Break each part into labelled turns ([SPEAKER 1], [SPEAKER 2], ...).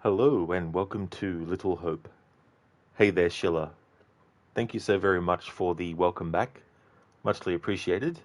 [SPEAKER 1] Hello and welcome to Little Hope. Hey there, Schiller. Thank you so very much for the welcome back. Muchly appreciated.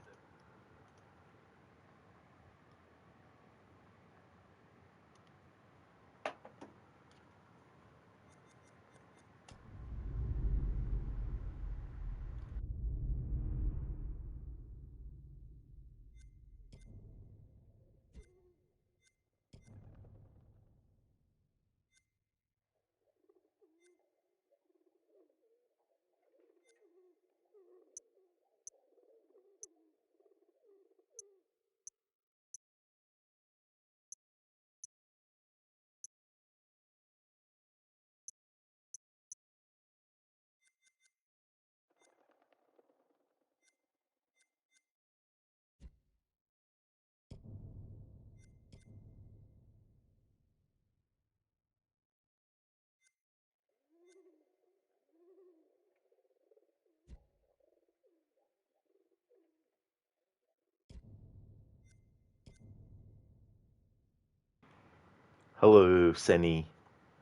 [SPEAKER 1] Hello, Seni.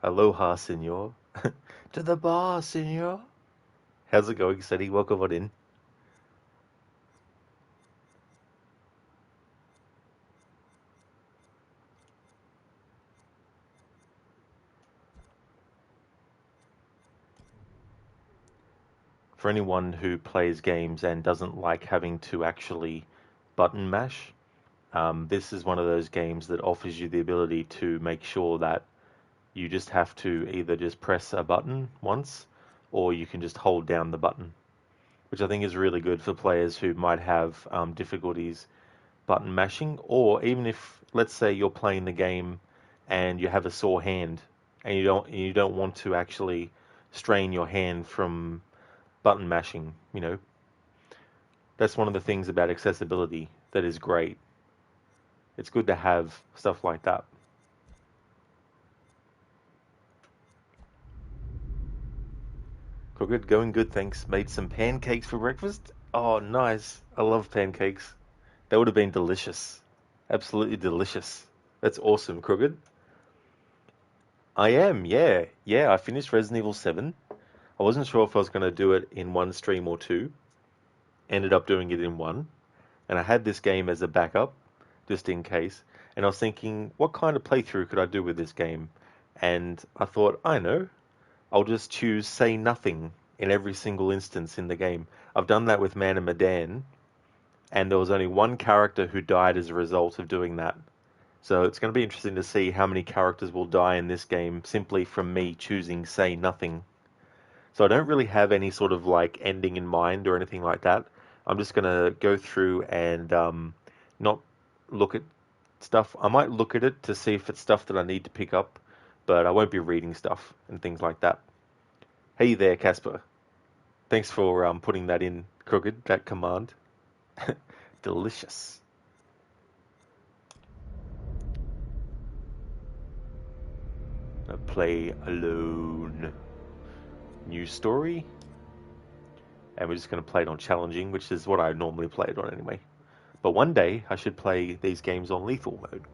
[SPEAKER 1] Aloha, senor. To the bar, senor. How's it going, Seni? Welcome on in. For anyone who plays games and doesn't like having to actually button mash, this is one of those games that offers you the ability to make sure that you just have to either just press a button once or you can just hold down the button, which I think is really good for players who might have difficulties button mashing, or even if, let's say, you're playing the game and you have a sore hand and you don't want to actually strain your hand from button mashing. That's one of the things about accessibility that is great. It's good to have stuff like that. Good, going good, thanks. Made some pancakes for breakfast. Oh, nice. I love pancakes. That would have been delicious. Absolutely delicious. That's awesome, Crooked. I am, yeah. Yeah, I finished Resident Evil 7. I wasn't sure if I was going to do it in one stream or two. Ended up doing it in one. And I had this game as a backup, just in case. And I was thinking, what kind of playthrough could I do with this game? And I thought, I know, I'll just choose say nothing in every single instance in the game. I've done that with Man and Medan, and there was only one character who died as a result of doing that. So it's going to be interesting to see how many characters will die in this game simply from me choosing say nothing. So I don't really have any sort of like ending in mind or anything like that. I'm just gonna go through and not look at stuff. I might look at it to see if it's stuff that I need to pick up, but I won't be reading stuff and things like that. Hey there, Casper. Thanks for putting that in, Crooked, that command. Delicious. Play alone. New story. And we're just going to play it on challenging, which is what I normally play it on anyway. But one day I should play these games on lethal mode.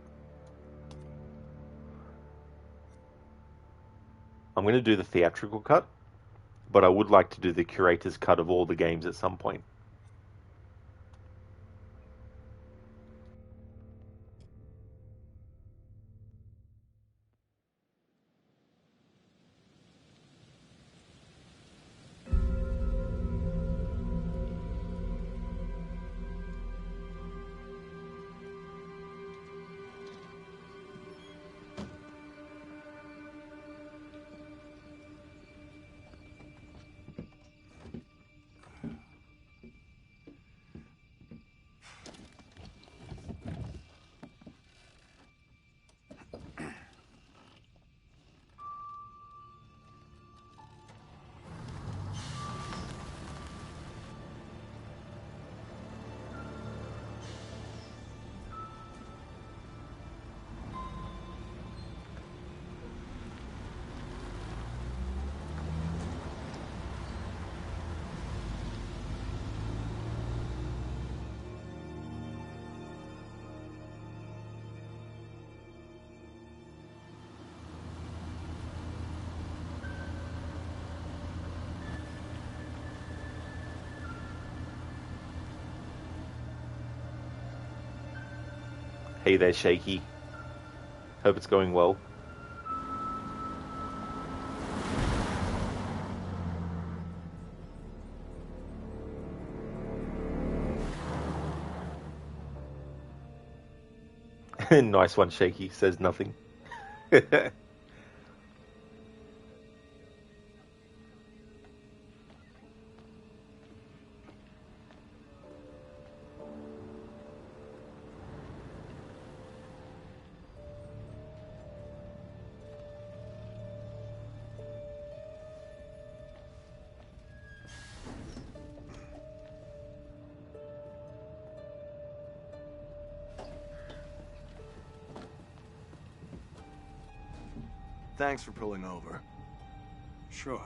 [SPEAKER 1] I'm going to do the theatrical cut, but I would like to do the curator's cut of all the games at some point. Hey there, Shaky. Hope it's going well. Nice one, Shaky. Says nothing.
[SPEAKER 2] Thanks for pulling over.
[SPEAKER 3] Sure.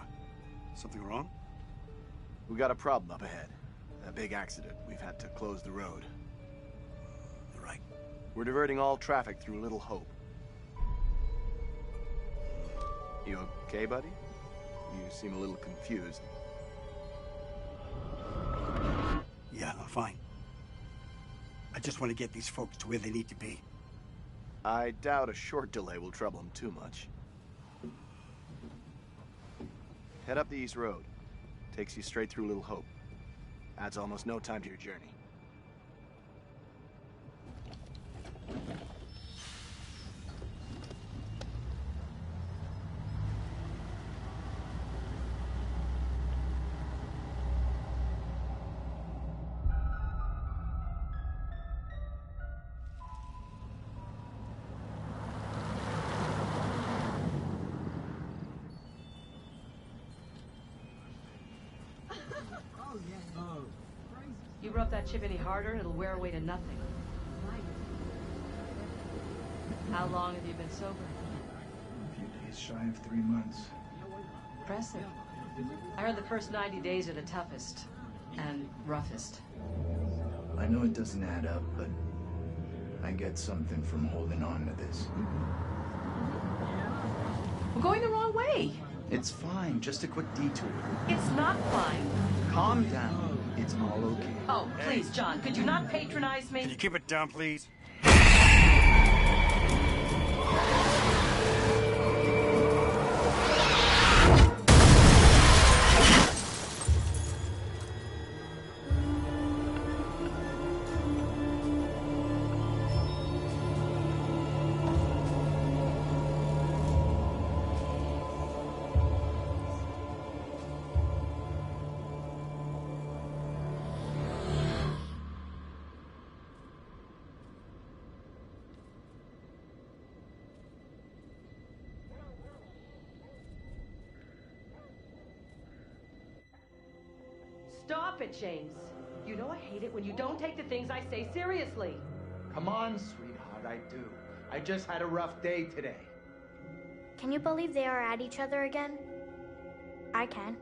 [SPEAKER 3] Something wrong?
[SPEAKER 2] We got a problem up ahead. A big accident. We've had to close the road.
[SPEAKER 3] You're right.
[SPEAKER 2] We're diverting all traffic through Little Hope. You okay, buddy? You seem a little confused.
[SPEAKER 3] Yeah, I'm fine. I just want to get these folks to where they need to be.
[SPEAKER 2] I doubt a short delay will trouble them too much. Head up the East Road. Takes you straight through Little Hope. Adds almost no time to your journey.
[SPEAKER 4] You rub that chip any harder, it'll wear away to nothing. How long have you been sober?
[SPEAKER 5] A few days shy of 3 months.
[SPEAKER 4] Impressive. I heard the first 90 days are the toughest and roughest.
[SPEAKER 5] I know it doesn't add up, but I get something from holding on to this.
[SPEAKER 4] We're going the wrong way.
[SPEAKER 5] It's fine, just a quick detour.
[SPEAKER 4] It's not fine.
[SPEAKER 5] Calm down. It's all okay.
[SPEAKER 4] Oh, please, John, could you not patronize
[SPEAKER 3] Can you
[SPEAKER 4] me?
[SPEAKER 3] keep it down, please?
[SPEAKER 4] Stop it, James. You know I hate it when you don't take the things I say seriously.
[SPEAKER 5] Come on, sweetheart, I do. I just had a rough day today.
[SPEAKER 6] Can you believe they are at each other again? I can.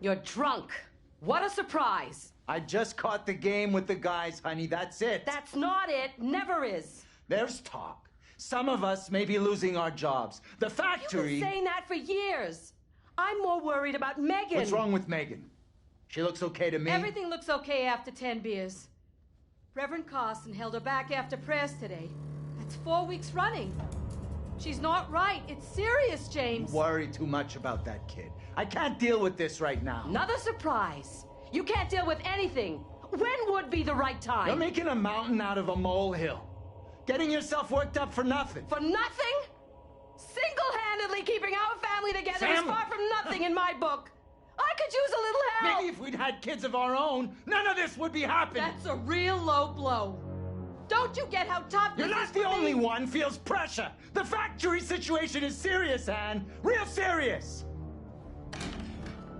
[SPEAKER 4] You're drunk. What a surprise.
[SPEAKER 5] I just caught the game with the guys, honey, that's it.
[SPEAKER 4] That's not it. Never is.
[SPEAKER 5] There's talk. Some of us may be losing our jobs. The
[SPEAKER 4] You've
[SPEAKER 5] factory...
[SPEAKER 4] been saying that for years. I'm more worried about Megan.
[SPEAKER 5] What's wrong with Megan? She looks okay to me.
[SPEAKER 4] Everything looks okay after 10 beers. Reverend Carson held her back after prayers today. That's 4 weeks running. She's not right. It's serious, James.
[SPEAKER 5] You worry too much about that kid. I can't deal with this right now.
[SPEAKER 4] Another surprise. You can't deal with anything. When would be the right time?
[SPEAKER 5] You're making a mountain out of a molehill. Getting yourself worked up for nothing.
[SPEAKER 4] For nothing? Single-handedly keeping our family together is
[SPEAKER 5] Sam!
[SPEAKER 4] far from nothing in my book. I could use a little help.
[SPEAKER 5] Maybe if we'd had kids of our own, none of this would be happening.
[SPEAKER 4] That's a real low blow. Don't you get how tough
[SPEAKER 5] You're
[SPEAKER 4] this
[SPEAKER 5] not
[SPEAKER 4] is
[SPEAKER 5] the
[SPEAKER 4] for
[SPEAKER 5] only
[SPEAKER 4] me?
[SPEAKER 5] one feels pressure. The factory situation is serious, Anne. Real serious.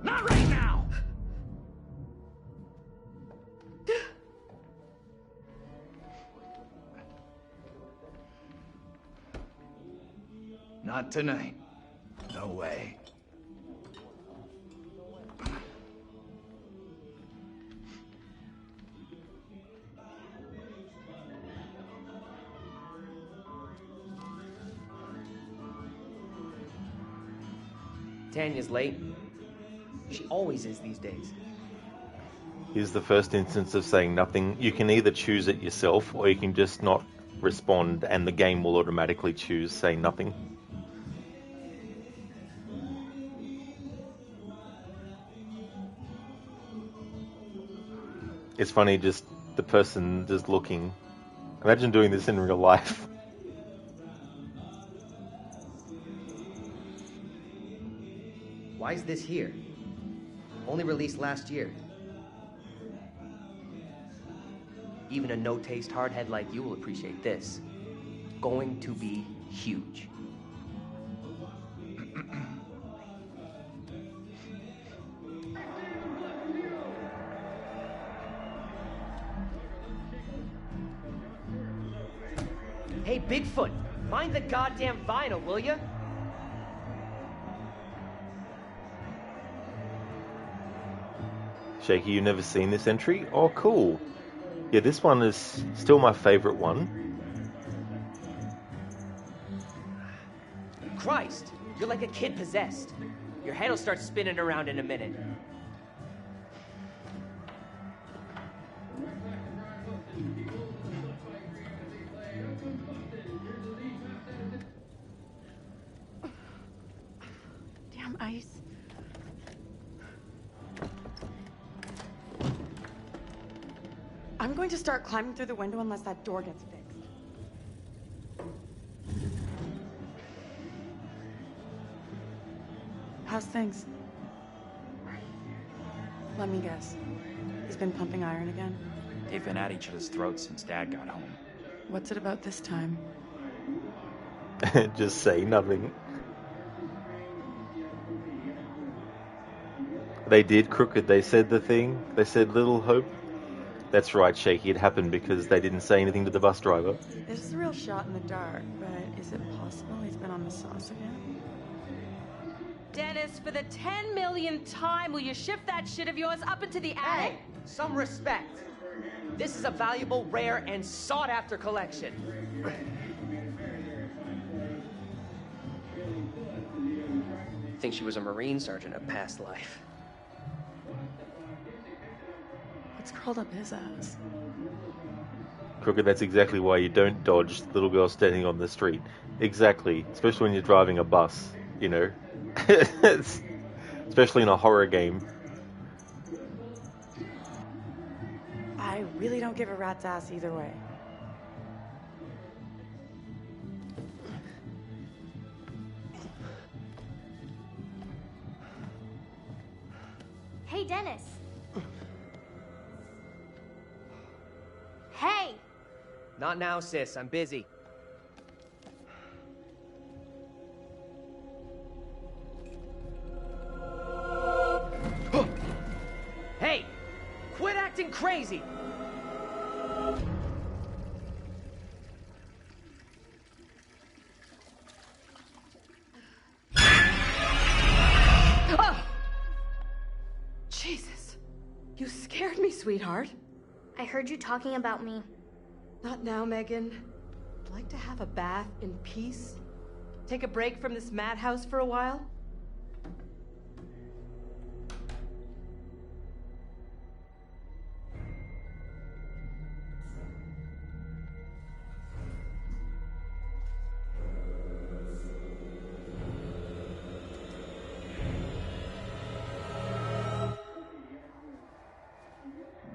[SPEAKER 5] Not right now. Not tonight. No way.
[SPEAKER 7] Tanya's late. She always is these days.
[SPEAKER 1] Here's the first instance of saying nothing. You can either choose it yourself, or you can just not respond, and the game will automatically choose say nothing. It's funny, just the person just looking. Imagine doing this in real life.
[SPEAKER 7] Why is this here? Only released last year. Even a no-taste hardhead like you will appreciate this. Going to be huge. Hey, Bigfoot, mind the goddamn vinyl, will ya?
[SPEAKER 1] Shaky, you never seen this entry? Oh, cool. Yeah, this one is still my favorite one.
[SPEAKER 7] Christ, you're like a kid possessed. Your head'll start spinning around in a minute.
[SPEAKER 8] Damn ice. I'm going to start climbing through the window unless that door gets fixed. How's things? Let me guess. He's been pumping iron again?
[SPEAKER 9] They've been at each other's throats since Dad got home.
[SPEAKER 8] What's it about this time?
[SPEAKER 1] Just say nothing. They did, Crooked. They said the thing. They said Little Hope. That's right, Shaky. It happened because they didn't say anything to the bus driver.
[SPEAKER 8] This is a real shot in the dark, but is it possible he's been on the sauce again?
[SPEAKER 4] Dennis, for the 10 millionth time, will you shift that shit of yours up into the attic?
[SPEAKER 7] Hey, some respect. This is a valuable, rare, and sought-after collection. Think she was a Marine sergeant of past life.
[SPEAKER 8] What's curled up his ass?
[SPEAKER 1] Crooked, that's exactly why you don't dodge little girls standing on the street. Exactly. Especially when you're driving a bus, you know. Especially in a horror game.
[SPEAKER 8] I really don't give a rat's ass either way.
[SPEAKER 6] Hey, Dennis. Hey!
[SPEAKER 7] Not now, sis. I'm busy. Hey! Quit acting crazy!
[SPEAKER 4] Jesus. You scared me, sweetheart.
[SPEAKER 6] I heard you talking about me.
[SPEAKER 4] Not now, Megan. I'd like to have a bath in peace. Take a break from this madhouse for a while.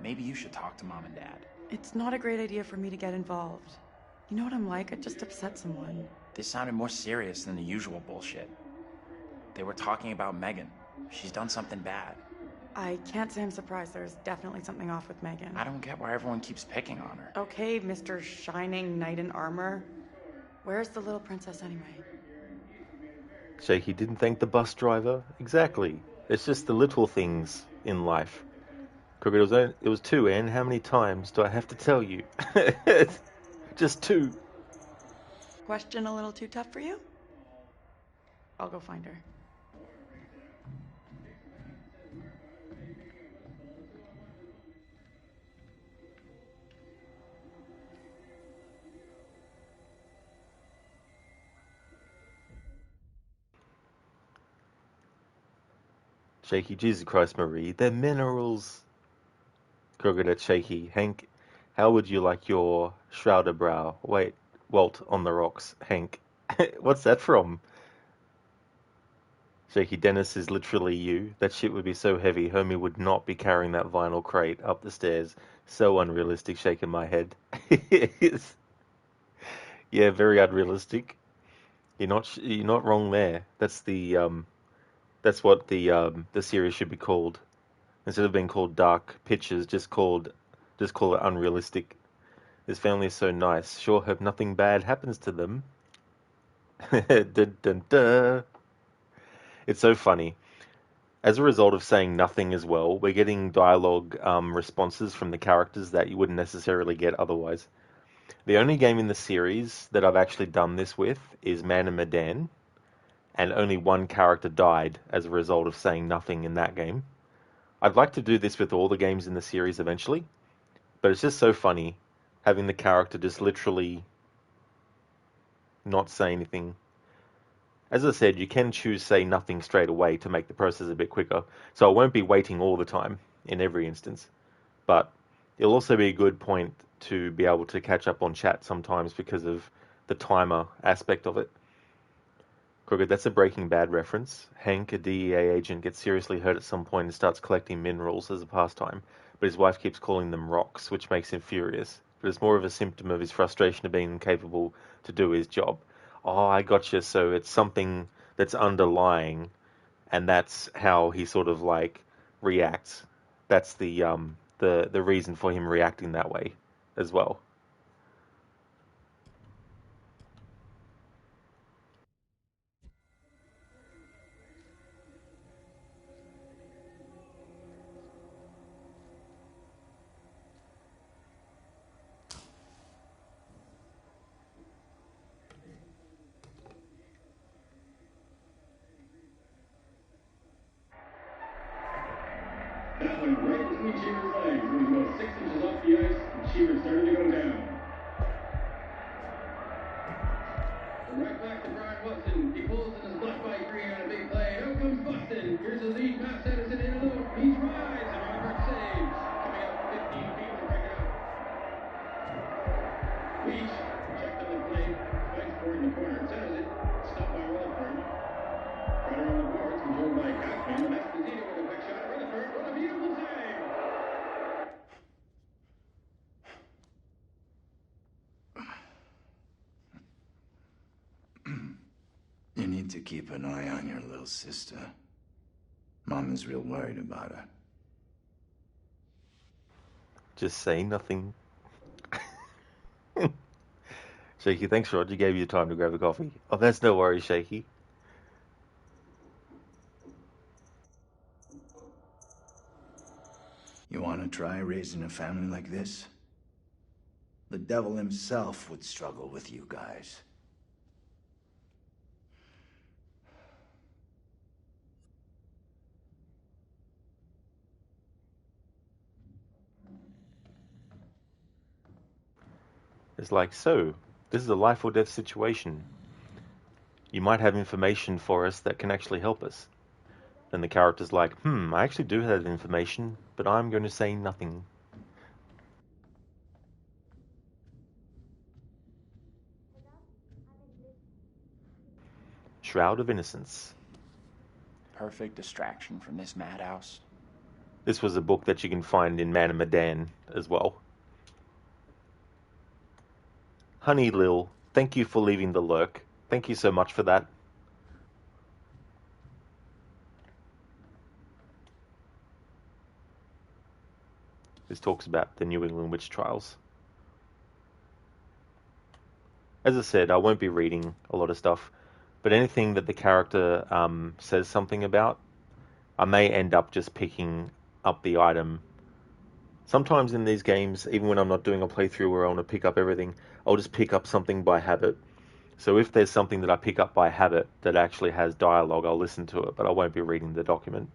[SPEAKER 9] Maybe you should talk to Mom and Dad.
[SPEAKER 8] It's not a great idea for me to get involved. You know what I'm like? I just upset someone.
[SPEAKER 9] This sounded more serious than the usual bullshit. They were talking about Megan. She's done something bad.
[SPEAKER 8] I can't say I'm surprised. There's definitely something off with Megan.
[SPEAKER 9] I don't get why everyone keeps picking on her.
[SPEAKER 8] Okay, Mr. Shining Knight in Armor. Where's the little princess anyway?
[SPEAKER 1] Shaky didn't thank the bus driver. Exactly. It's just the little things in life. Crooked, it was 2, Anne. How many times do I have to tell you? Just 2.
[SPEAKER 8] Question a little too tough for you? I'll go find her.
[SPEAKER 1] Shaky, Jesus Christ, Marie. They're minerals. Krogod at Shaky. Hank, how would you like your shrouded brow? Wait, Walt on the rocks. Hank, what's that from? Shaky, Dennis is literally you. That shit would be so heavy, Hermie would not be carrying that vinyl crate up the stairs. So unrealistic, shaking my head. Yeah, very unrealistic. You're not wrong there. That's what the series should be called. Instead of being called Dark Pictures, just call it Unrealistic. This family is so nice. Sure hope nothing bad happens to them. Dun, dun, dun. It's so funny. As a result of saying nothing as well, we're getting dialogue responses from the characters that you wouldn't necessarily get otherwise. The only game in the series that I've actually done this with is Man and Medan, and only one character died as a result of saying nothing in that game. I'd like to do this with all the games in the series eventually, but it's just so funny having the character just literally not say anything. As I said, you can choose say nothing straight away to make the process a bit quicker, so I won't be waiting all the time in every instance. But it'll also be a good point to be able to catch up on chat sometimes because of the timer aspect of it. Krogod, that's a Breaking Bad reference. Hank, a DEA agent, gets seriously hurt at some point and starts collecting minerals as a pastime, but his wife keeps calling them rocks, which makes him furious. But it's more of a symptom of his frustration of being incapable to do his job. Oh, I gotcha. So it's something that's underlying, and that's how he sort of like reacts. That's the reason for him reacting that way as well.
[SPEAKER 10] That went right between Cheever's legs. It was about 6 inches off the ice, and Cheever started to go down. Right back to Brian Watson. He pulls in his left by Green on a big play. Out comes Boston. Here's the lead pass. Anderson in a loop. He tries, and Robert saves. Coming up 15 feet to break it up. Beach checked on the play. Fights for it in the corner. Centers it. Stopped by Rutherford. Right around the boards. Controlled by Kaufman. Esposito with a quick shot. Rutherford. What a beautiful save.
[SPEAKER 11] You need to keep an eye on your little sister. Mom is real worried about her.
[SPEAKER 1] Just say nothing. Shaky, thanks, Roger. Gave you time to grab a coffee. Oh, that's no worries, Shaky.
[SPEAKER 11] You want to try raising a family like this? The devil himself would struggle with you guys.
[SPEAKER 1] It's like, so, this is a life or death situation. You might have information for us that can actually help us. Then the character's like, I actually do have information, but I'm going to say nothing. Shroud of Innocence.
[SPEAKER 9] Perfect distraction from this madhouse.
[SPEAKER 1] This was a book that you can find in Man and Medan as well. Honey Lil, thank you for leaving the lurk. Thank you so much for that. This talks about the New England witch trials. As I said, I won't be reading a lot of stuff, but anything that the character says something about, I may end up just picking up the item. Sometimes in these games, even when I'm not doing a playthrough where I want to pick up everything, I'll just pick up something by habit. So if there's something that I pick up by habit that actually has dialogue, I'll listen to it, but I won't be reading the document.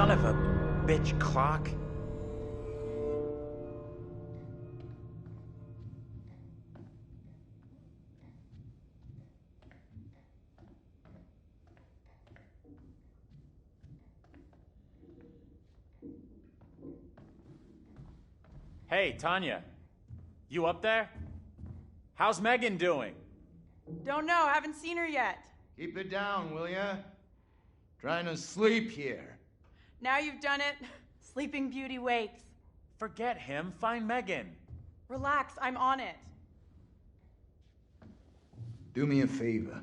[SPEAKER 9] Son of a bitch clock.
[SPEAKER 5] Hey, Tanya. You up there? How's Megan doing?
[SPEAKER 8] Don't know, haven't seen her yet.
[SPEAKER 11] Keep it down, will ya? Trying to sleep here.
[SPEAKER 8] Now you've done it, Sleeping Beauty wakes.
[SPEAKER 5] Forget him, find Megan.
[SPEAKER 8] Relax, I'm on it.
[SPEAKER 11] Do me a favor.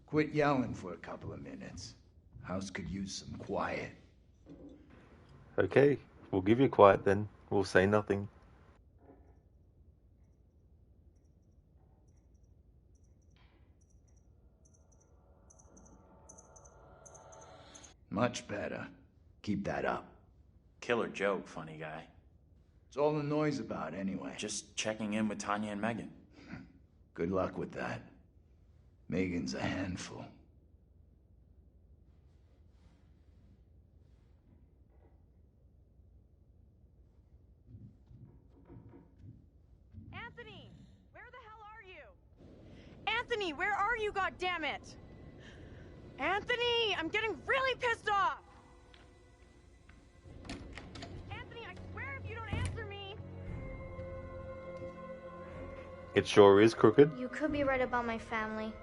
[SPEAKER 11] Quit yelling for a couple of minutes. House could use some quiet.
[SPEAKER 1] Okay, we'll give you quiet then. We'll say nothing.
[SPEAKER 11] Much better. Keep that up.
[SPEAKER 9] Killer joke, funny guy.
[SPEAKER 11] What's all the noise about, anyway?
[SPEAKER 9] Just checking in with Tanya and Megan.
[SPEAKER 11] Good luck with that. Megan's a handful.
[SPEAKER 8] Anthony, where the hell are you? Anthony, where are you, goddammit? Anthony, I'm getting really pissed off! Anthony, I swear if you don't answer me...
[SPEAKER 1] It sure is crooked.
[SPEAKER 6] You could be right about my family.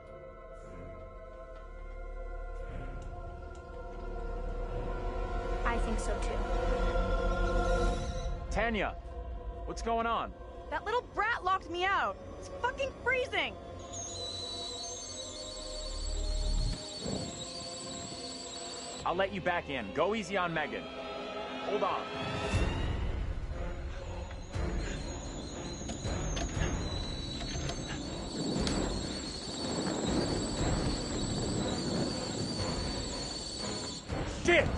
[SPEAKER 6] I think so too.
[SPEAKER 5] Tanya, what's going on?
[SPEAKER 8] That little brat locked me out. It's fucking freezing!
[SPEAKER 5] I'll let you back in. Go easy on Megan. Hold on. Shit!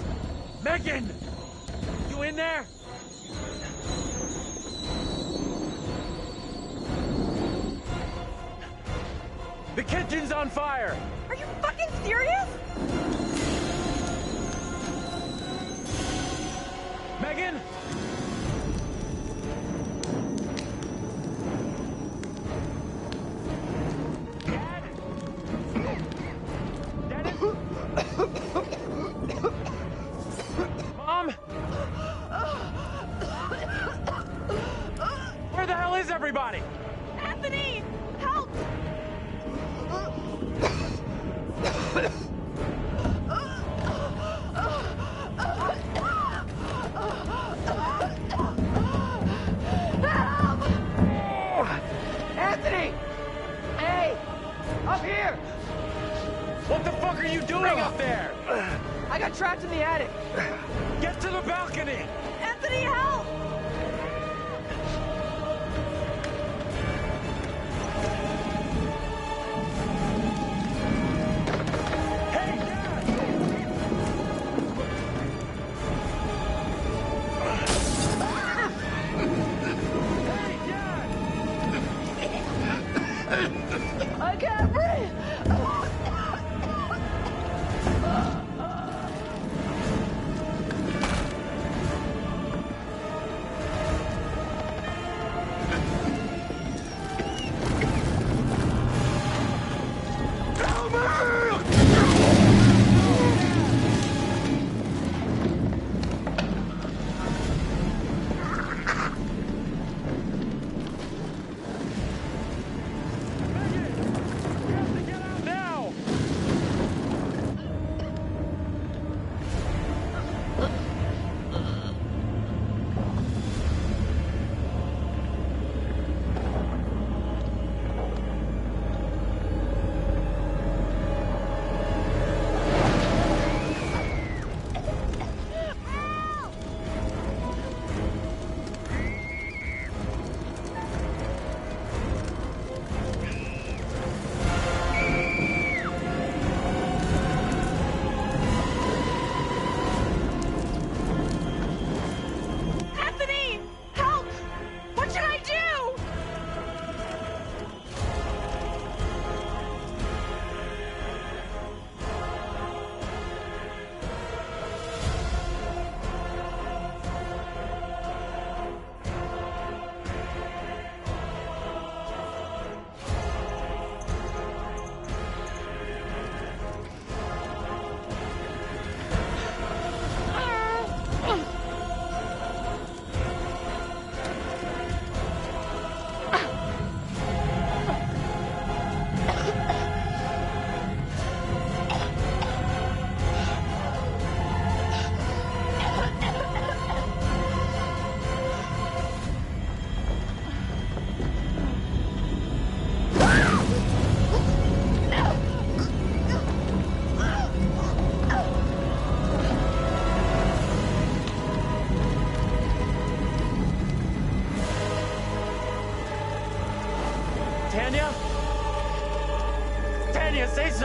[SPEAKER 5] Megan! You in there? The kitchen's on fire!
[SPEAKER 8] Are you fucking serious?
[SPEAKER 5] Megan? Dad? Dennis? Mom? Where the hell is everybody?
[SPEAKER 8] Anthony! Help!
[SPEAKER 12] Anthony! Hey! Up here!
[SPEAKER 5] What the fuck are you doing up there?
[SPEAKER 12] I got trapped in the attic.
[SPEAKER 5] Get to the balcony!
[SPEAKER 8] Anthony, help!
[SPEAKER 12] I can't breathe!
[SPEAKER 5] Now!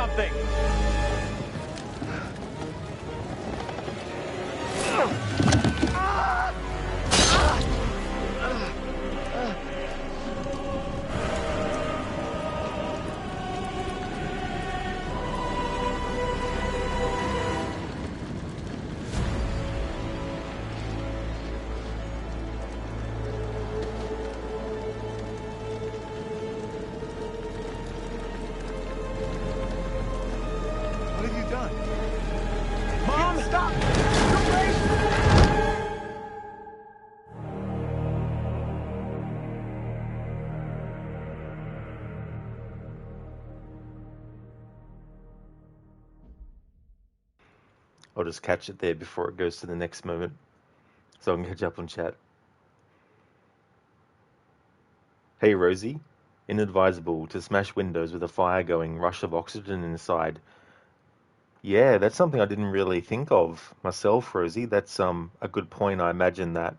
[SPEAKER 5] something!
[SPEAKER 2] What have you done?
[SPEAKER 5] Mom, stop!
[SPEAKER 1] I'll just catch it there before it goes to the next moment, so I can catch up on chat. Hey Rosie, inadvisable to smash windows with a fire going, rush of oxygen inside. Yeah, that's something I didn't really think of myself, Rosie. That's a good point. I imagine that.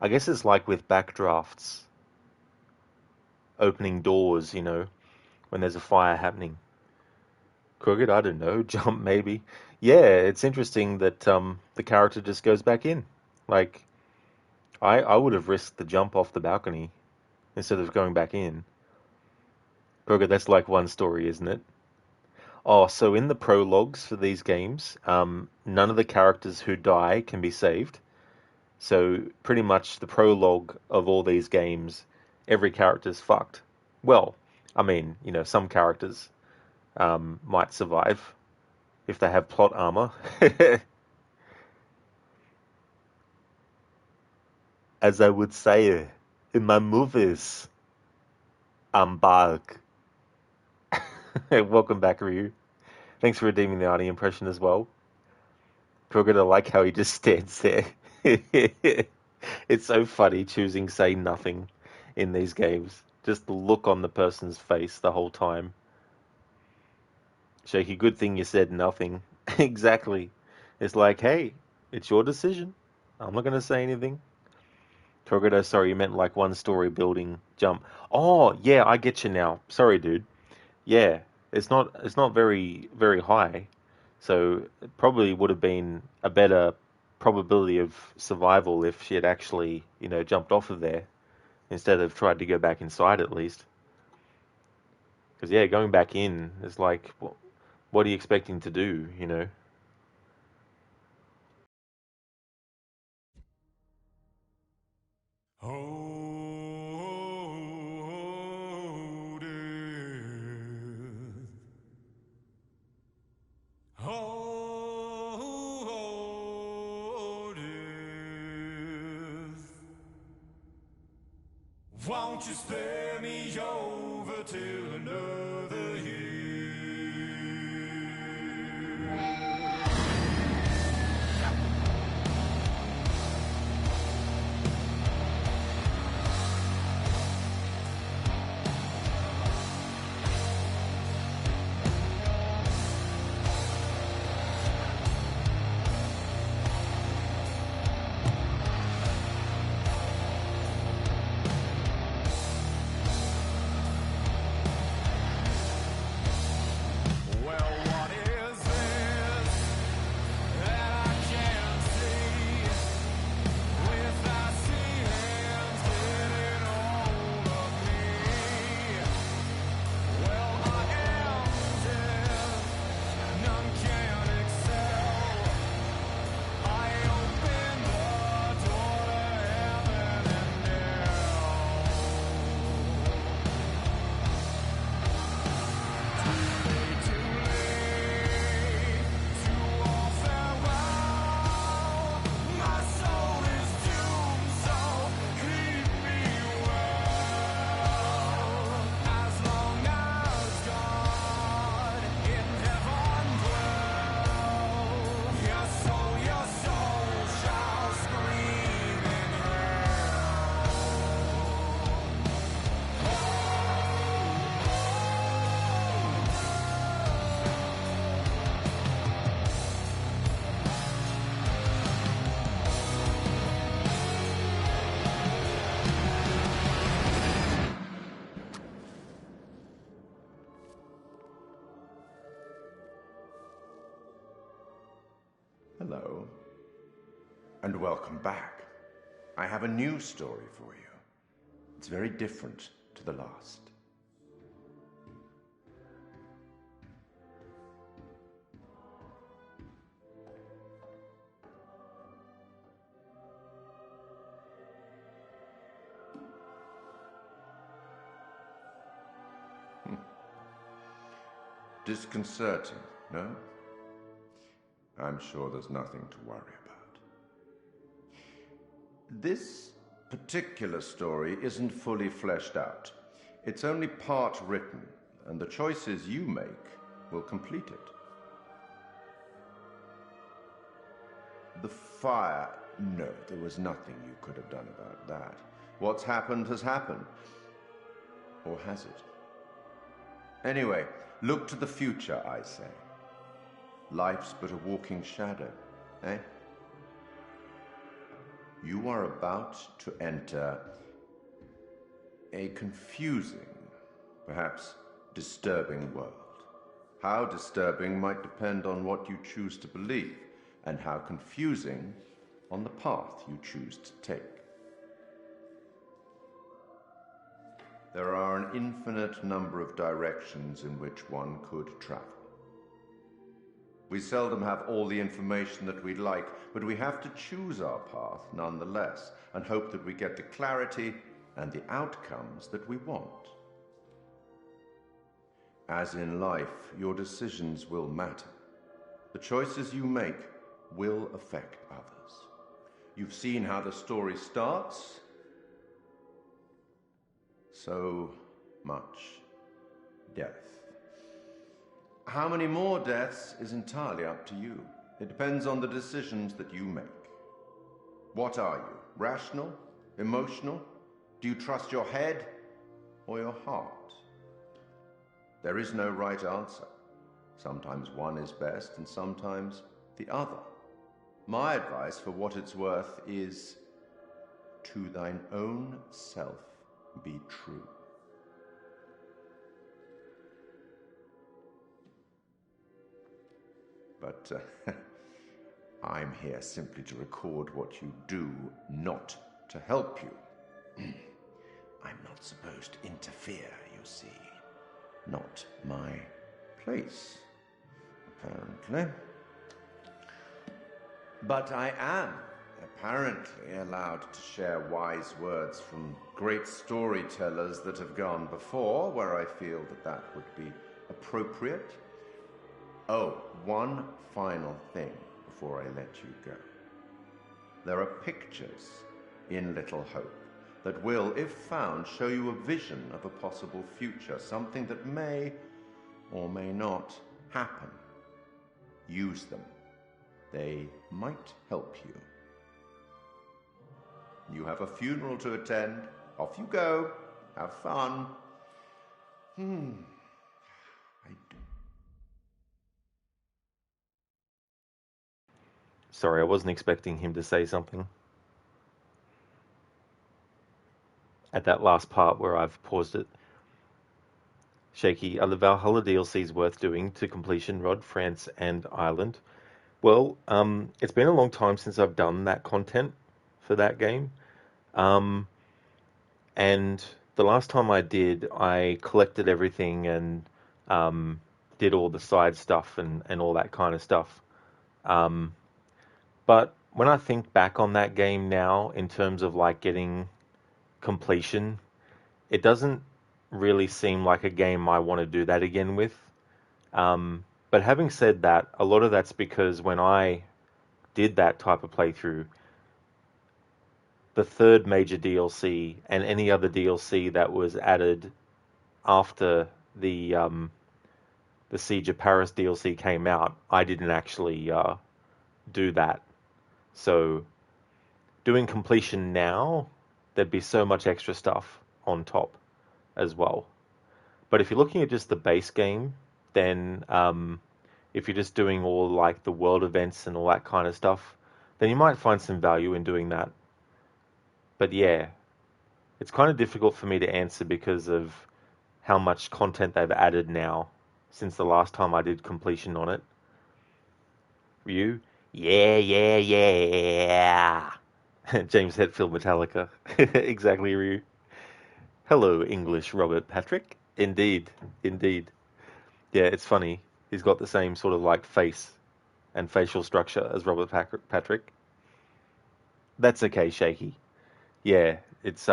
[SPEAKER 1] I guess it's like with backdrafts, opening doors, you know, when there's a fire happening. Crooked, I don't know, jump maybe. Yeah, it's interesting that the character just goes back in. Like, I would have risked the jump off the balcony instead of going back in. Crooked, that's like one story, isn't it? Oh, so in the prologues for these games, none of the characters who die can be saved. So pretty much the prologue of all these games, every character's fucked. Well, I mean, you know, some characters might survive if they have plot armor. As I would say in my movies, I'm back. Welcome back, Ryu. Thanks for redeeming the Arnie impression as well. Crooked, I like how he just stands there. It's so funny choosing say nothing in these games. Just the look on the person's face the whole time. Shaky, good thing you said nothing. Exactly. It's like, hey, it's your decision. I'm not going to say anything. Torgedo, sorry, you meant like one story building jump. Oh, yeah, I get you now. Sorry, dude. Yeah, it's not very high. So it probably would have been a better probability of survival if she had actually, you know, jumped off of there instead of tried to go back inside at least. Because, yeah, going back in is like, what are you expecting to do, you know?
[SPEAKER 13] Won't you spare me over till another year?
[SPEAKER 14] Hello. And welcome back. I have a new story for you. It's very different to the last. Disconcerting, no? I'm sure there's nothing to worry about. This particular story isn't fully fleshed out. It's only part written, and the choices you make will complete it. The fire... No, there was nothing you could have done about that. What's happened has happened. Or has it? Anyway, look to the future, I say. Life's but a walking shadow, eh? You are about to enter a confusing, perhaps disturbing world. How disturbing might depend on what you choose to believe, and how confusing on the path you choose to take. There are an infinite number of directions in which one could travel. We seldom have all the information that we'd like, but we have to choose our path nonetheless, and hope that we get the clarity and the outcomes that we want. As in life, your decisions will matter. The choices you make will affect others. You've seen how the story starts. So much death. How many more deaths is entirely up to you. It depends on the decisions that you make. What are you? Rational? Emotional? Do you trust your head or your heart? There is no right answer. Sometimes one is best and sometimes the other. My advice, for what it's worth, is to thine own self be true. But I'm here simply to record what you do, not to help you. I'm not supposed to interfere, you see. Not my place, apparently. But I am apparently allowed to share wise words from great storytellers that have gone before, where I feel that that would be appropriate. Oh, one final thing before I let you go. There are pictures in Little Hope that will, if found, show you a vision of a possible future, something that may or may not happen. Use them. They might help you. You have a funeral to attend. Off you go. Have fun.
[SPEAKER 1] Sorry, I wasn't expecting him to say something. At that last part where I've paused it. Shaky, are the Valhalla DLCs worth doing to completion, Rod, France, and Ireland? Well, it's been a long time since I've done that content for that game. And the last time I did, I collected everything and did all the side stuff and all that kind of stuff. But when I think back on that game now, in terms of like getting completion, it doesn't really seem like a game I want to do that again with. But having said that, a lot of that's because when I did that type of playthrough, the third major DLC and any other DLC that was added after the Siege of Paris DLC came out, I didn't actually do that. So doing completion now, there'd be so much extra stuff on top as well. But if you're looking at just the base game, then if you're just doing all like the world events and all that kind of stuff, then you might find some value in doing that. But yeah, it's kind of difficult for me to answer because of how much content they've added now since the last time I did completion on it. Ryu? Yeah, yeah, yeah. James Hetfield Metallica. Exactly, Ryu. Hello, English Robert Patrick. Indeed, indeed. Yeah, it's funny. He's got the same sort of like face and facial structure as Robert Patrick. That's okay, Shaky. Yeah, it's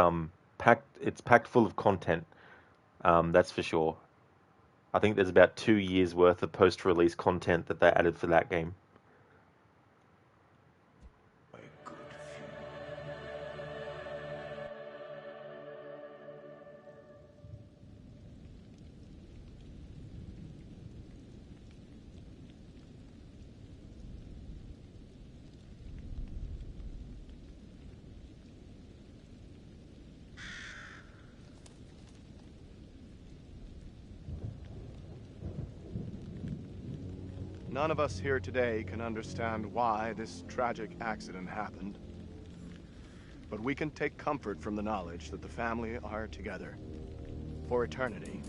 [SPEAKER 1] packed full of content. That's for sure. I think there's about 2 years worth of post-release content that they added for that game.
[SPEAKER 2] None of us here today can understand why this tragic accident happened. But we can take comfort from the knowledge that the family are together for eternity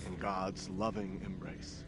[SPEAKER 2] in God's loving embrace.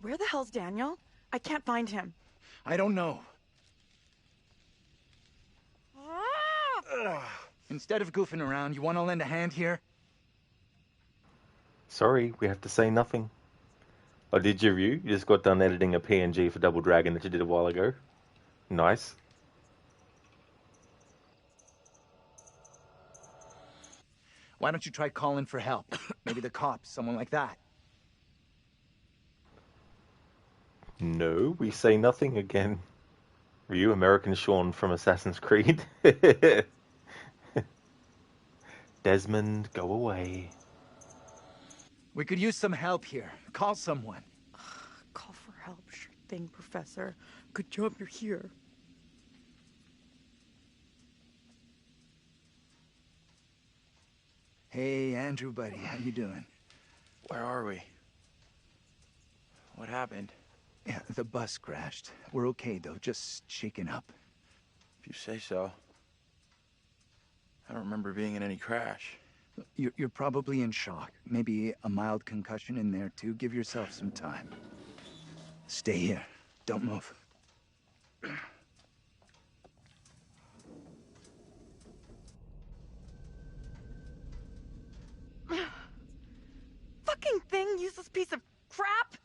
[SPEAKER 8] Where the hell's Daniel? I can't find him.
[SPEAKER 5] I don't know. Instead of goofing around, you want to lend a hand here?
[SPEAKER 1] Sorry, we have to say nothing. Oh, did you review? You just got done editing a PNG for Double Dragon that you did a while ago. Nice.
[SPEAKER 5] Why don't you try calling for help? Maybe the cops, someone like that.
[SPEAKER 1] No, we say nothing again. Were you American Sean from Assassin's Creed? Desmond, go away.
[SPEAKER 5] We could use some help here. Call someone.
[SPEAKER 8] Call for help, sure thing, Professor. Good job you're here.
[SPEAKER 5] Hey, Andrew, buddy, how you doing?
[SPEAKER 9] Where are we? What happened?
[SPEAKER 5] Yeah, the bus crashed. We're okay, though, just shaken up.
[SPEAKER 9] If you say so. I don't remember being in any crash.
[SPEAKER 5] You're probably in shock. Maybe a mild concussion in there, too. Give yourself some time. Stay here. Don't move.
[SPEAKER 8] Fucking thing, useless piece of crap!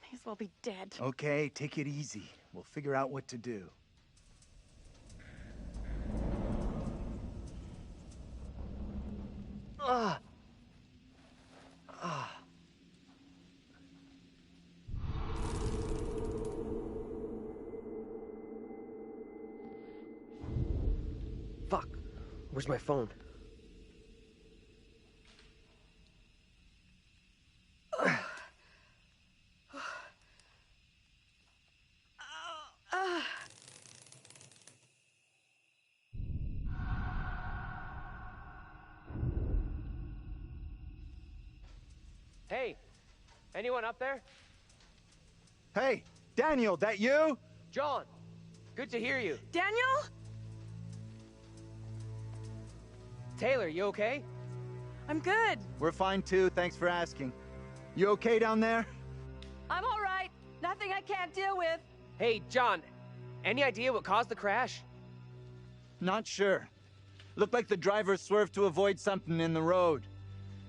[SPEAKER 8] May as well be dead.
[SPEAKER 5] Okay, take it easy. We'll figure out what to do.
[SPEAKER 12] Fuck. Where's my phone?
[SPEAKER 7] Hey, anyone up there?
[SPEAKER 5] Hey, Daniel, that you?
[SPEAKER 7] John, good to hear you.
[SPEAKER 8] Daniel?
[SPEAKER 7] Taylor, you okay?
[SPEAKER 8] I'm good.
[SPEAKER 5] We're fine, too. Thanks for asking. You okay down there?
[SPEAKER 4] I'm all right. Nothing I can't deal with.
[SPEAKER 7] Hey, John, any idea what caused the crash?
[SPEAKER 5] Not sure. Looked like the driver swerved to avoid something in the road.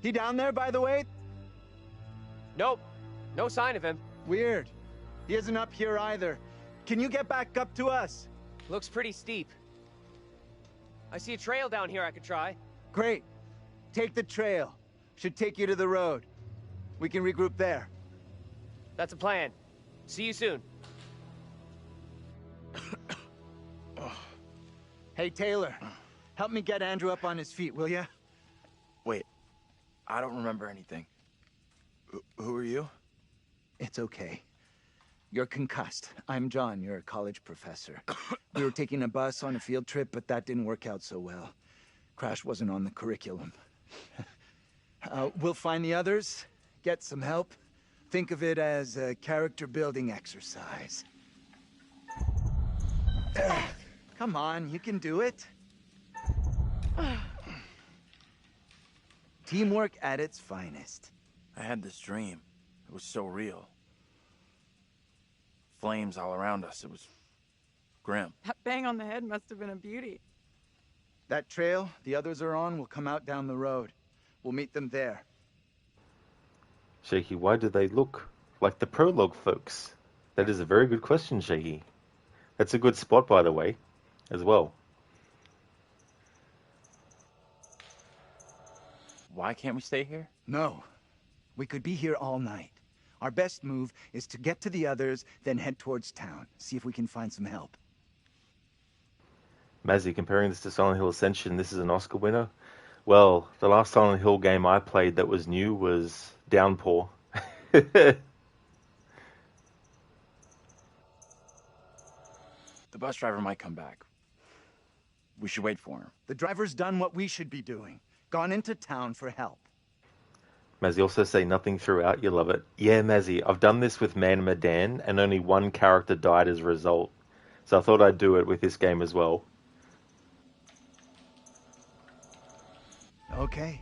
[SPEAKER 5] He down there, by the way?
[SPEAKER 12] Nope. No sign of him.
[SPEAKER 5] Weird. He isn't up here either. Can you get back up to us?
[SPEAKER 12] Looks pretty steep. I see a trail down here I could try.
[SPEAKER 5] Great. Take the trail. Should take you to the road. We can regroup there.
[SPEAKER 12] That's a plan. See you soon.
[SPEAKER 5] Hey, Taylor. Help me get Andrew up on his feet, will ya?
[SPEAKER 9] Wait, I don't remember anything. Who are you?
[SPEAKER 5] It's okay. You're concussed. I'm John, you're a college professor. We were taking a bus on a field trip, but that didn't work out so well. Crash wasn't on the curriculum. We'll find the others, get some help. Think of it as a character-building exercise. Come on, you can do it. Teamwork at its finest.
[SPEAKER 9] I had this dream. It was so real. Flames all around us. It was grim.
[SPEAKER 8] That bang on the head must have been a beauty.
[SPEAKER 5] That trail the others are on will come out down the road. We'll meet them there.
[SPEAKER 1] Shaky, why do they look like the prologue folks? That is a very good question, Shaky. That's a good spot, by the way, as well.
[SPEAKER 9] Why can't we stay here?
[SPEAKER 5] No. We could be here all night. Our best move is to get to the others, then head towards town. See if we can find some help.
[SPEAKER 1] Mazzy, comparing this to Silent Hill Ascension, this is an Oscar winner? Well, the last Silent Hill game I played that was new was Downpour.
[SPEAKER 9] The bus driver might come back. We should wait for him.
[SPEAKER 5] The driver's done what we should be doing. Gone into town for help.
[SPEAKER 1] Mazzy, also say nothing throughout, you love it. Yeah, Mazzy, I've done this with Man Medan, and only one character died as a result. So I thought I'd do it with this game as well.
[SPEAKER 5] Okay.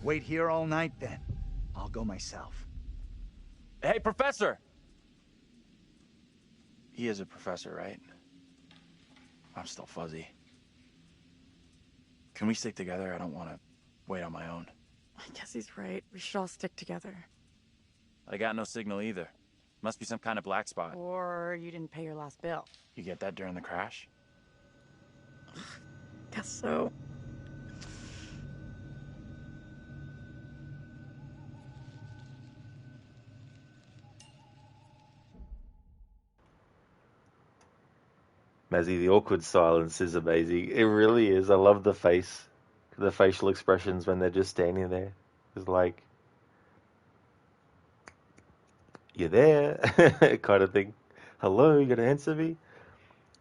[SPEAKER 5] Wait here all night then. I'll go myself.
[SPEAKER 9] Hey, Professor! He is a professor, right? I'm still fuzzy. Can we stick together? I don't want to wait on my own.
[SPEAKER 8] I guess he's right. We should all stick together.
[SPEAKER 9] I got no signal either. Must be some kind of black spot.
[SPEAKER 8] Or you didn't pay your last bill.
[SPEAKER 9] You get that during the crash?
[SPEAKER 8] Guess so.
[SPEAKER 1] Mazzy, the awkward silence is amazing. It really is. I love the facial expressions when they're just standing there. It's like, you there? kind of thing. Hello, you gonna answer me?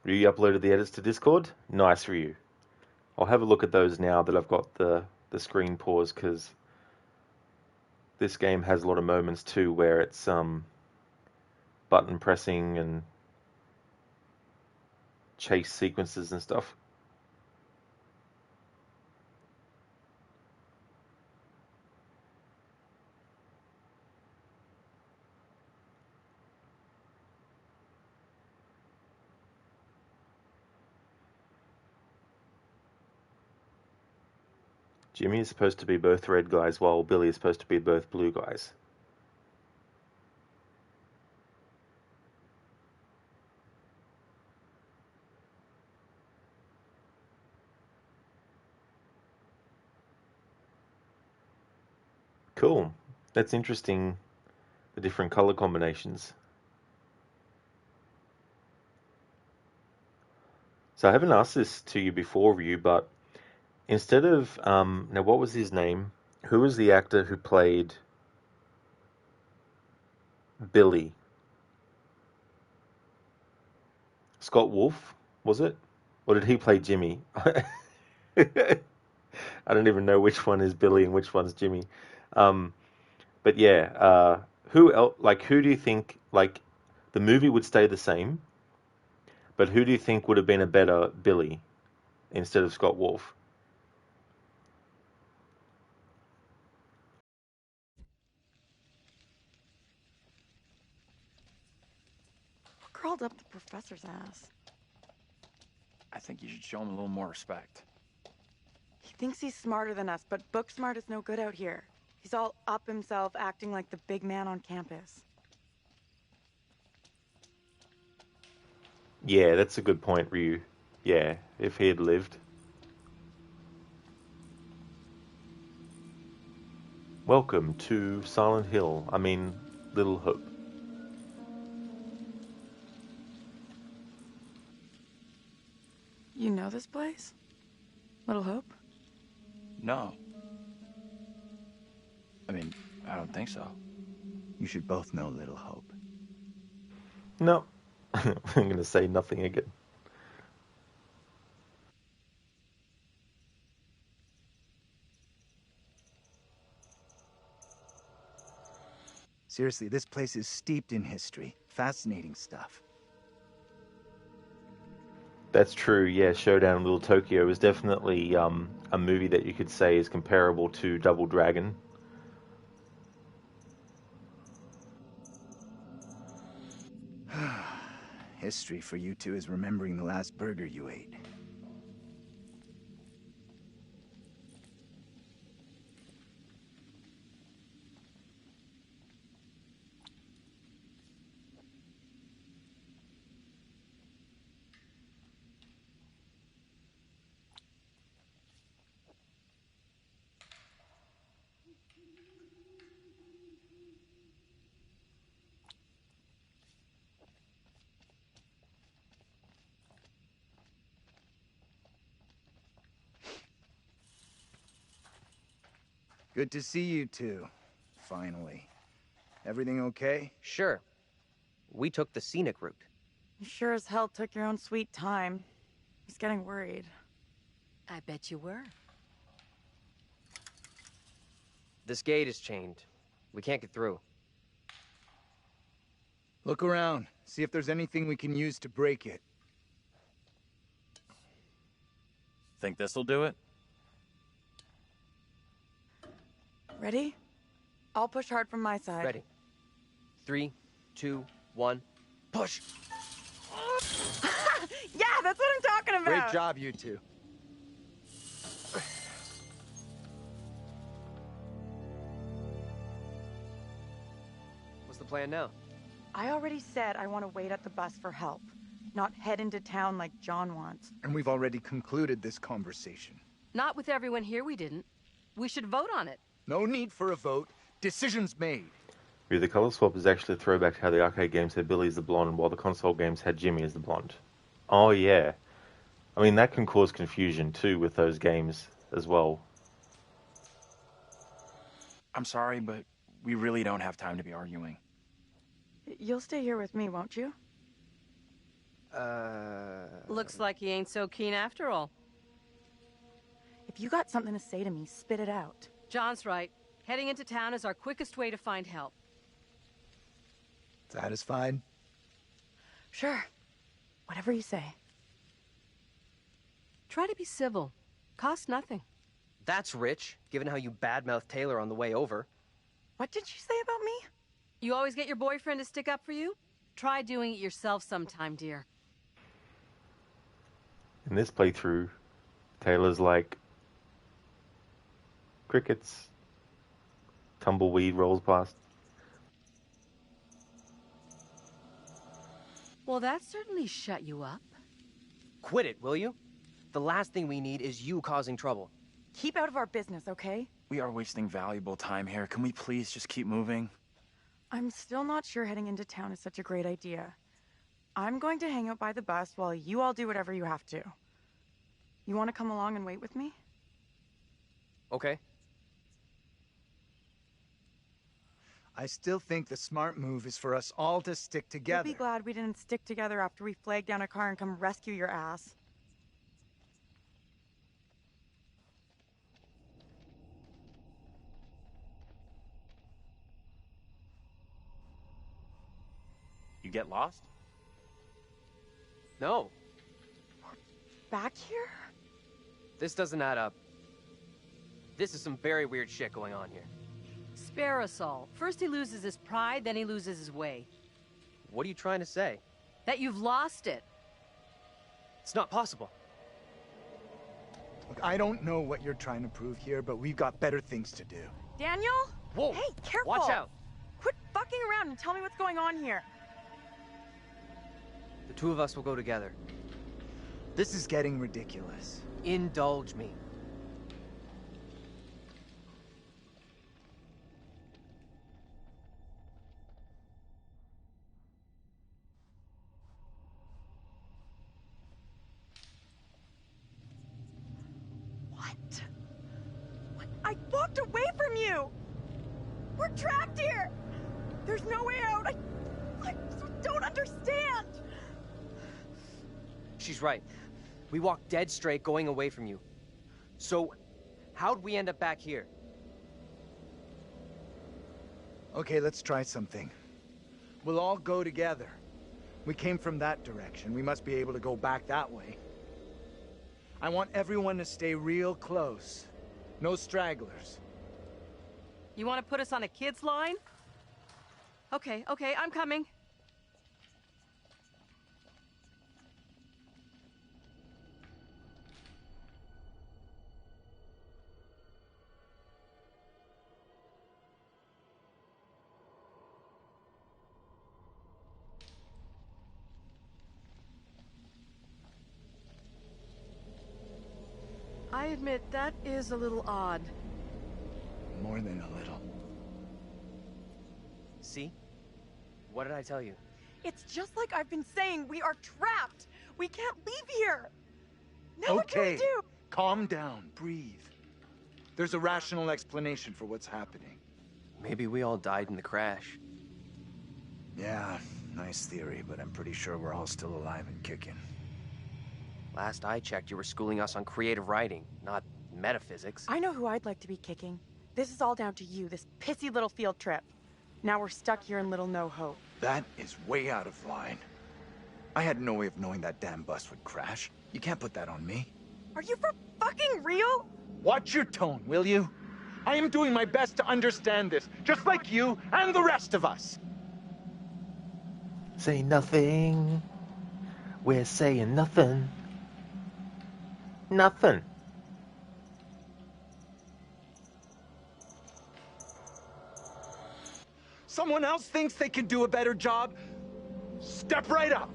[SPEAKER 1] You uploaded the edits to Discord? Nice for you. I'll have a look at those now that I've got the screen paused, because this game has a lot of moments too where it's button pressing and chase sequences and stuff. Jimmy is supposed to be both red guys while Billy is supposed to be both blue guys. Cool. That's interesting, the different color combinations. So I haven't asked this to you before, Ryu, but instead of, now what was his name? Who was the actor who played Billy? Scott Wolf, was it? Or did he play Jimmy? I don't even know which one is Billy and which one's Jimmy. But yeah, who else, like, who do you think, like, the movie would stay the same, but who do you think would have been a better Billy instead of Scott Wolf?
[SPEAKER 8] What crawled up the professor's ass?
[SPEAKER 9] I think you should show him a little more respect.
[SPEAKER 8] He thinks he's smarter than us, but book smart is no good out here. He's all up himself, acting like the big man on campus.
[SPEAKER 1] Yeah, that's a good point, Ryu. Yeah, if he had lived. Welcome to Silent Hill. I mean, Little Hope.
[SPEAKER 8] You know this place? Little Hope?
[SPEAKER 9] No. I mean, I don't think so.
[SPEAKER 5] You should both know Little Hope.
[SPEAKER 1] No. I'm going to say nothing again.
[SPEAKER 5] Seriously, this place is steeped in history. Fascinating stuff.
[SPEAKER 1] That's true, yeah. Showdown in Little Tokyo is definitely a movie that you could say is comparable to Double Dragon.
[SPEAKER 5] History for you two is remembering the last burger you ate. Good to see you two. Finally. Everything okay?
[SPEAKER 12] Sure. We took the scenic route.
[SPEAKER 8] You sure as hell took your own sweet time. He's getting worried.
[SPEAKER 4] I bet you were.
[SPEAKER 12] This gate is chained. We can't get through.
[SPEAKER 5] Look around. See if there's anything we can use to break it.
[SPEAKER 9] Think this'll do it?
[SPEAKER 8] Ready? I'll push hard from my side.
[SPEAKER 12] Ready. 3, 2, 1, push!
[SPEAKER 8] Yeah, that's what I'm talking about!
[SPEAKER 5] Great job, you two.
[SPEAKER 12] What's the plan now?
[SPEAKER 8] I already said I want to wait at the bus for help, not head into town like John wants.
[SPEAKER 5] And we've already concluded this conversation.
[SPEAKER 4] Not with everyone here, we didn't. We should vote on it.
[SPEAKER 5] No need for a vote. Decision's made.
[SPEAKER 1] The color swap is actually a throwback to how the arcade games had Billy as the blonde, while the console games had Jimmy as the blonde. Oh yeah. I mean, that can cause confusion too with those games as well.
[SPEAKER 9] I'm sorry, but we really don't have time to be arguing.
[SPEAKER 8] You'll stay here with me, won't you?
[SPEAKER 4] Looks like he ain't so keen after all.
[SPEAKER 8] If you got something to say to me, spit it out.
[SPEAKER 4] John's right. Heading into town is our quickest way to find help.
[SPEAKER 5] Satisfied?
[SPEAKER 8] Sure. Whatever you say.
[SPEAKER 4] Try to be civil. Cost nothing.
[SPEAKER 12] That's rich, given how you badmouthed Taylor on the way over.
[SPEAKER 8] What did you say about me?
[SPEAKER 4] You always get your boyfriend to stick up for you? Try doing it yourself sometime, dear.
[SPEAKER 1] In this playthrough, Taylor's like, crickets. Tumbleweed rolls past.
[SPEAKER 4] Well, that certainly shut you up.
[SPEAKER 12] Quit it, will you? The last thing we need is you causing trouble.
[SPEAKER 8] Keep out of our business, okay?
[SPEAKER 9] We are wasting valuable time here. Can we please just keep moving?
[SPEAKER 8] I'm still not sure heading into town is such a great idea. I'm going to hang out by the bus while you all do whatever you have to. You want to come along and wait with me?
[SPEAKER 12] Okay.
[SPEAKER 5] I still think the smart move is for us all to stick together.
[SPEAKER 8] You'll be glad we didn't stick together after we flagged down a car and come rescue your ass.
[SPEAKER 9] You get lost?
[SPEAKER 12] No.
[SPEAKER 8] Back here?
[SPEAKER 12] This doesn't add up. This is some very weird shit going on here.
[SPEAKER 4] Spare us all. First he loses his pride, then he loses his way.
[SPEAKER 12] What are you trying to say?
[SPEAKER 4] That you've lost it.
[SPEAKER 12] It's not possible.
[SPEAKER 5] Look, I don't know what you're trying to prove here, but we've got better things to do.
[SPEAKER 8] Daniel?
[SPEAKER 12] Whoa!
[SPEAKER 8] Hey, careful!
[SPEAKER 12] Watch out!
[SPEAKER 8] Quit fucking around and tell me what's going on here.
[SPEAKER 12] The two of us will go together.
[SPEAKER 5] This is getting ridiculous.
[SPEAKER 12] Indulge me.
[SPEAKER 8] I walked away from you! We're trapped here! There's no way out! I don't understand!
[SPEAKER 12] She's right. We walked dead straight going away from you. So, how'd we end up back here?
[SPEAKER 5] Okay, let's try something. We'll all go together. We came from that direction. We must be able to go back that way. I want everyone to stay real close. No stragglers.
[SPEAKER 4] You want to put us on a kid's line? Okay, I'm coming. I admit, that is a little odd.
[SPEAKER 5] More than a little.
[SPEAKER 12] See? What did I tell you?
[SPEAKER 8] It's just like I've been saying, we are trapped! We can't leave here! Now what can we
[SPEAKER 5] Okay,
[SPEAKER 8] do?
[SPEAKER 5] calm down, breathe. There's a rational explanation for what's happening.
[SPEAKER 12] Maybe we all died in the crash.
[SPEAKER 11] Yeah, nice theory, but I'm pretty sure we're all still alive and kicking.
[SPEAKER 12] Last I checked, you were schooling us on creative writing, not metaphysics.
[SPEAKER 8] I know who I'd like to be kicking. This is all down to you, this pissy little field trip. Now we're stuck here in Little No Hope.
[SPEAKER 11] That is way out of line. I had no way of knowing that damn bus would crash. You can't put that on me.
[SPEAKER 8] Are you for fucking real?
[SPEAKER 5] Watch your tone, will you? I am doing my best to understand this, just like you and the rest of us.
[SPEAKER 1] Say nothing. We're saying nothing. Nothing.
[SPEAKER 5] Someone else thinks they can do a better job? Step right up.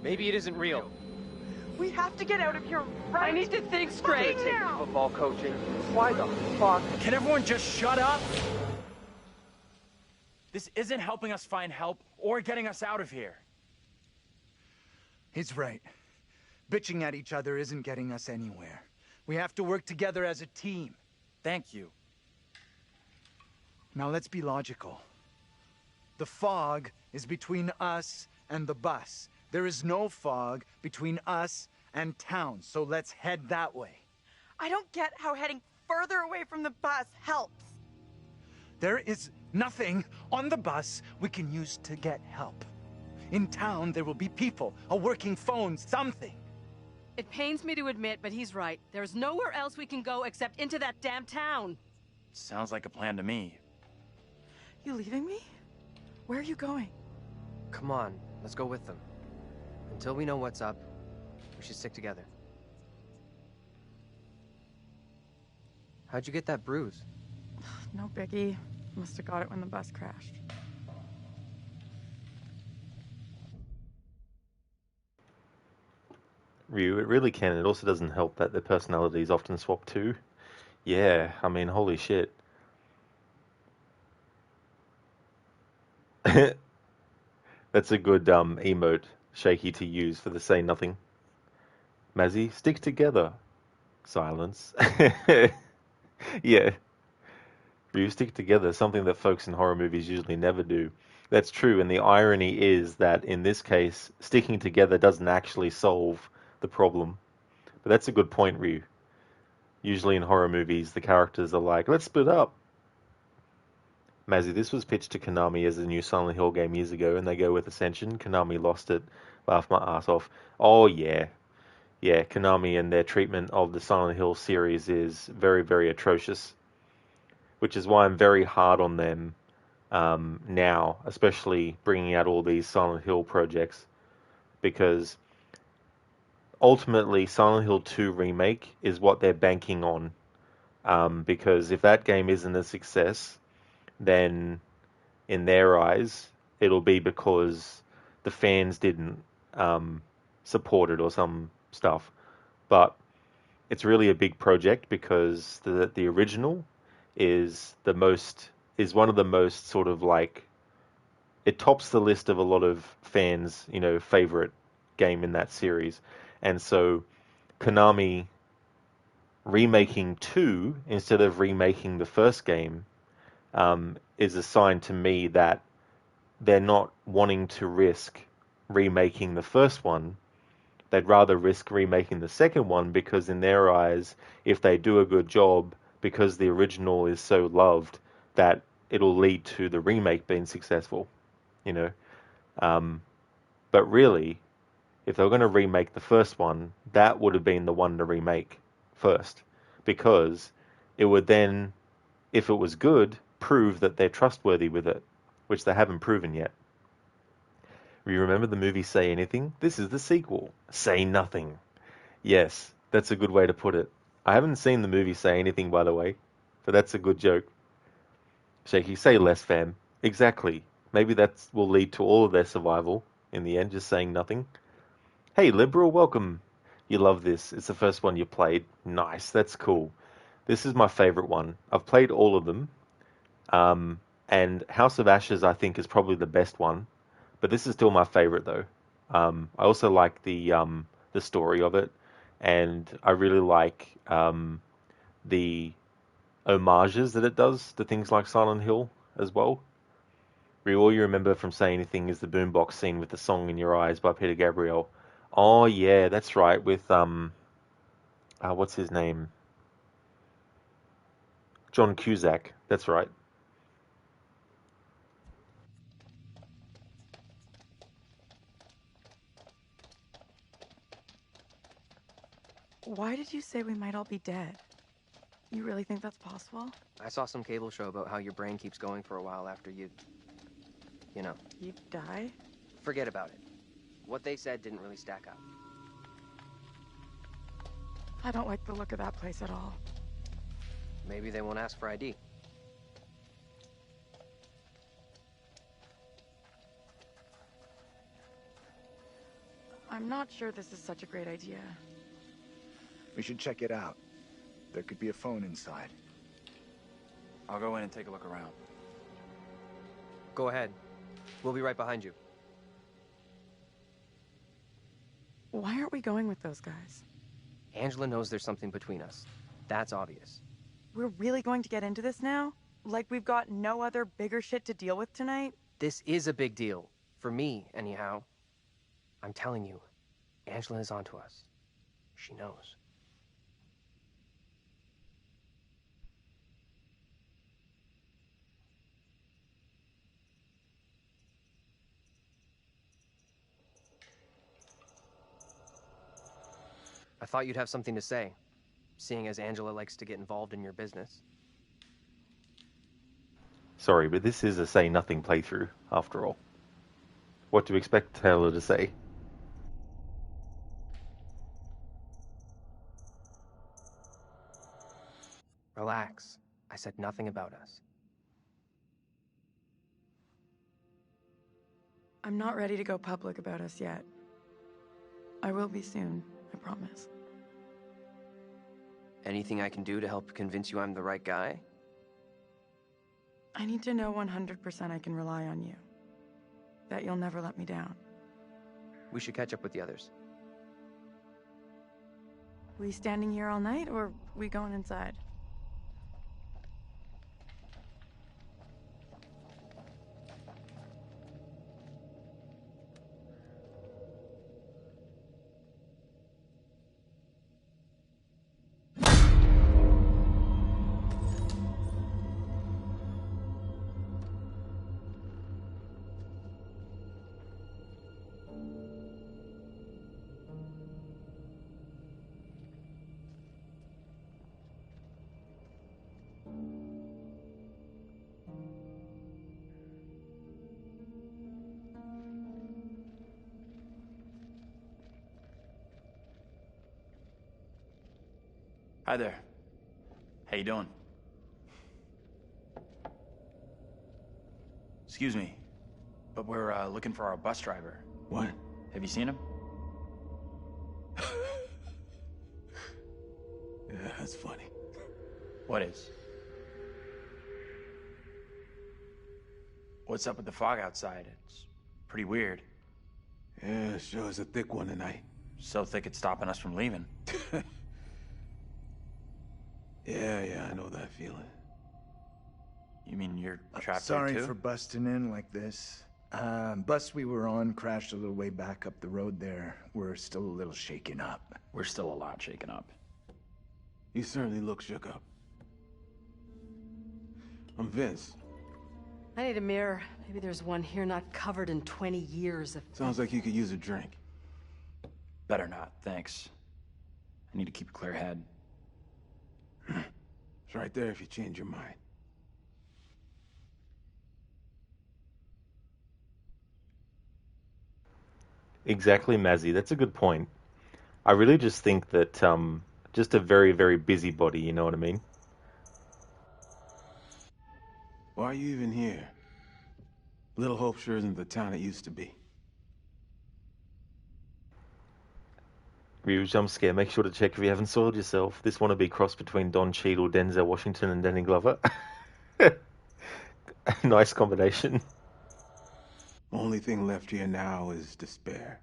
[SPEAKER 12] Maybe it isn't real.
[SPEAKER 8] We have to get out of here right
[SPEAKER 4] I need to think straight.
[SPEAKER 8] fucking now.
[SPEAKER 12] Football coaching.
[SPEAKER 9] Why the fuck? Can everyone just shut up? This isn't helping us find help or getting us out of here.
[SPEAKER 5] He's right. Bitching at each other isn't getting us anywhere. We have to work together as a team.
[SPEAKER 9] Thank you.
[SPEAKER 5] Now let's be logical. The fog is between us and the bus. There is no fog between us and town, so let's head that way.
[SPEAKER 8] I don't get how heading further away from the bus helps.
[SPEAKER 5] There is nothing on the bus we can use to get help. In town, there will be people, a working phone, something.
[SPEAKER 4] It pains me to admit, but he's right. There's nowhere else we can go except into that damn town.
[SPEAKER 9] Sounds like a plan to me.
[SPEAKER 8] You leaving me? Where are you going?
[SPEAKER 12] Come on, let's go with them. Until we know what's up, we should stick together. How'd you get that bruise?
[SPEAKER 8] No biggie. Must have got it when the bus crashed.
[SPEAKER 1] Ryu, it really can. It also doesn't help that their personalities often swap too. Yeah, I mean, holy shit. That's a good emote, Shaky, to use for the say nothing. Mazzy, stick together. Silence. Yeah. Ryu, stick together, something that folks in horror movies usually never do. That's true, and the irony is that in this case, sticking together doesn't actually solve the problem. But that's a good point, Ryu. Usually in horror movies, the characters are like, let's split up. Mazzy, this was pitched to Konami as a new Silent Hill game years ago, and they go with Ascension. Konami lost it. Laughed my ass off. Oh, yeah. Yeah, Konami and their treatment of the Silent Hill series is very, very atrocious. Which is why I'm very hard on them now, especially bringing out all these Silent Hill projects. Because ultimately Silent Hill 2 remake is what they're banking on. Because if that game isn't a success, then in their eyes, it'll be because the fans didn't support it or some stuff. But it's really a big project because the original is one of the most sort of like, it tops the list of a lot of fans, favorite game in that series. And so Konami remaking 2 instead of remaking the first game is a sign to me that they're not wanting to risk remaking the first one. They'd rather risk remaking the second one because in their eyes, if they do a good job, because the original is so loved, that it'll lead to the remake being successful, But really, if they were going to remake the first one, that would have been the one to remake first, because it would then, if it was good, prove that they're trustworthy with it, which they haven't proven yet. You remember the movie Say Anything? This is the sequel. Say Nothing. Yes, that's a good way to put it. I haven't seen the movie Say Anything, by the way, but that's a good joke. Shaky, say less, fam. Exactly. Maybe that will lead to all of their survival in the end, just saying nothing. Hey, Liberal, welcome. You love this. It's the first one you played. Nice, that's cool. This is my favorite one. I've played all of them. And House of Ashes, I think, is probably the best one. But this is still my favorite, though. I also like the story of it. And I really like the homages that it does to things like Silent Hill as well. All you remember from Say Anything is the boombox scene with the song In Your Eyes by Peter Gabriel. Oh, yeah, that's right, with, what's his name? John Cusack, that's right.
[SPEAKER 8] Why did you say we might all be dead? You really think that's possible?
[SPEAKER 12] I saw some cable show about how your brain keeps going for a while after you
[SPEAKER 8] die?
[SPEAKER 12] Forget about it. What they said didn't really stack up.
[SPEAKER 8] I don't like the look of that place at all.
[SPEAKER 12] Maybe they won't ask for ID.
[SPEAKER 8] I'm not sure this is such a great idea.
[SPEAKER 5] We should check it out. There could be a phone inside.
[SPEAKER 9] I'll go in and take a look around.
[SPEAKER 12] Go ahead. We'll be right behind you.
[SPEAKER 8] Why aren't we going with those guys?
[SPEAKER 12] Angela knows there's something between us. That's obvious.
[SPEAKER 8] We're really going to get into this now? Like we've got no other bigger shit to deal with tonight?
[SPEAKER 12] This is a big deal. For me, anyhow. I'm telling you, Angela is onto us. She knows. I thought you'd have something to say, seeing as Angela likes to get involved in your business.
[SPEAKER 1] Sorry, but this is a Say Nothing playthrough, after all. What do you expect Taylor to say?
[SPEAKER 12] Relax. I said nothing about us.
[SPEAKER 8] I'm not ready to go public about us yet. I will be soon, I promise.
[SPEAKER 12] Anything I can do to help convince you I'm the right guy?
[SPEAKER 8] I need to know 100% I can rely on you. That you'll never let me down.
[SPEAKER 12] We should catch up with the others.
[SPEAKER 8] We standing here all night, or we going inside?
[SPEAKER 9] Hi there. How you doing? Excuse me, but we're looking for our bus driver.
[SPEAKER 15] What?
[SPEAKER 9] Have you seen him?
[SPEAKER 15] Yeah, that's funny.
[SPEAKER 9] What is? What's up with the fog outside? It's pretty weird.
[SPEAKER 15] Yeah, sure is a thick one tonight.
[SPEAKER 9] So thick it's stopping us from leaving.
[SPEAKER 15] Yeah, I know that feeling.
[SPEAKER 9] You mean you're trapped
[SPEAKER 5] Sorry
[SPEAKER 9] there too?
[SPEAKER 5] for busting in like this. Bus we were on crashed a little way back up the road there. We're still a little shaken up.
[SPEAKER 9] We're still a lot shaken up.
[SPEAKER 15] You certainly look shook up. I'm Vince.
[SPEAKER 4] I need a mirror. Maybe there's one here not covered in 20 years of...
[SPEAKER 15] Sounds like you could use a drink.
[SPEAKER 9] Better not, thanks. I need to keep a clear head.
[SPEAKER 15] It's right there if you change your mind.
[SPEAKER 1] Exactly, Mazzy. That's a good point. I really just think that just a very, very busybody, you know what I mean?
[SPEAKER 15] Why are you even here? Little Hope sure isn't the town it used to be.
[SPEAKER 1] Ryu jump scare. Make sure to check if you haven't soiled yourself. This wannabe cross between Don Cheadle, Denzel Washington, and Danny Glover. Nice combination.
[SPEAKER 15] Only thing left here now is despair.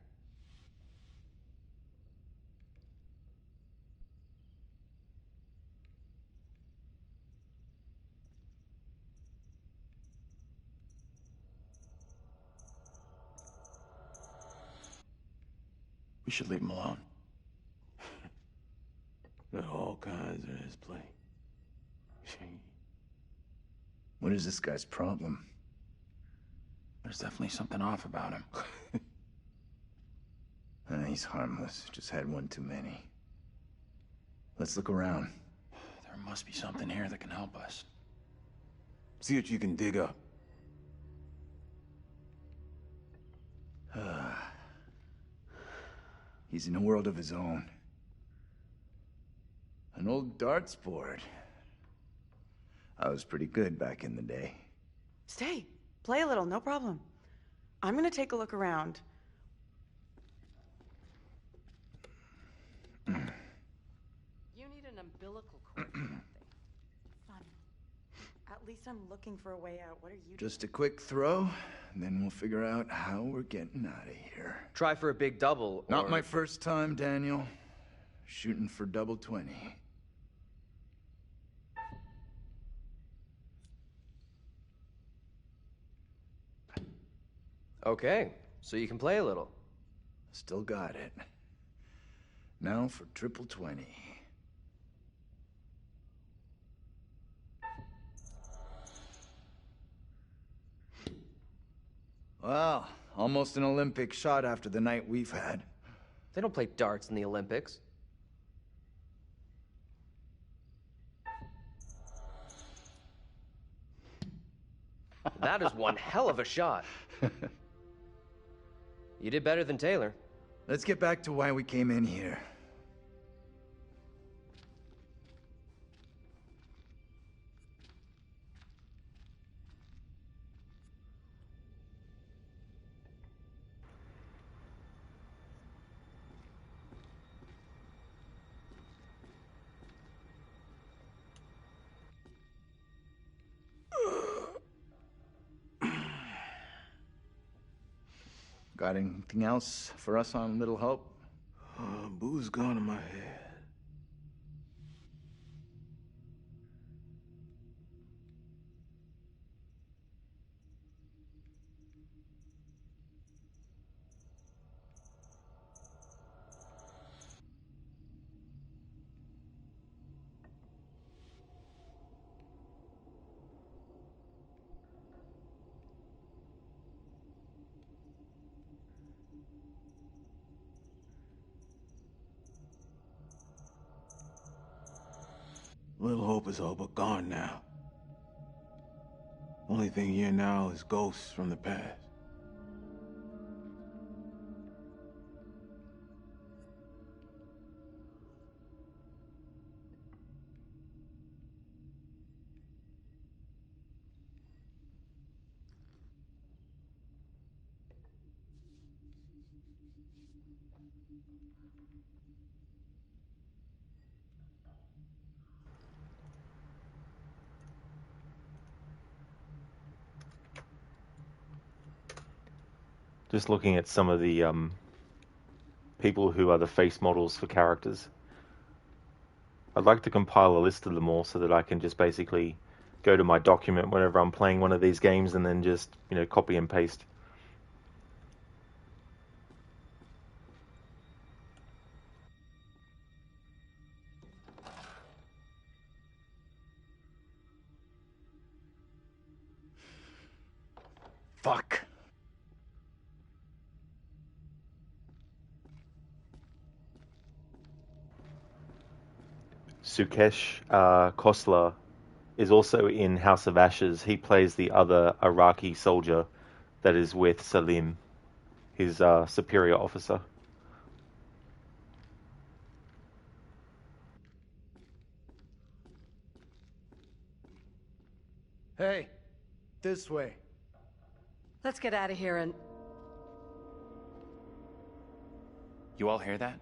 [SPEAKER 9] We should leave him alone.
[SPEAKER 15] There are all kinds in this place.
[SPEAKER 5] What is this guy's problem?
[SPEAKER 9] There's definitely something off about him.
[SPEAKER 5] He's harmless. Just had one too many. Let's look around.
[SPEAKER 9] There must be something here that can help us.
[SPEAKER 15] See what you can dig up.
[SPEAKER 5] He's in a world of his own. An old darts board. I was pretty good back in the day.
[SPEAKER 8] Stay. Play a little, no problem. I'm gonna take a look around.
[SPEAKER 4] You need an umbilical cord.
[SPEAKER 8] Fun. At least I'm looking for a way out. What are you
[SPEAKER 5] Just a quick throw, and then we'll figure out how we're getting out of here.
[SPEAKER 12] Try for a big double,
[SPEAKER 5] Not
[SPEAKER 12] or...
[SPEAKER 5] my first time, Daniel. Shooting for double 20.
[SPEAKER 12] Okay, so you can play a little.
[SPEAKER 5] Still got it. Now for triple 20. Well, almost an Olympic shot after the night we've had.
[SPEAKER 12] They don't play darts in the Olympics. That is one hell of a shot. You did better than Taylor.
[SPEAKER 5] Let's get back to why we came in here. Got anything else for us on Little Hope?
[SPEAKER 15] Booze gone in my head. Little Hope is all but gone now. Only thing here now is ghosts from the past.
[SPEAKER 1] Just looking at some of the people who are the face models for characters. I'd like to compile a list of them all so that I can just basically go to my document whenever I'm playing one of these games and then just, you know, copy and paste.
[SPEAKER 5] Fuck.
[SPEAKER 1] Sukesh Khosla is also in House of Ashes. He plays the other Iraqi soldier that is with Salim, his superior officer.
[SPEAKER 3] Hey, this way.
[SPEAKER 4] Let's get out of here and...
[SPEAKER 9] You all hear that?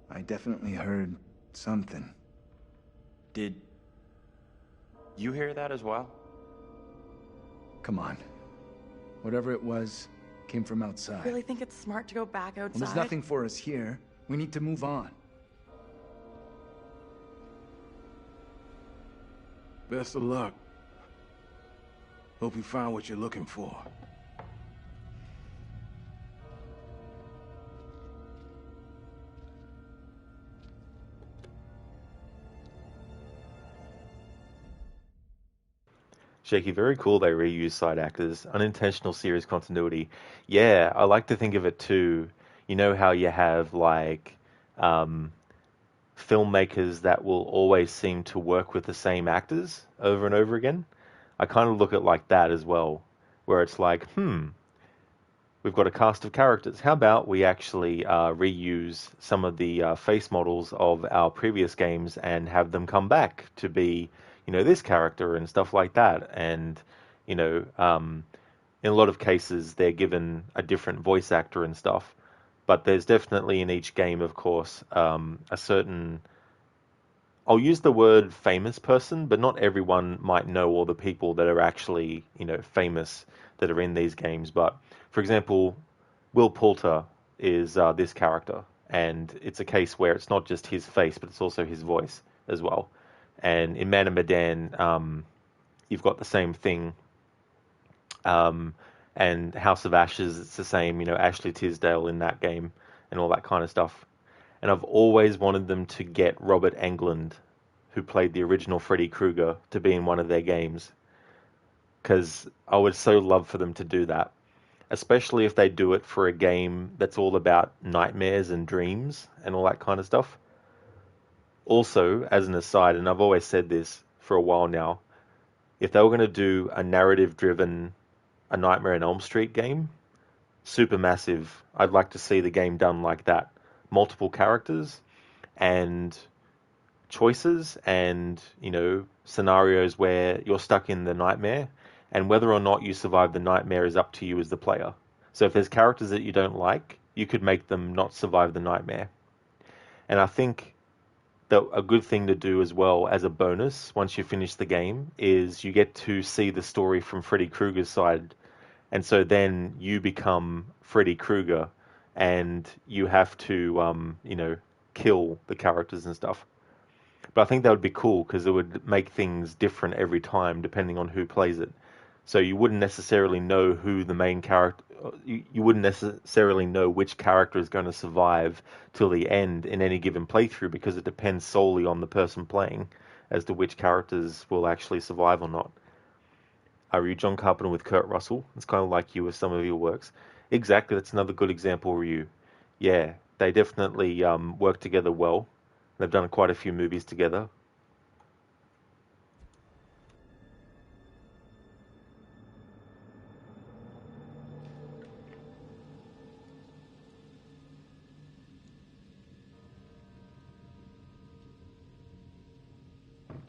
[SPEAKER 5] I definitely heard something.
[SPEAKER 9] Did you hear that as well?
[SPEAKER 5] Come on. Whatever it was, came from outside.
[SPEAKER 8] Really think it's smart to go back outside?
[SPEAKER 5] Well, there's nothing for us here. We need to move on.
[SPEAKER 15] Best of luck. Hope you find what you're looking for.
[SPEAKER 1] Shaky, very cool they reuse side actors. Unintentional series continuity. Yeah, I like to think of it too. You know how you have like filmmakers that will always seem to work with the same actors over and over again? I kind of look at it like that as well, where it's like, we've got a cast of characters. How about we actually reuse some of the face models of our previous games and have them come back to be, you know, this character and stuff like that. And, you know, in a lot of cases, they're given a different voice actor and stuff. But there's definitely in each game, of course, a certain... I'll use the word famous person, but not everyone might know all the people that are actually, you know, famous that are in these games. But, for example, Will Poulter is this character. And it's a case where it's not just his face, but it's also his voice as well. And in Man of Medan, you've got the same thing. And House of Ashes, it's the same, you know, Ashley Tisdale in that game and all that kind of stuff. And I've always wanted them to get Robert Englund, who played the original Freddy Krueger, to be in one of their games. Because I would so love for them to do that. Especially if they do it for a game that's all about nightmares and dreams and all that kind of stuff. Also, as an aside, and I've always said this for a while now, if they were going to do a narrative-driven A Nightmare on Elm Street game, Supermassive, I'd like to see the game done like that. Multiple characters and choices and, you know, scenarios where you're stuck in the nightmare, and whether or not you survive the nightmare is up to you as the player. So if there's characters that you don't like, you could make them not survive the nightmare. And I think that a good thing to do as well as a bonus once you finish the game is you get to see the story from Freddy Krueger's side. And so then you become Freddy Krueger and you have to, you know, kill the characters and stuff. But I think that would be cool because it would make things different every time depending on who plays it. So you wouldn't necessarily know who the main character... You wouldn't necessarily know which character is going to survive till the end in any given playthrough because it depends solely on the person playing as to which characters will actually survive or not. Are you John Carpenter with Kurt Russell? It's kind of like you with some of your works. Exactly, that's another good example, Ryu. Yeah, they definitely work together well. They've done quite a few movies together.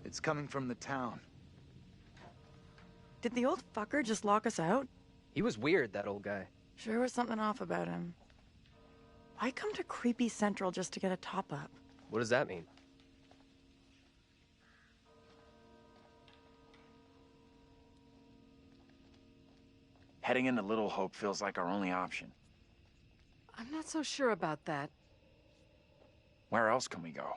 [SPEAKER 5] It's coming from the town.
[SPEAKER 8] Did the old fucker just lock us out?
[SPEAKER 12] He was weird, that old guy.
[SPEAKER 8] Sure was something off about him. Why come to Creepy Central just to get a top-up?
[SPEAKER 12] What does that mean?
[SPEAKER 9] Heading into Little Hope feels like our only option.
[SPEAKER 16] I'm not so sure about that.
[SPEAKER 9] Where else can we go?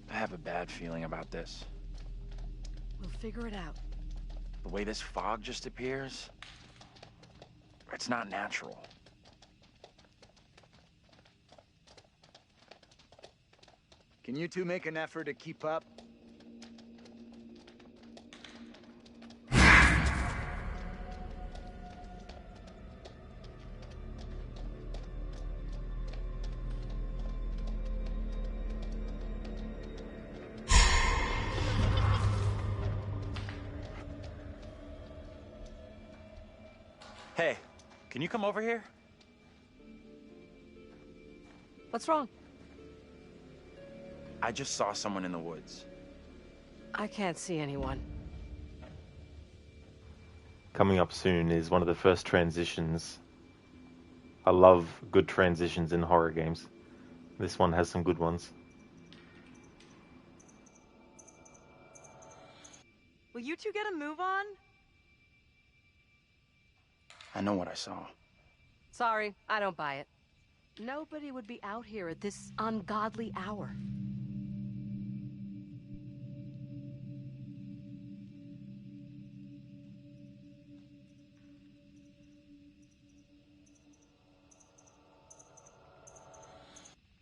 [SPEAKER 9] I have a bad feeling about this.
[SPEAKER 16] We'll figure it out.
[SPEAKER 9] The way this fog just appears, it's not natural.
[SPEAKER 5] Can you two make an effort to keep up?
[SPEAKER 9] Hey, can you come over here?
[SPEAKER 16] What's wrong?
[SPEAKER 9] I just saw someone in the woods.
[SPEAKER 16] I can't see anyone.
[SPEAKER 1] Coming up soon is one of the first transitions. I love good transitions in horror games. This one has some good ones.
[SPEAKER 8] Will you two get a move on?
[SPEAKER 9] I know what I saw.
[SPEAKER 16] Sorry, I don't buy it. Nobody would be out here at this ungodly hour.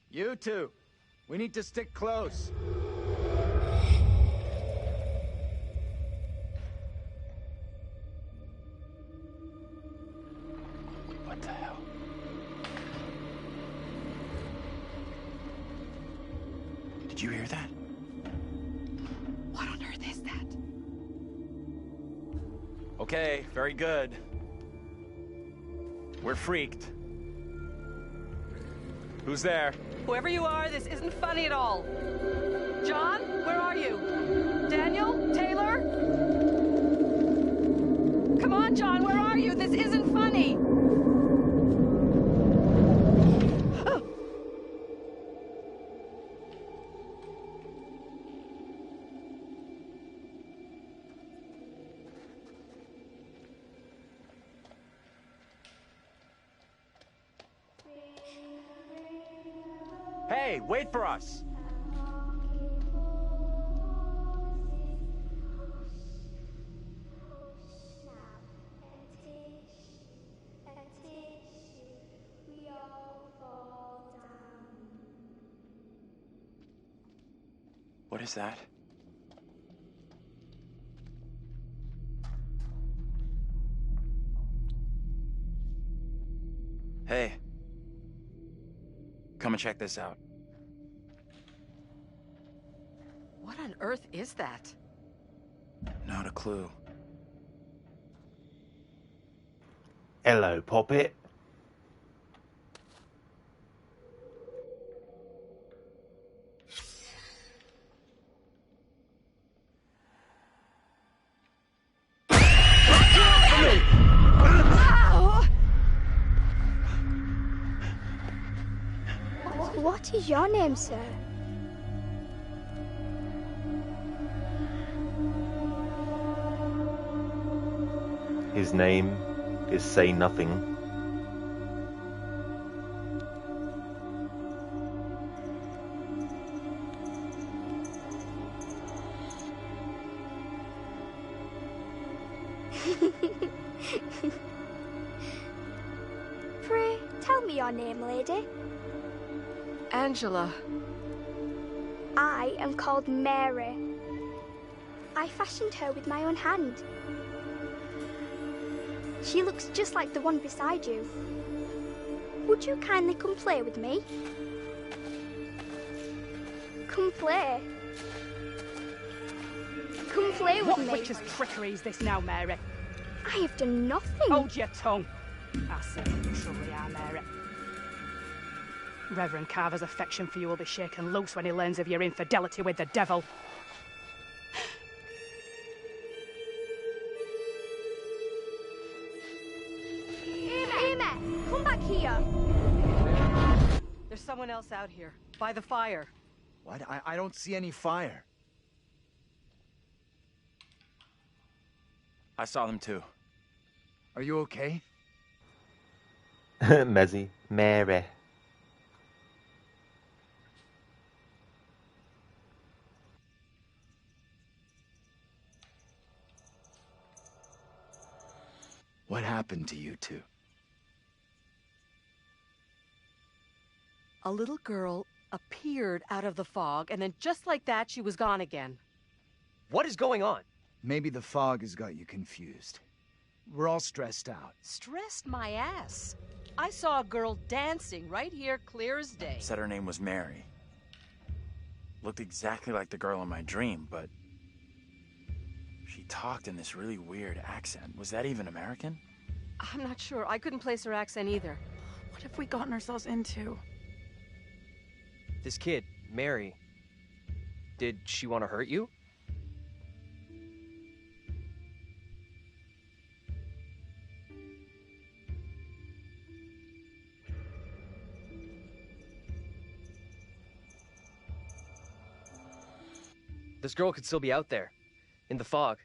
[SPEAKER 5] You two, we need to stick close.
[SPEAKER 9] What the hell? Did you hear that?
[SPEAKER 16] What on earth is that?
[SPEAKER 9] Okay, very good. We're freaked. Who's there?
[SPEAKER 16] Whoever you are, this isn't funny at all. John, where are you? Daniel? Taylor? Come on, John, where are you? This isn't funny.
[SPEAKER 9] Hey, wait for us! What is that? Hey. Come and check this out.
[SPEAKER 16] What on earth is that?
[SPEAKER 9] Not a clue.
[SPEAKER 1] Hello, Poppet.
[SPEAKER 6] What is your name, sir?
[SPEAKER 1] His name is Say Nothing.
[SPEAKER 6] Pray, tell me your name, lady.
[SPEAKER 16] Angela.
[SPEAKER 6] I am called Mary. I fashioned her with my own hand. She looks just like the one beside you. Would you kindly come play with me? Come play. Come play with me.
[SPEAKER 16] What witch's trickery is this now, Mary?
[SPEAKER 6] I have done nothing.
[SPEAKER 16] Hold your tongue. I see you truly are, Mary. Reverend Carver's affection for you will be shaken loose when he learns of your infidelity with the devil.
[SPEAKER 6] Amy, come back here.
[SPEAKER 16] There's someone else out here, by the fire.
[SPEAKER 5] What? I don't see any fire.
[SPEAKER 9] I saw them too.
[SPEAKER 5] Are you okay?
[SPEAKER 1] Mezzy. Mary.
[SPEAKER 5] What happened to you two?
[SPEAKER 16] A little girl appeared out of the fog, and then just like that, she was gone again.
[SPEAKER 12] What is going on?
[SPEAKER 5] Maybe the fog has got you confused. We're all stressed out.
[SPEAKER 16] Stressed my ass. I saw a girl dancing right here, clear as day.
[SPEAKER 9] Said her name was Mary. Looked exactly like the girl in my dream, but she talked in this really weird accent. Was that even American?
[SPEAKER 16] I'm not sure. I couldn't place her accent either.
[SPEAKER 8] What have we gotten ourselves into?
[SPEAKER 12] This kid, Mary, did she want to hurt you? This girl could still be out there, in the fog.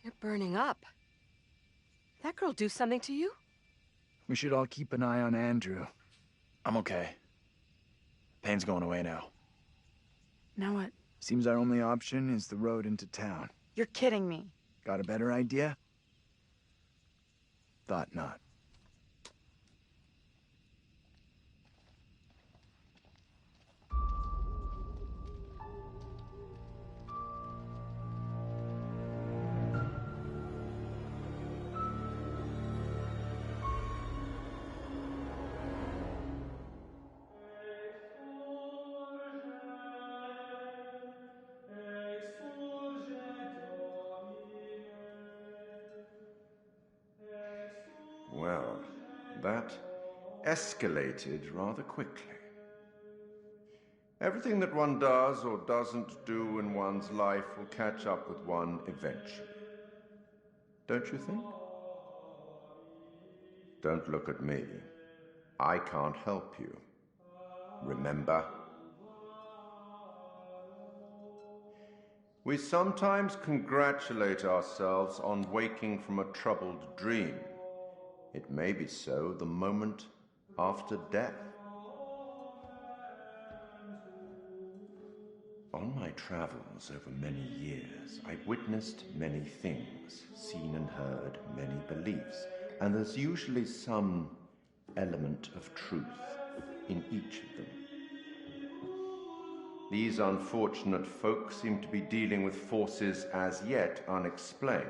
[SPEAKER 16] You're burning up. That girl do something to you?
[SPEAKER 5] We should all keep an eye on Andrew.
[SPEAKER 9] I'm okay. Pain's going away now.
[SPEAKER 8] Now what?
[SPEAKER 5] Seems our only option is the road into town.
[SPEAKER 8] You're kidding me.
[SPEAKER 5] Got a better idea? Thought not.
[SPEAKER 14] Well, that escalated rather quickly. Everything that one does or doesn't do in one's life will catch up with one eventually. Don't you think? Don't look at me. I can't help you. Remember? We sometimes congratulate ourselves on waking from a troubled dream. It may be so the moment after death. On my travels over many years, I've witnessed many things, seen and heard many beliefs, and there's usually some element of truth in each of them. These unfortunate folk seem to be dealing with forces as yet unexplained.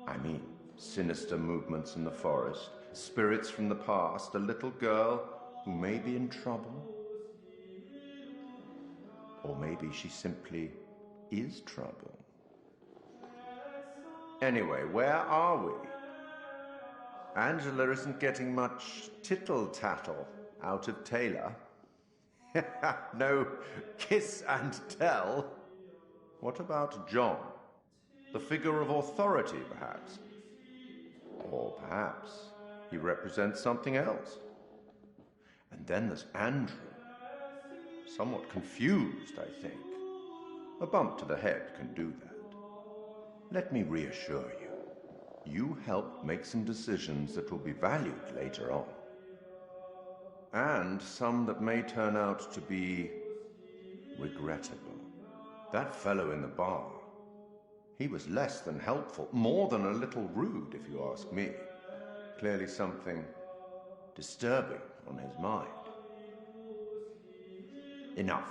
[SPEAKER 14] I mean, sinister movements in the forest, spirits from the past, a little girl who may be in trouble. Or maybe she simply is trouble. Anyway, where are we? Angela isn't getting much tittle-tattle out of Taylor. No kiss and tell. What about John? The figure of authority, perhaps? Or perhaps he represents something else. And then there's Andrew. Somewhat confused, I think. A bump to the head can do that. Let me reassure you. You helped make some decisions that will be valued later on. And some that may turn out to be regrettable. That fellow in the bar, he was less than helpful, more than a little rude, if you ask me. Clearly something disturbing on his mind. Enough.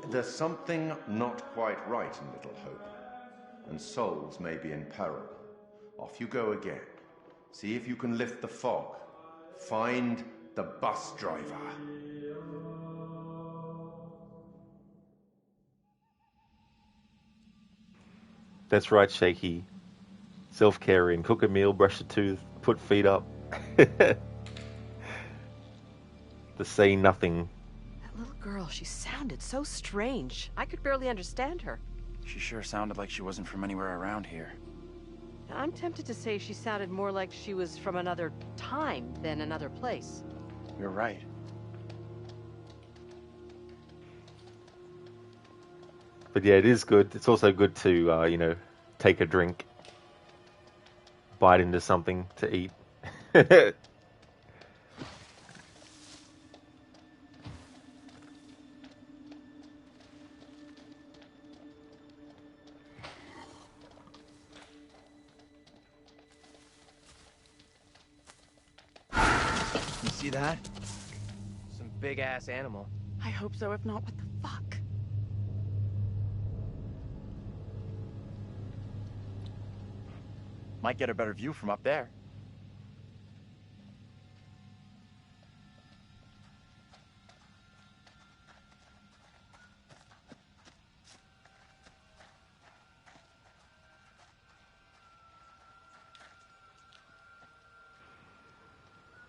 [SPEAKER 14] There's something not quite right in Little Hope, and souls may be in peril. Off you go again. See if you can lift the fog. Find the bus driver.
[SPEAKER 1] That's right, Shaky. Self-caring. Cook a meal, brush a tooth, put feet up. The say nothing.
[SPEAKER 16] That little girl, she sounded so strange. I could barely understand her.
[SPEAKER 9] She sure sounded like she wasn't from anywhere around here.
[SPEAKER 16] I'm tempted to say she sounded more like she was from another time than another place.
[SPEAKER 9] You're right.
[SPEAKER 1] But yeah, it is good. It's also good to, take a drink, bite into something to eat.
[SPEAKER 5] You see that?
[SPEAKER 12] Some big-ass animal.
[SPEAKER 8] I hope so. If not, what the fuck?
[SPEAKER 9] Might get a better view from up there.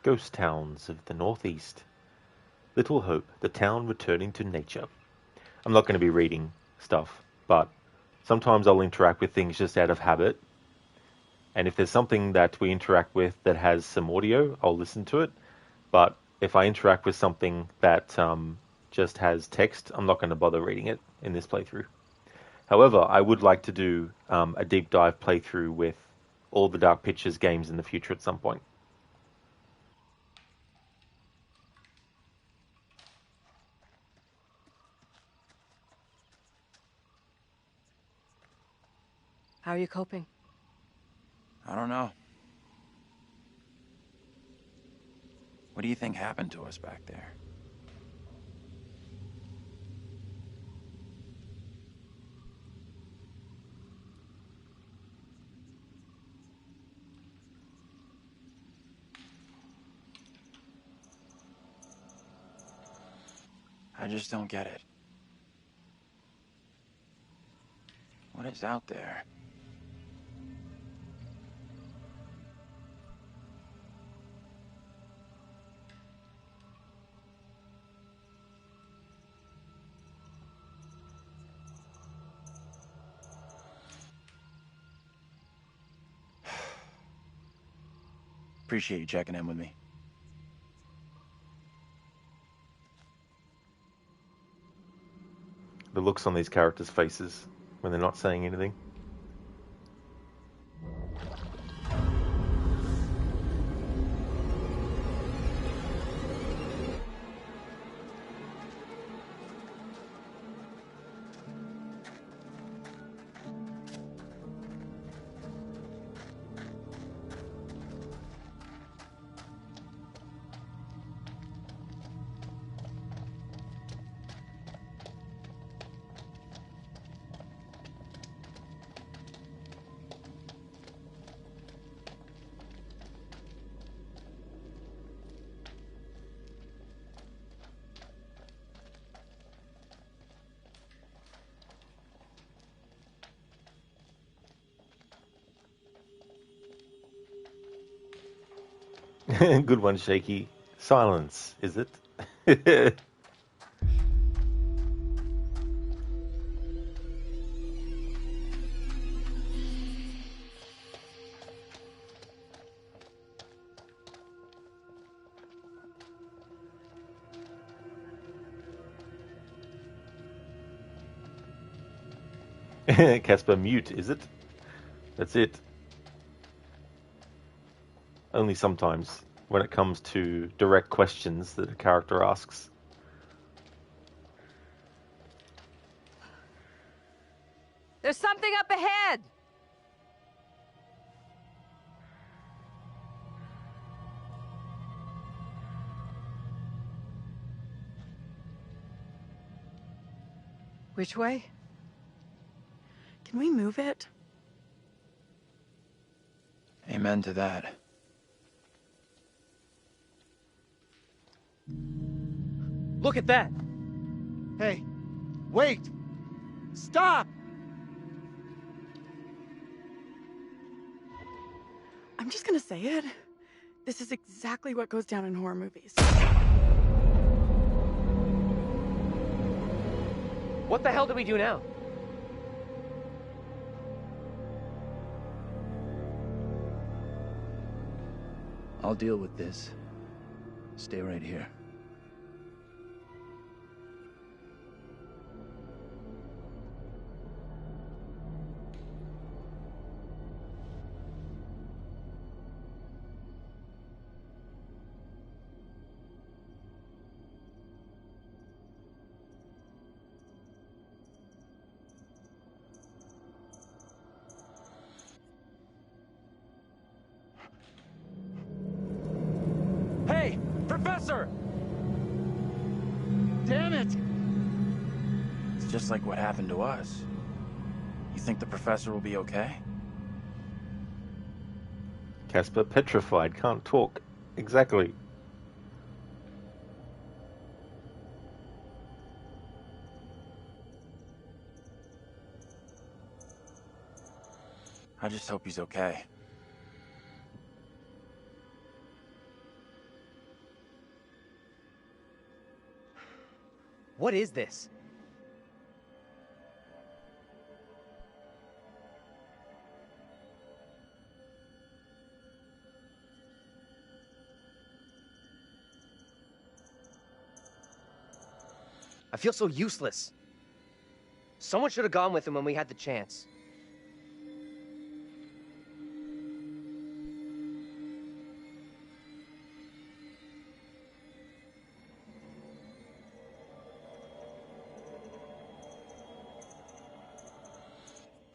[SPEAKER 1] Ghost towns of the Northeast. Little Hope, the town returning to nature. I'm not going to be reading stuff, but sometimes I'll interact with things just out of habit. And if there's something that we interact with that has some audio, I'll listen to it. But if I interact with something that just has text, I'm not going to bother reading it in this playthrough. However, I would like to do a deep dive playthrough with all the Dark Pictures games in the future at some point.
[SPEAKER 16] How are you coping?
[SPEAKER 9] I don't know. What do you think happened to us back there? I just don't get it. What is out there? Appreciate you checking in with me.
[SPEAKER 1] The looks on these characters' faces when they're not saying anything. Good one, Shaky. Silence, is it? Casper, mute, is it? That's it. Only sometimes, when it comes to direct questions that a character asks.
[SPEAKER 16] There's something up ahead! Which way?
[SPEAKER 8] Can we move it?
[SPEAKER 9] Amen to that.
[SPEAKER 12] Look at that!
[SPEAKER 5] Hey, wait! Stop!
[SPEAKER 8] I'm just gonna say it. This is exactly what goes down in horror movies.
[SPEAKER 12] What the hell do we do now?
[SPEAKER 5] I'll deal with this. Stay right here.
[SPEAKER 9] Hey, Professor!
[SPEAKER 5] Damn it!
[SPEAKER 9] It's just like what happened to us. You think the professor will be okay?
[SPEAKER 1] Casper petrified, can't talk. Exactly.
[SPEAKER 9] I just hope he's okay.
[SPEAKER 12] What is this? I feel so useless. Someone should have gone with him when we had the chance.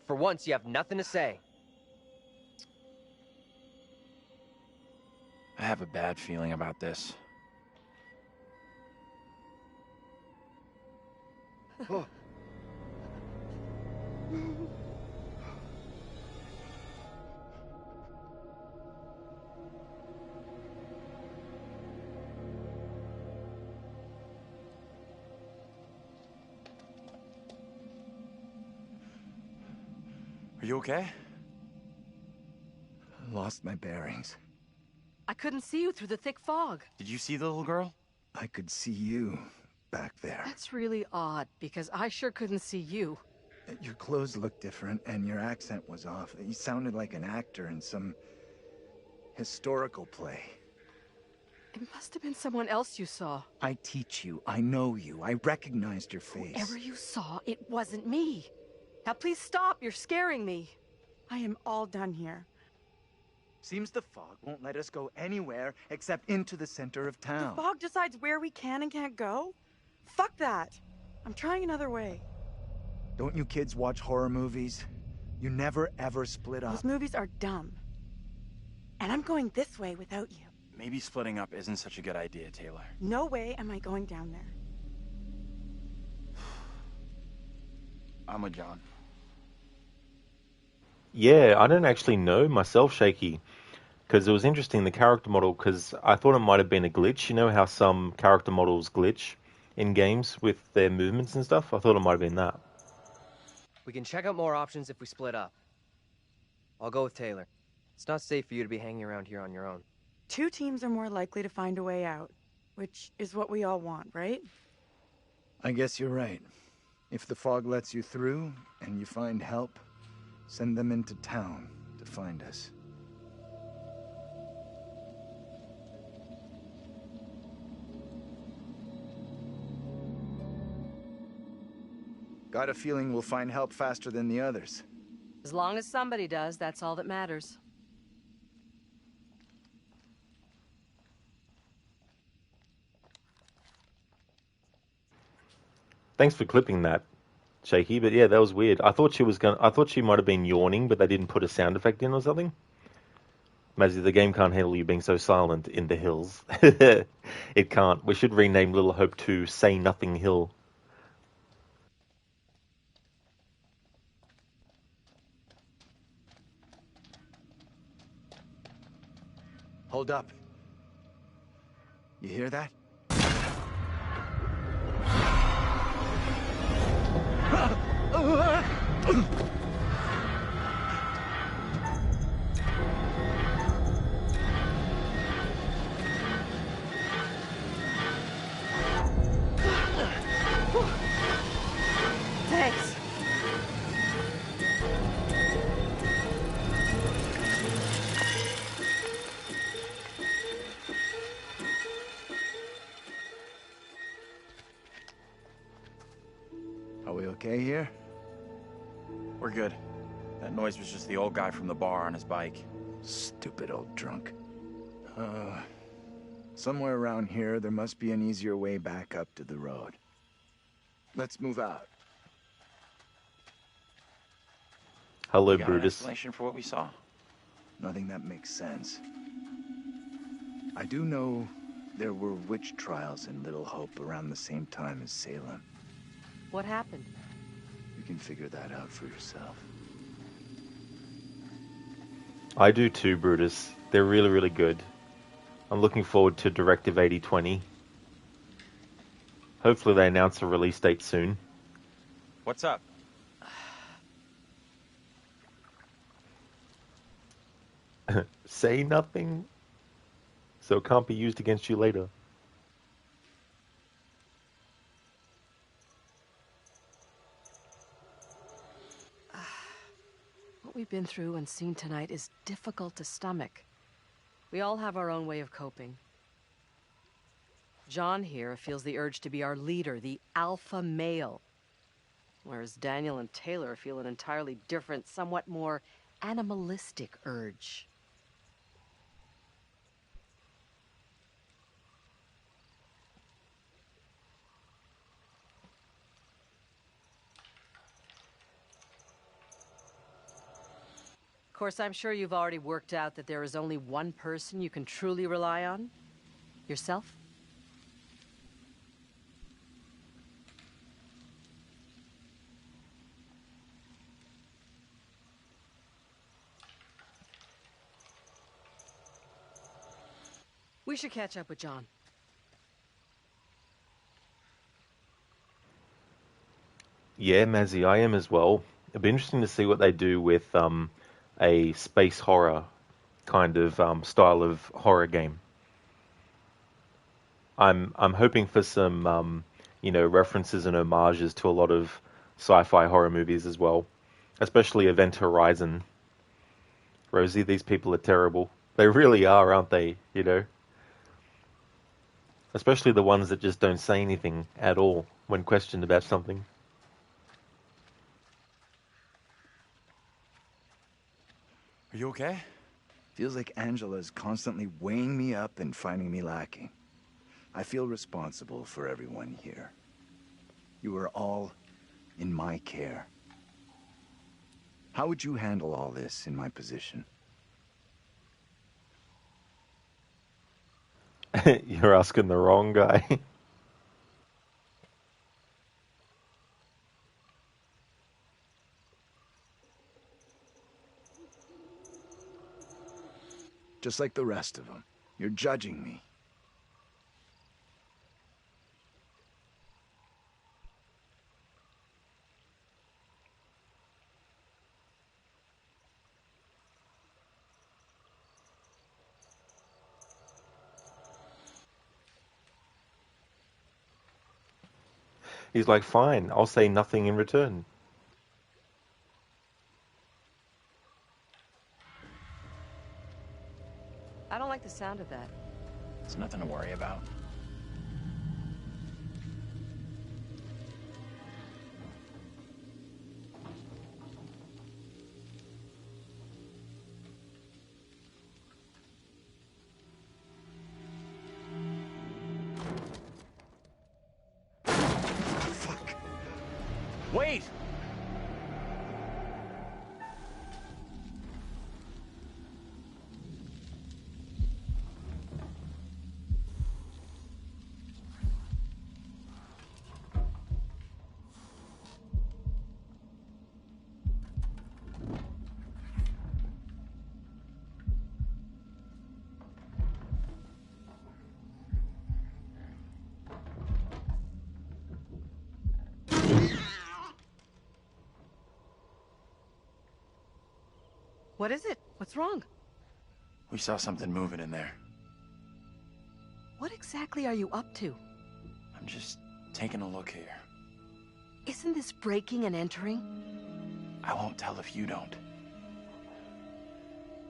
[SPEAKER 12] For once, you have nothing to say.
[SPEAKER 9] I have a bad feeling about this. Are you okay?
[SPEAKER 5] I lost my bearings.
[SPEAKER 16] I couldn't see you through the thick fog.
[SPEAKER 9] Did you see the little girl?
[SPEAKER 5] I could see you back there.
[SPEAKER 16] That's really odd, because I sure couldn't see you.
[SPEAKER 5] Your clothes looked different, and your accent was off. You sounded like an actor in some historical play.
[SPEAKER 16] It must have been someone else you saw.
[SPEAKER 5] I teach you. I know you. I recognized your face.
[SPEAKER 16] Whoever you saw, it wasn't me. Now please stop, you're scaring me.
[SPEAKER 8] I am all done here.
[SPEAKER 5] Seems the fog won't let us go anywhere except into the center of town.
[SPEAKER 8] The fog decides where we can and can't go? Fuck that. I'm trying another way.
[SPEAKER 5] Don't you kids watch horror movies? You never ever split up.
[SPEAKER 8] Those movies are dumb. And I'm going this way without you.
[SPEAKER 9] Maybe splitting up isn't such a good idea, Taylor.
[SPEAKER 8] No way am I going down there.
[SPEAKER 9] I'm with John.
[SPEAKER 1] Yeah, I don't actually know myself, Shaky, because it was interesting, the character model, because I thought it might have been a glitch. You know how some character models glitch in games with their movements and stuff? I thought it might have been that.
[SPEAKER 12] We can check out more options if we split up. I'll go with Taylor. It's not safe for you to be hanging around here on your own.
[SPEAKER 8] Two teams are more likely to find a way out, which is what we all want, right?
[SPEAKER 5] I guess you're right. If the fog lets you through, and you find help, send them into town to find us. Got a feeling we'll find help faster than the others.
[SPEAKER 16] As long as somebody does, that's all that matters.
[SPEAKER 1] Thanks for clipping that, Shaky, but yeah, that was weird. I thought she might have been yawning, but they didn't put a sound effect in or something. Mazzy, the game can't handle you being so silent in the hills. It can't. We should rename Little Hope to Say Nothing Hill.
[SPEAKER 5] Hold up. You hear that?
[SPEAKER 16] Thanks.
[SPEAKER 5] Are we okay here?
[SPEAKER 9] We're good. That noise was just the old guy from the bar on his bike.
[SPEAKER 5] Stupid old drunk. Somewhere around here, there must be an easier way back up to the road. Let's move out.
[SPEAKER 1] Hello,
[SPEAKER 9] You got an
[SPEAKER 1] Brutus.
[SPEAKER 9] explanation for what we saw?
[SPEAKER 5] Nothing that makes sense. I do know there were witch trials in Little Hope around the same time as Salem.
[SPEAKER 16] What happened?
[SPEAKER 5] You can figure that out for yourself.
[SPEAKER 1] I do too, Brutus. They're really, really good. I'm looking forward to Directive 8020. Hopefully they announce a release date soon.
[SPEAKER 9] What's up?
[SPEAKER 1] Say nothing, so it can't be used against you later.
[SPEAKER 16] What we've been through and seen tonight is difficult to stomach. We all have our own way of coping. John here feels the urge to be our leader, the alpha male. Whereas Daniel and Taylor feel an entirely different, somewhat more animalistic urge. Of course, I'm sure you've already worked out that there is only one person you can truly rely on. Yourself? We should catch up with John.
[SPEAKER 1] Yeah, Mazzy, I am as well. It'll be interesting to see what they do with a space horror kind of style of horror game. I'm hoping for some references and homages to a lot of sci-fi horror movies as well, especially Event Horizon. Rosie, these people are terrible. They really are, aren't they? You know, especially the ones that just don't say anything at all when questioned about something.
[SPEAKER 9] Are you okay?
[SPEAKER 5] Feels like Angela's constantly weighing me up and finding me lacking. I feel responsible for everyone here. You are all in my care. How would you handle all this in my position?
[SPEAKER 1] You're asking the wrong guy.
[SPEAKER 5] Just like the rest of them. You're judging me.
[SPEAKER 1] He's like, fine, I'll say nothing in return.
[SPEAKER 16] I don't like the sound of that.
[SPEAKER 9] It's nothing to worry about. Wait!
[SPEAKER 16] What is it? What's wrong?
[SPEAKER 9] We saw something moving in there.
[SPEAKER 16] What exactly are you up to?
[SPEAKER 9] I'm just taking a look here.
[SPEAKER 16] Isn't this breaking and entering?
[SPEAKER 9] I won't tell if you don't.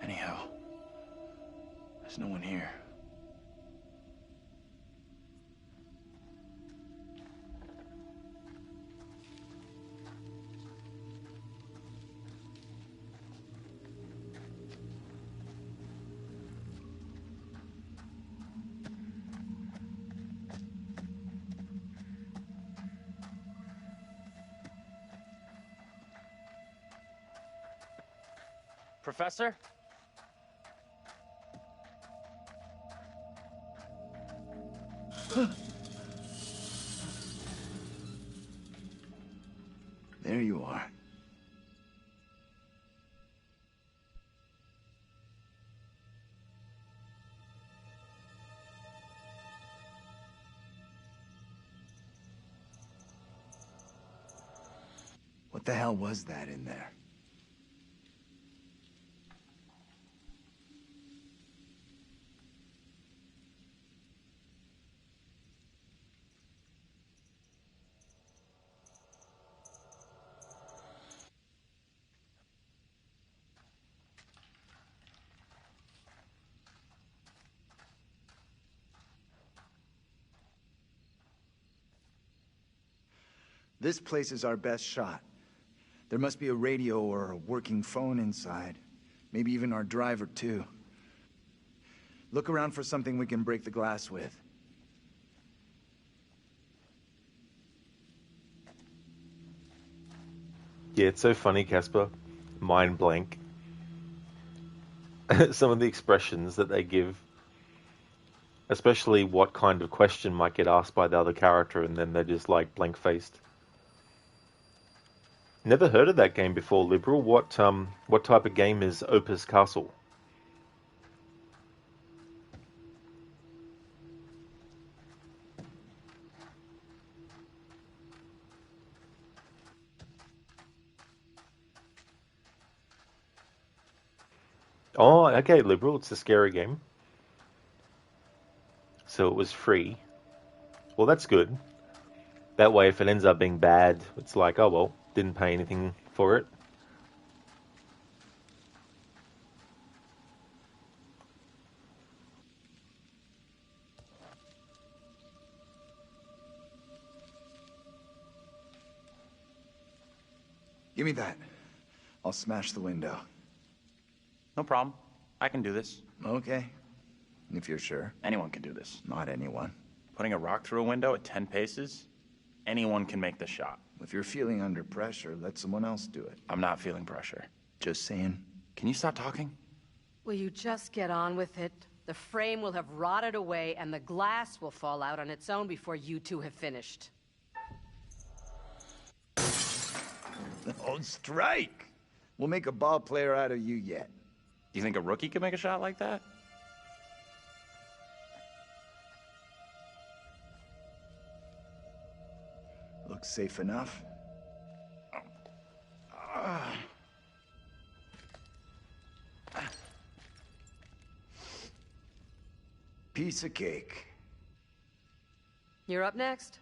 [SPEAKER 9] Anyhow, there's no one here. Professor?
[SPEAKER 11] There you are. What the hell was that in there? This place is our best shot. There must be a radio or a working phone inside. Maybe even our driver, too. Look around for something we can break the glass with.
[SPEAKER 1] Yeah, it's so funny, Casper. Mind blank. Some of the expressions that they give, especially what kind of question might get asked by the other character, and then they're just like blank-faced. Never heard of that game before, Liberal. What type of game is Opus Castle? Oh, okay, Liberal. It's a scary game. So it was free. Well, that's good. That way, if it ends up being bad, it's like, oh well, didn't pay anything for it.
[SPEAKER 11] Give me that. I'll smash the window.
[SPEAKER 9] No problem. I can do this.
[SPEAKER 11] Okay. If you're sure.
[SPEAKER 9] Anyone can do this.
[SPEAKER 11] Not anyone.
[SPEAKER 9] Putting a rock through a window at 10 paces? Anyone can make the shot.
[SPEAKER 11] If you're feeling under pressure, let someone else do it.
[SPEAKER 9] I'm not feeling pressure.
[SPEAKER 11] Just saying.
[SPEAKER 9] Can you stop talking?
[SPEAKER 16] Will you just get on with it? The frame will have rotted away and the glass will fall out on its own before you two have finished.
[SPEAKER 11] Oh, strike! We'll make a ball player out of you yet.
[SPEAKER 9] Do you think a rookie could make a shot like that?
[SPEAKER 11] Looks safe enough. Piece of cake.
[SPEAKER 16] You're up next.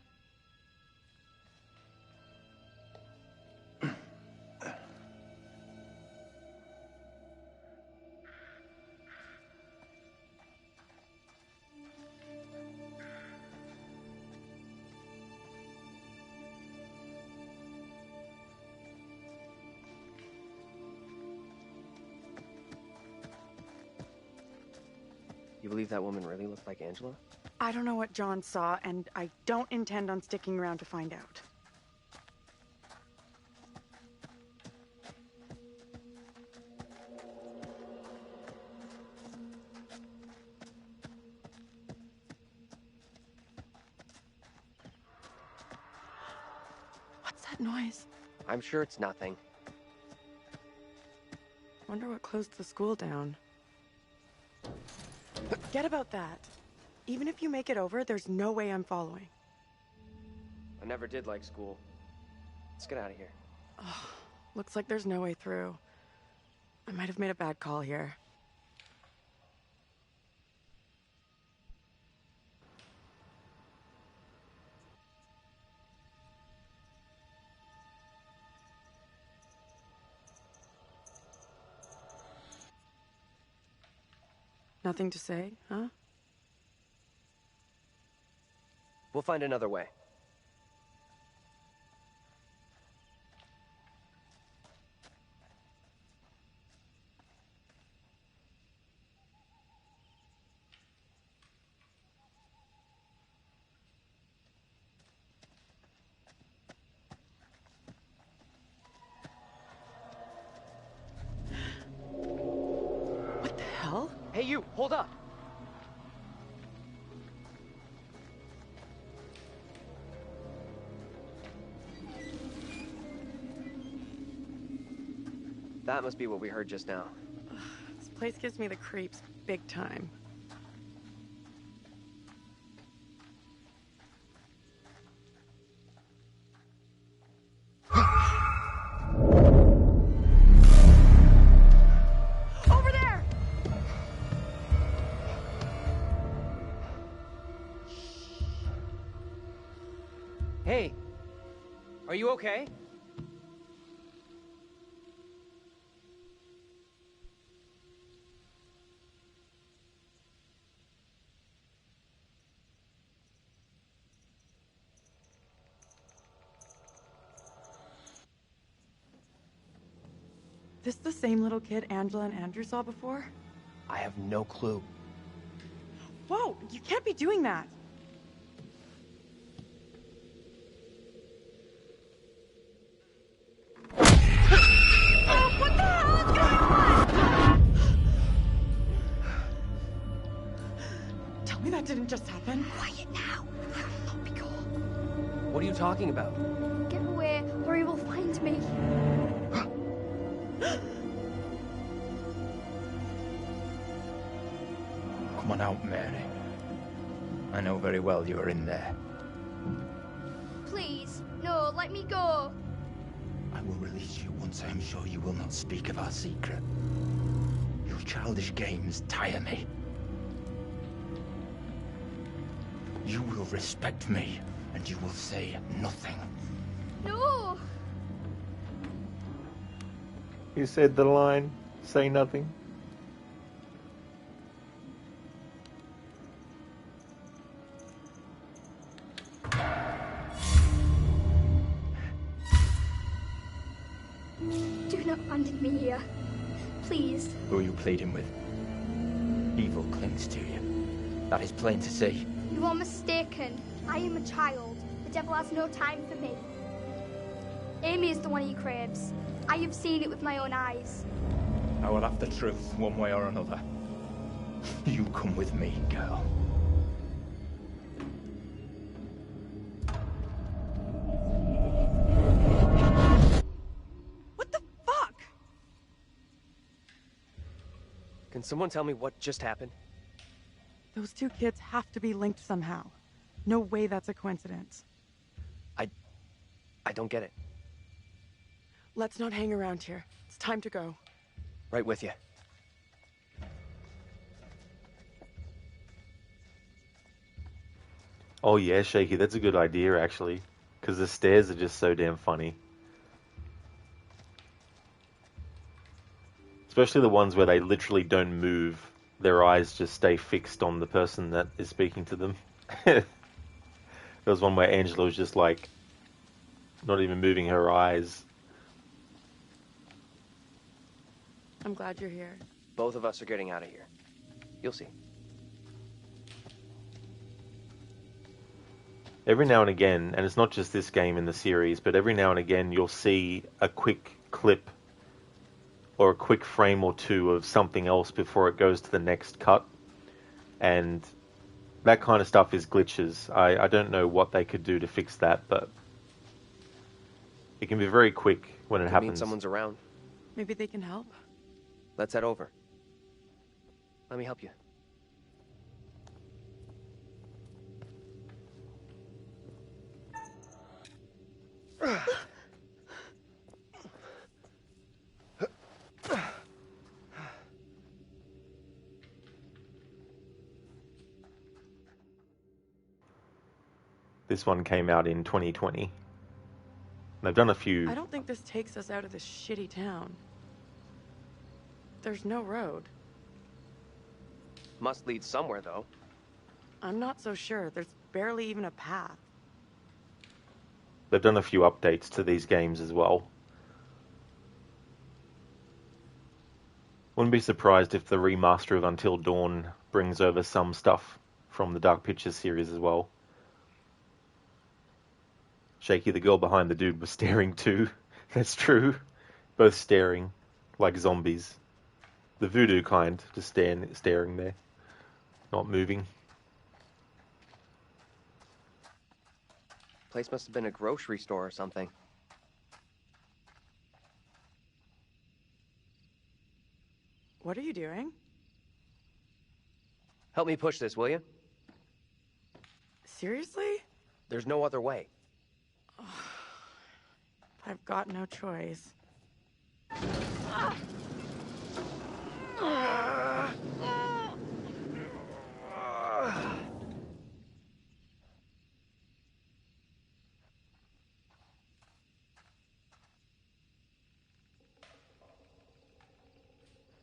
[SPEAKER 12] You believe that woman really looked like Angela?
[SPEAKER 8] I don't know what John saw, and I don't intend on sticking around to find out. What's that noise?
[SPEAKER 12] I'm sure it's nothing.
[SPEAKER 8] Wonder what closed the school down. Forget about that. Even if you make it over, there's no way I'm following.
[SPEAKER 12] I never did like school. Let's get out of here.
[SPEAKER 8] Looks like there's no way through. I might have made a bad call here. Nothing to say, huh?
[SPEAKER 12] We'll find another way.
[SPEAKER 8] What the hell?
[SPEAKER 12] Hey, you! Hold up! That must be what we heard just now.
[SPEAKER 8] This place gives me the creeps big time. Over there!
[SPEAKER 12] Hey! Are you okay?
[SPEAKER 8] This the same little kid Angela and Andrew saw before?
[SPEAKER 12] I have no clue.
[SPEAKER 8] Whoa, you can't be doing that. Oh, what the hell is going on? Tell me that didn't just happen.
[SPEAKER 6] Quiet now. I'll be cool.
[SPEAKER 12] What are you talking about?
[SPEAKER 6] Get away, or he will find me.
[SPEAKER 5] Come on out, Mary. I know very well you're in there.
[SPEAKER 6] Please, no, let me go.
[SPEAKER 5] I will release you once I am sure you will not speak of our secret. Your childish games tire me. You will respect me, and you will say nothing.
[SPEAKER 6] No!
[SPEAKER 1] You said the line, say nothing.
[SPEAKER 6] Do not abandon me here. Please.
[SPEAKER 5] Who are you pleading with? Evil clings to you. That is plain to see.
[SPEAKER 6] You are mistaken. I am a child. The devil has no time for me. Amy is the one he craves. I have seen it with my own eyes.
[SPEAKER 5] I will have the truth, one way or another. You come with me, girl.
[SPEAKER 8] What the fuck?
[SPEAKER 12] Can someone tell me what just happened?
[SPEAKER 8] Those two kids have to be linked somehow. No way that's a coincidence.
[SPEAKER 12] I don't get it.
[SPEAKER 8] Let's not hang around here. It's time to go.
[SPEAKER 12] Right with you.
[SPEAKER 1] Oh yeah, Shaky, that's a good idea actually, because the stairs are just so damn funny. Especially the ones where they literally don't move. Their eyes just stay fixed on the person that is speaking to them. There was one where Angela was just like, not even moving her eyes.
[SPEAKER 8] I'm glad you're here.
[SPEAKER 12] Both of us are getting out of here. You'll see.
[SPEAKER 1] Every now and again, and it's not just this game in the series, but every now and again you'll see a quick clip or a quick frame or two of something else before it goes to the next cut. And that kind of stuff is glitches. I don't know what they could do to fix that, but it can be very quick when it
[SPEAKER 12] Could
[SPEAKER 1] happens.
[SPEAKER 12] mean someone's around.
[SPEAKER 8] Maybe they can help.
[SPEAKER 12] Let's head over. Let me help you.
[SPEAKER 1] This one came out in 2020. They've done a few.
[SPEAKER 8] I don't think this takes us out of this shitty town. There's no road.
[SPEAKER 12] Must lead somewhere, though.
[SPEAKER 8] I'm not so sure. There's barely even a path.
[SPEAKER 1] They've done a few updates to these games as well. Wouldn't be surprised if the remaster of Until Dawn brings over some stuff from the Dark Pictures series as well. Shaky, the girl behind the dude, was staring too. That's true. Both staring like zombies. The voodoo kind, just staring there, not moving.
[SPEAKER 12] Place must have been a grocery store or something.
[SPEAKER 8] What are you doing?
[SPEAKER 12] Help me push this, will you?
[SPEAKER 8] Seriously?
[SPEAKER 12] There's no other way.
[SPEAKER 8] I've got no choice.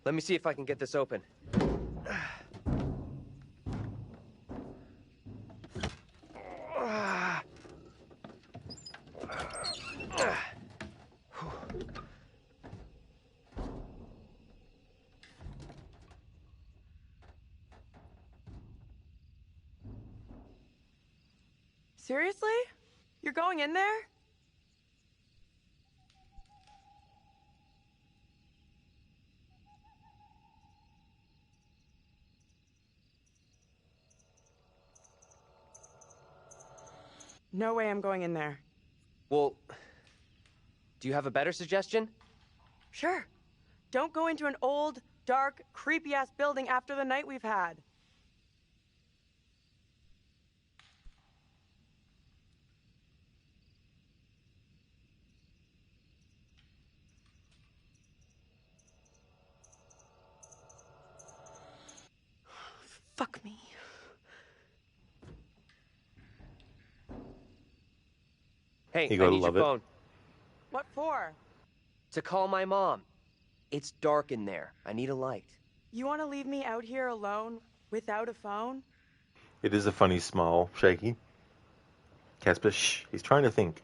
[SPEAKER 12] Let me see if I can get this open.
[SPEAKER 8] Seriously? You're going in there? No way I'm going in there.
[SPEAKER 12] Well, do you have a better suggestion?
[SPEAKER 8] Sure. Don't go into an old, dark, creepy-ass building after the night we've had. Fuck me.
[SPEAKER 12] Hey,
[SPEAKER 1] You
[SPEAKER 12] I
[SPEAKER 1] gotta
[SPEAKER 12] need your
[SPEAKER 1] love it.
[SPEAKER 12] phone.
[SPEAKER 8] What for?
[SPEAKER 12] To call my mom. It's dark in there. I need a light.
[SPEAKER 8] You want to leave me out here alone without a phone?
[SPEAKER 1] It is a funny smile, Shaky. Casper, shh, he's trying to think.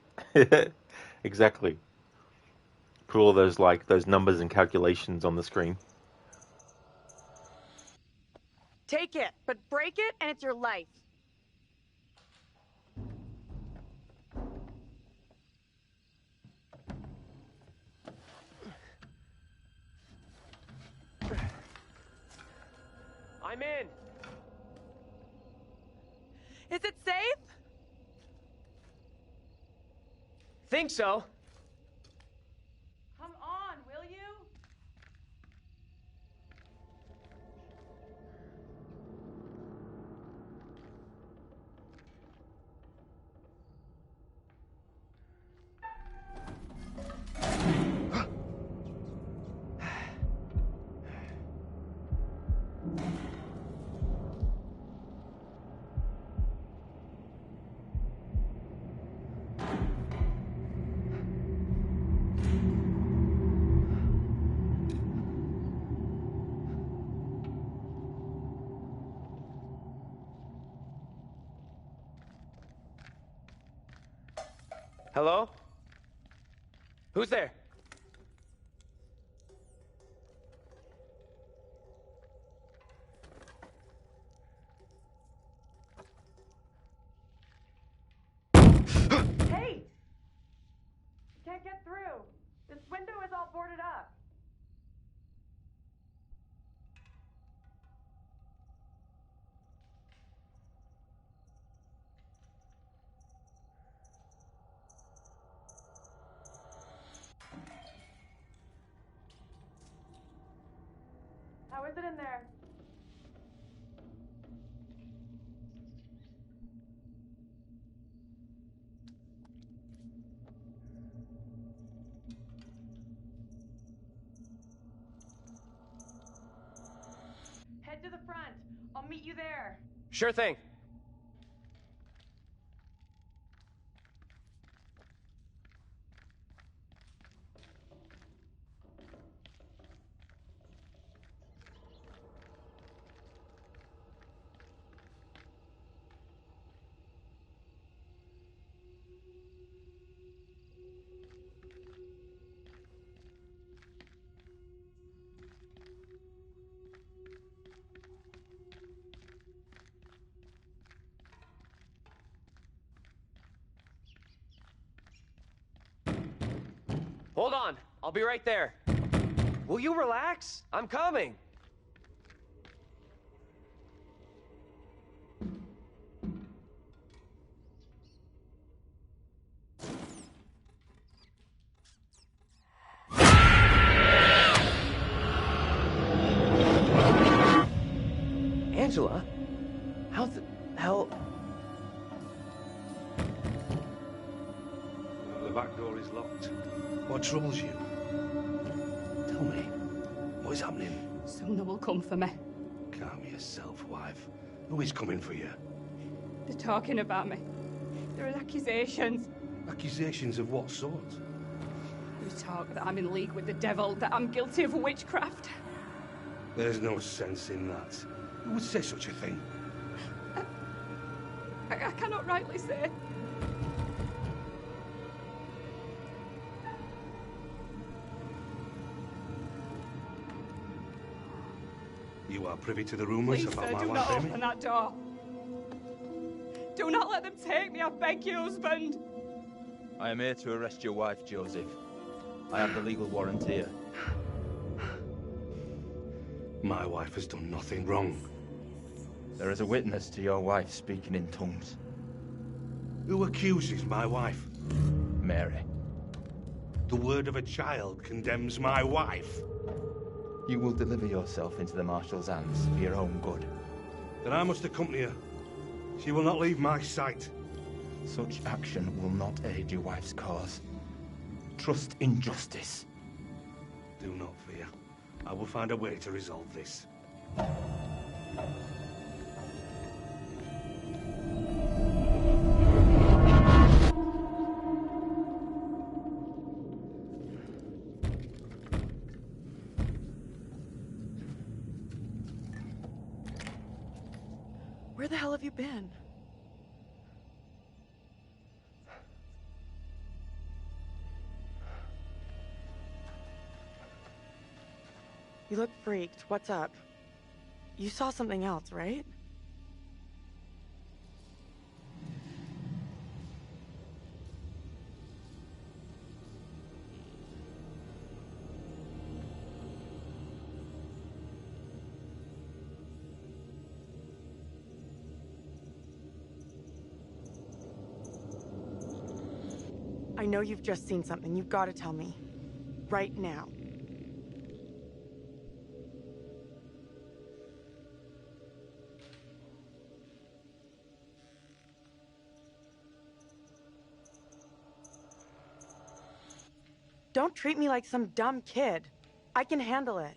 [SPEAKER 1] Exactly. Put all those those numbers and calculations on the screen.
[SPEAKER 8] Take it, but break it and it's your life.
[SPEAKER 12] I'm in.
[SPEAKER 8] Is it safe?
[SPEAKER 12] Think so.
[SPEAKER 8] Come on, will you?
[SPEAKER 12] Hello? Who's there?
[SPEAKER 8] Hey! Can't get through. This window is all boarded up. How is it in there? Head to the front. I'll meet you there.
[SPEAKER 12] Sure thing. Hold on. I'll be right there. Will you relax? I'm coming. Angela? How the hell...
[SPEAKER 17] The back door is locked. What troubles you? Tell me, what is happening?
[SPEAKER 18] Soon they will come for me.
[SPEAKER 17] Calm yourself, wife. Who is coming for you?
[SPEAKER 18] They're talking about me. There are accusations.
[SPEAKER 17] Accusations of what sort?
[SPEAKER 18] They talk that I'm in league with the devil, that I'm guilty of witchcraft.
[SPEAKER 17] There's no sense in that. Who would say such a thing?
[SPEAKER 18] I cannot rightly say.
[SPEAKER 17] You are privy to the rumours
[SPEAKER 18] Please,
[SPEAKER 17] about
[SPEAKER 18] sir,
[SPEAKER 17] my
[SPEAKER 18] do
[SPEAKER 17] wife,
[SPEAKER 18] not
[SPEAKER 17] Amy?
[SPEAKER 18] open that door. Do not let them take me, I beg you, husband.
[SPEAKER 5] I am here to arrest your wife, Joseph. I have the legal warrant here.
[SPEAKER 17] My wife has done nothing wrong.
[SPEAKER 5] There is a witness to your wife speaking in tongues.
[SPEAKER 17] Who accuses my wife?
[SPEAKER 5] Mary.
[SPEAKER 17] The word of a child condemns my wife.
[SPEAKER 5] You will deliver yourself into the Marshal's hands for your own good.
[SPEAKER 17] Then I must accompany her. She will not leave my sight.
[SPEAKER 5] Such action will not aid your wife's cause. Trust in justice.
[SPEAKER 17] Do not fear. I will find a way to resolve this.
[SPEAKER 8] Where the hell have you been? You look freaked. What's up? You saw something else, right? I know you've just seen something. You've got to tell me. Right now. Don't treat me like some dumb kid. I can handle it.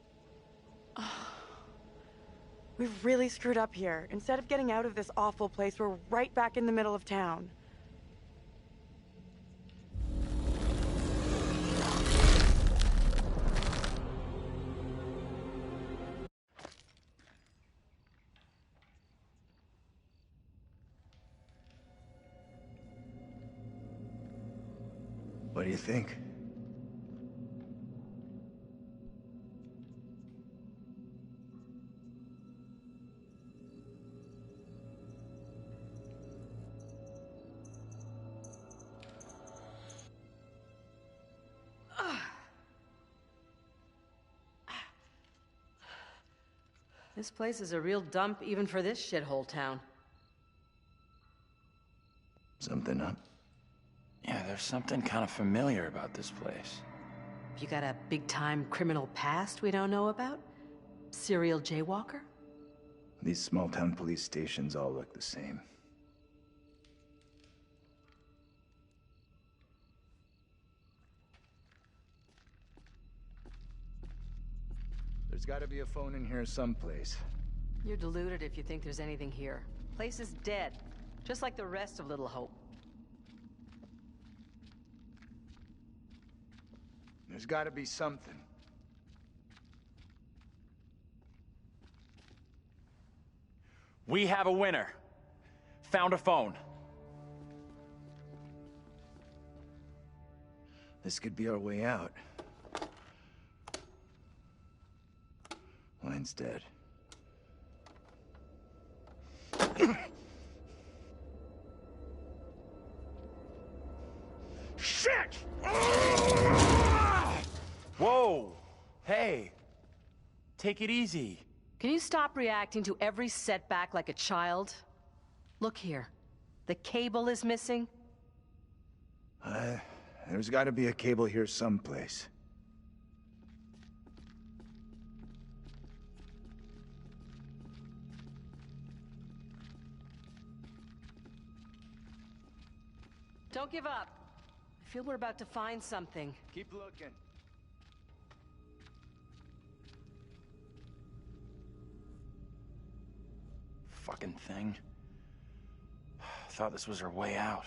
[SPEAKER 8] We've really screwed up here. Instead of getting out of this awful place, we're right back in the middle of town.
[SPEAKER 11] What do you think?
[SPEAKER 16] This place is a real dump even for this shithole town.
[SPEAKER 11] Something up?
[SPEAKER 9] Yeah, there's something kind of familiar about this place.
[SPEAKER 16] You got a big-time criminal past we don't know about? Serial jaywalker?
[SPEAKER 11] These small-town police stations all look the same. There's gotta be a phone in here someplace.
[SPEAKER 16] You're deluded if you think there's anything here. Place is dead, just like the rest of Little Hope.
[SPEAKER 11] There's gotta be something.
[SPEAKER 9] We have a winner. Found a phone.
[SPEAKER 11] This could be our way out. Line's dead.
[SPEAKER 13] Shit!
[SPEAKER 9] Whoa! Hey! Take it easy.
[SPEAKER 16] Can you stop reacting to every setback like a child? Look here. The cable is missing.
[SPEAKER 11] There's gotta be a cable here someplace.
[SPEAKER 16] Don't give up. I feel we're about to find something.
[SPEAKER 11] Keep looking.
[SPEAKER 9] Fucking thing. Thought this was our way out.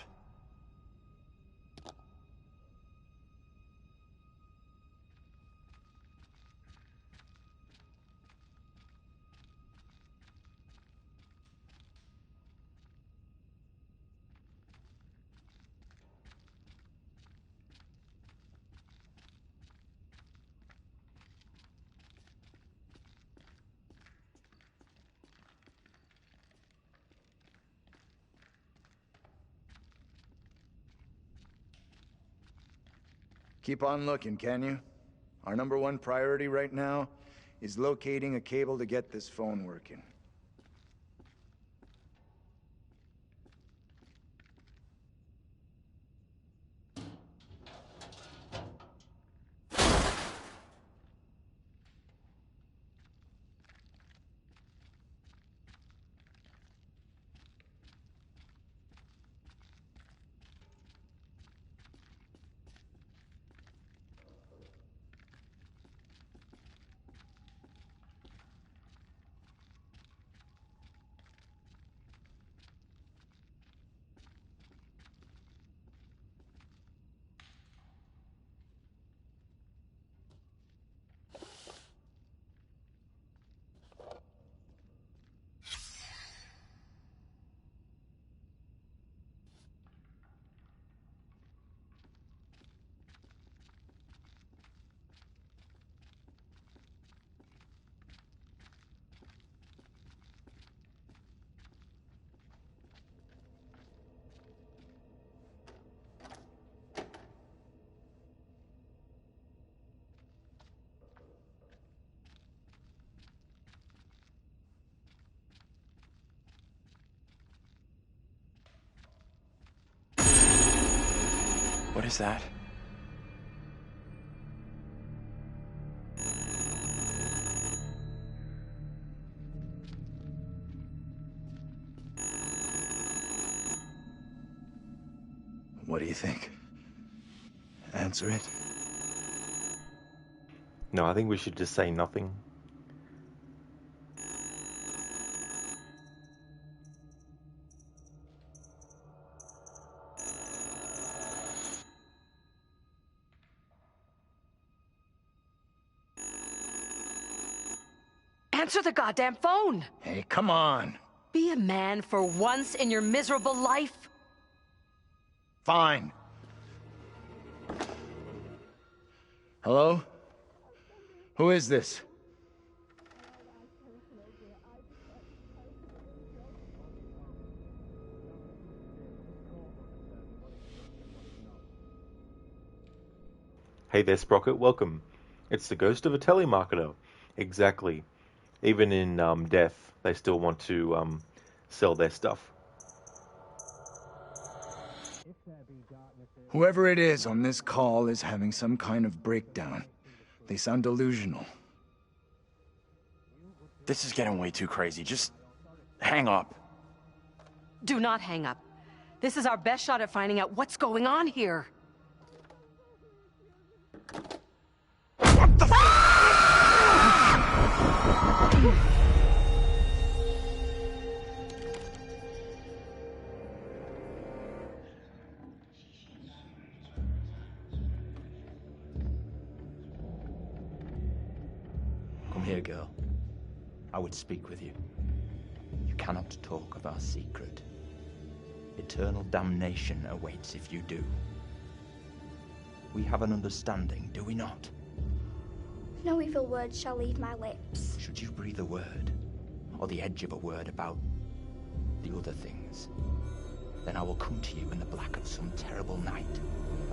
[SPEAKER 11] Keep on looking, can you? Our #1 priority right now is locating a cable to get this phone working.
[SPEAKER 9] What is that?
[SPEAKER 11] What do you think? Answer it?
[SPEAKER 1] No, I think we should just say nothing.
[SPEAKER 16] Answer the goddamn phone!
[SPEAKER 11] Hey, come on!
[SPEAKER 16] Be a man for once in your miserable life.
[SPEAKER 11] Fine. Hello? Who is this?
[SPEAKER 1] Hey there, Sprocket, welcome. It's the ghost of a telemarketer. Exactly. Even in death, they still want to sell their stuff.
[SPEAKER 11] Whoever it is on this call is having some kind of breakdown. They sound delusional.
[SPEAKER 9] This is getting way too crazy. Just hang up.
[SPEAKER 16] Do not hang up. This is our best shot at finding out what's going on here.
[SPEAKER 9] What the f-
[SPEAKER 5] Come here, girl. I would speak with you. You cannot talk of our secret. Eternal damnation awaits if you do. We have an understanding, do we not?
[SPEAKER 6] No evil word shall leave my lips.
[SPEAKER 5] Should you breathe a word, or the edge of a word about the other things, then I will come to you in the black of some terrible night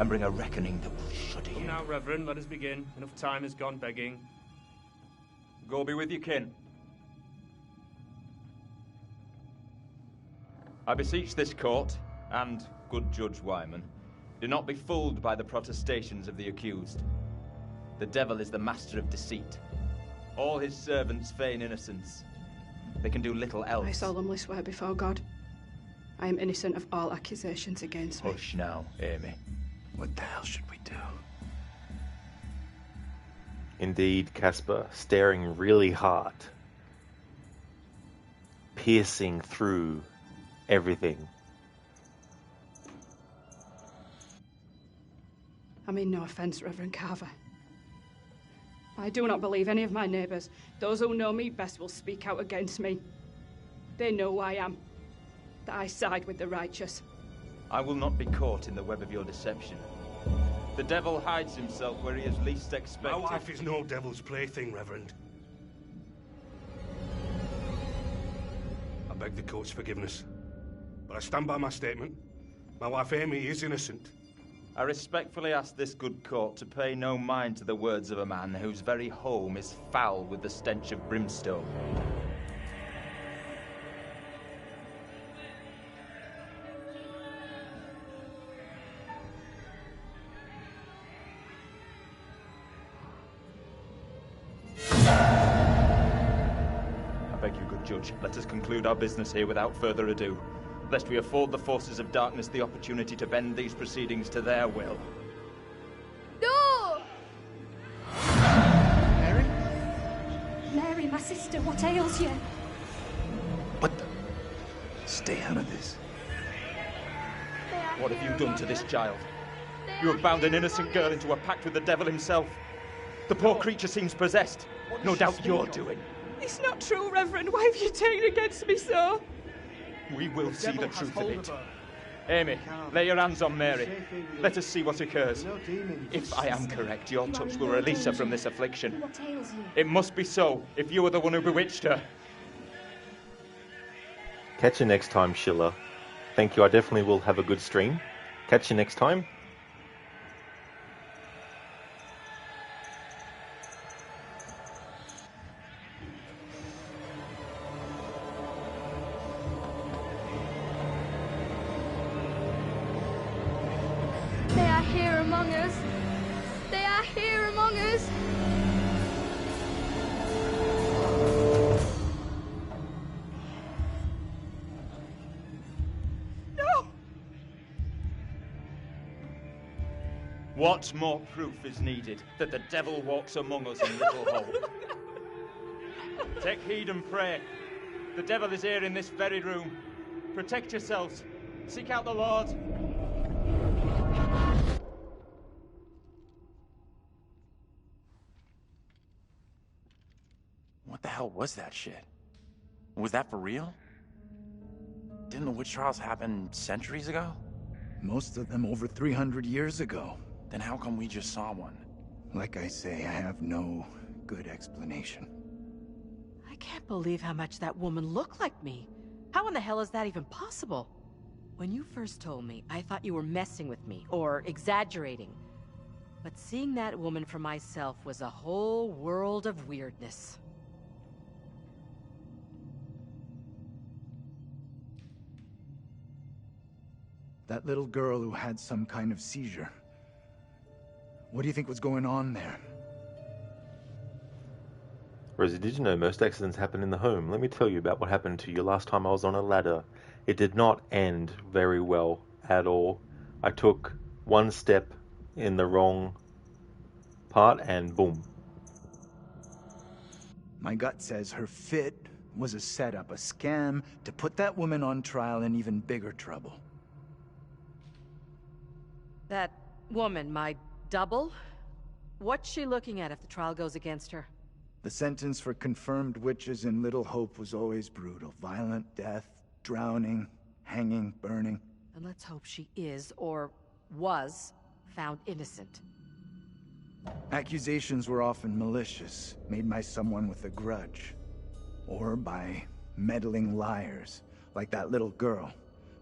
[SPEAKER 5] and bring a reckoning that will shudder
[SPEAKER 19] Come
[SPEAKER 5] you.
[SPEAKER 19] now, Reverend, let us begin. Enough time has gone begging.
[SPEAKER 20] Go be with your kin. I beseech this court, and good Judge Wyman, do not be fooled by the protestations of the accused. The devil is the master of deceit. All his servants feign innocence. They can do little else.
[SPEAKER 18] I solemnly swear before God, I am innocent of all accusations against me.
[SPEAKER 5] Hush now, Amy. What the hell should we do?
[SPEAKER 1] Indeed, Caspar, staring really hard, piercing through everything.
[SPEAKER 18] I mean no offence, Reverend Carver. I do not believe any of my neighbours. Those who know me best will speak out against me. They know who I am, that I side with the righteous.
[SPEAKER 20] I will not be caught in the web of your deception. The devil hides himself where he is least expected.
[SPEAKER 17] My wife is no devil's plaything, Reverend. I beg the court's forgiveness, but I stand by my statement. My wife Amy is innocent.
[SPEAKER 20] I respectfully ask this good court to pay no mind to the words of a man whose very home is foul with the stench of brimstone. I beg you, good judge, let us conclude our business here without further ado, lest we afford the forces of darkness the opportunity to bend these proceedings to their will.
[SPEAKER 6] No!
[SPEAKER 5] Mary?
[SPEAKER 6] Mary, my sister, what ails you?
[SPEAKER 5] What the? Stay out of this.
[SPEAKER 20] What have you done to this child? You have bound an innocent girl into a pact with the devil himself. The poor creature seems possessed. No doubt you're doing.
[SPEAKER 18] It's not true, Reverend. Why have you taken against me so?
[SPEAKER 20] We will see the truth of it. Amy, lay your hands on Mary. Let us see what occurs. If I am correct, your touch will release her from this affliction.
[SPEAKER 6] What ails you?
[SPEAKER 20] It must be so, if you are the one who bewitched her.
[SPEAKER 1] Catch you next time, Schiller. Thank you, I definitely will have a good stream. Catch you next time.
[SPEAKER 6] They are here among us. They are here among us.
[SPEAKER 18] No!
[SPEAKER 20] What more proof is needed that the devil walks among us in Little Hope? Take heed and pray. The devil is here in this very room. Protect yourselves. Seek out the Lord.
[SPEAKER 9] What the hell was that shit? Was that for real? Didn't the witch trials happen centuries ago?
[SPEAKER 11] Most of them over 300 years ago.
[SPEAKER 9] Then how come we just saw one?
[SPEAKER 11] Like I say, I have no good explanation.
[SPEAKER 16] I can't believe how much that woman looked like me. How in the hell is that even possible? When you first told me, I thought you were messing with me, or exaggerating. But seeing that woman for myself was a whole world of weirdness.
[SPEAKER 11] That little girl who had some kind of seizure. What do you think was going on there?
[SPEAKER 1] Rosie, did you know most accidents happen in the home? Let me tell you about what happened to you last time I was on a ladder. It did not end very well at all. I took one step in the wrong part and boom.
[SPEAKER 11] My gut says her fit was a setup, a scam to put that woman on trial in even bigger trouble.
[SPEAKER 16] That woman, my double? What's she looking at if the trial goes against her?
[SPEAKER 11] The sentence for confirmed witches in Little Hope was always brutal. Violent death, drowning, hanging, burning.
[SPEAKER 16] And let's hope she is, or was, found innocent.
[SPEAKER 11] Accusations were often malicious, made by someone with a grudge. Or by meddling liars, like that little girl,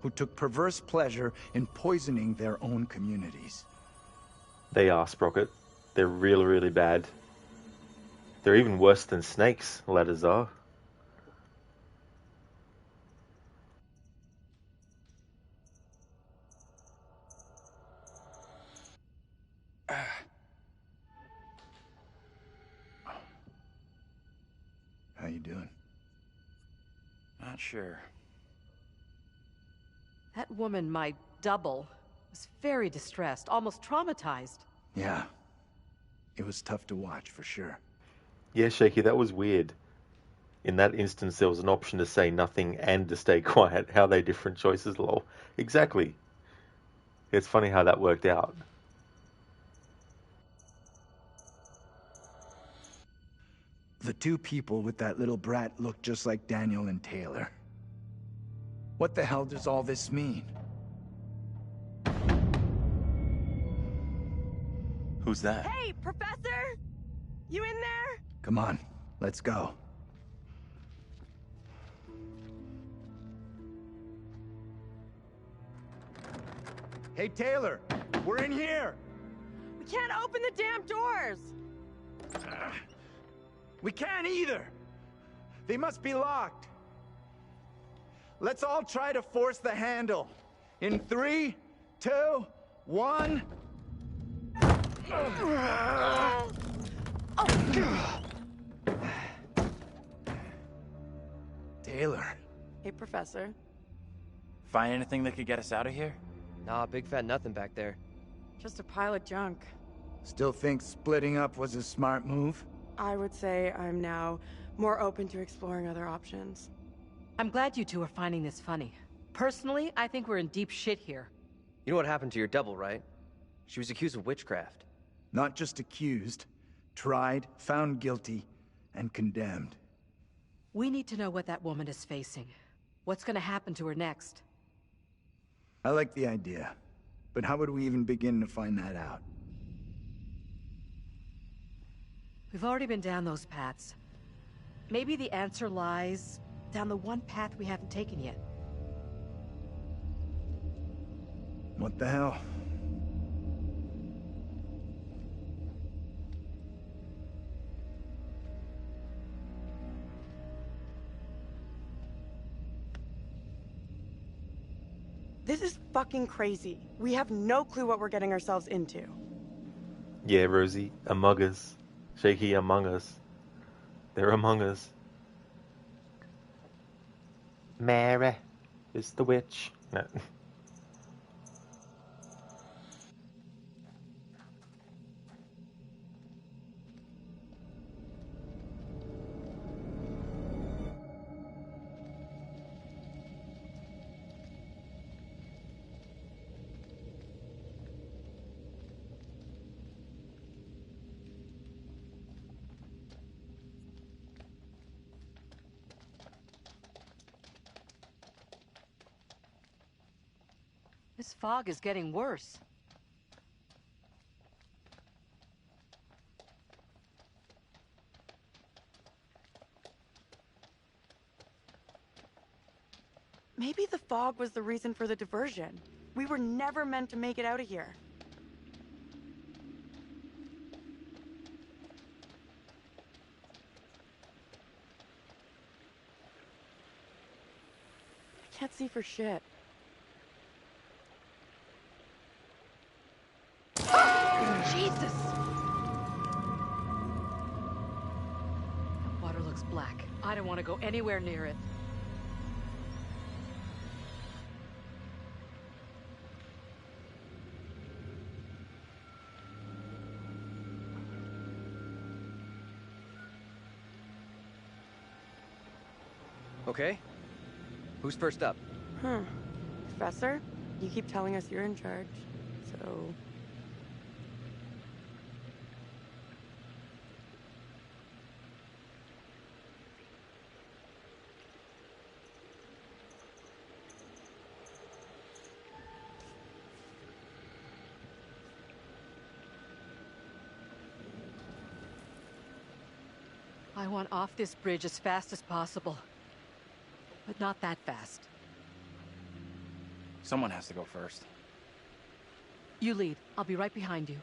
[SPEAKER 11] who took perverse pleasure in poisoning their own communities.
[SPEAKER 1] They are, Sprocket. They're really, really bad. They're even worse than snakes, ladders are.
[SPEAKER 11] How you doing?
[SPEAKER 9] Not sure.
[SPEAKER 16] That woman, my double, was very distressed, almost traumatized.
[SPEAKER 11] Yeah. It was tough to watch, for sure.
[SPEAKER 1] Yeah, Shaky, that was weird. In that instance, there was an option to say nothing and to stay quiet. How they different choices, lol. Exactly. It's funny how that worked out.
[SPEAKER 11] The two people with that little brat look just like Daniel and Taylor. What the hell does all this mean?
[SPEAKER 9] Who's that?
[SPEAKER 8] Hey, Professor! You in there?
[SPEAKER 11] Come on, let's go. Hey, Taylor! We're in here!
[SPEAKER 8] We can't open the damn doors!
[SPEAKER 11] We can't either! They must be locked. Let's all try to force the handle. In 3, 2, 1... Taylor.
[SPEAKER 8] Hey, Professor.
[SPEAKER 9] Find anything that could get us out of here?
[SPEAKER 12] Nah, big fat nothing back there.
[SPEAKER 8] Just a pile of junk.
[SPEAKER 11] Still think splitting up was a smart move?
[SPEAKER 8] I would say I'm now more open to exploring other options.
[SPEAKER 16] I'm glad you two are finding this funny. Personally, I think we're in deep shit here.
[SPEAKER 12] You know what happened to your double, right? She was accused of witchcraft.
[SPEAKER 11] Not just accused, tried, found guilty, and condemned.
[SPEAKER 16] We need to know what that woman is facing. What's gonna happen to her next?
[SPEAKER 11] I like the idea, but how would we even begin to find that out?
[SPEAKER 16] We've already been down those paths. Maybe the answer lies down the one path we haven't taken yet.
[SPEAKER 11] What the hell?
[SPEAKER 8] This is fucking crazy. We have no clue what we're getting ourselves into.
[SPEAKER 1] Yeah, Rosie, among us. Shaky, among us. They're among us. Mary is the witch. No.
[SPEAKER 16] This fog is getting worse.
[SPEAKER 8] Maybe the fog was the reason for the diversion. We were never meant to make it out of here. I can't see for shit.
[SPEAKER 16] Jesus! The water looks black. I don't want to go anywhere near it.
[SPEAKER 12] Okay. Who's first up?
[SPEAKER 8] Professor, you keep telling us you're in charge, so...
[SPEAKER 16] I want off this bridge as fast as possible. But not that fast.
[SPEAKER 9] Someone has to go first.
[SPEAKER 16] You lead. I'll be right behind you.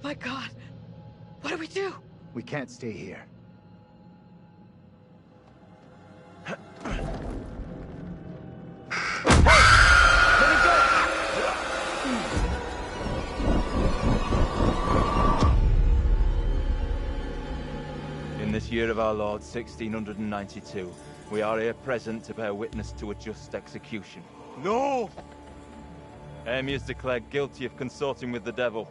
[SPEAKER 8] My God. What do we do?
[SPEAKER 5] We can't stay here.
[SPEAKER 20] In this year of our Lord, 1692, we are here present to bear witness to a just execution.
[SPEAKER 17] No!
[SPEAKER 20] Amy is declared guilty of consorting with the devil,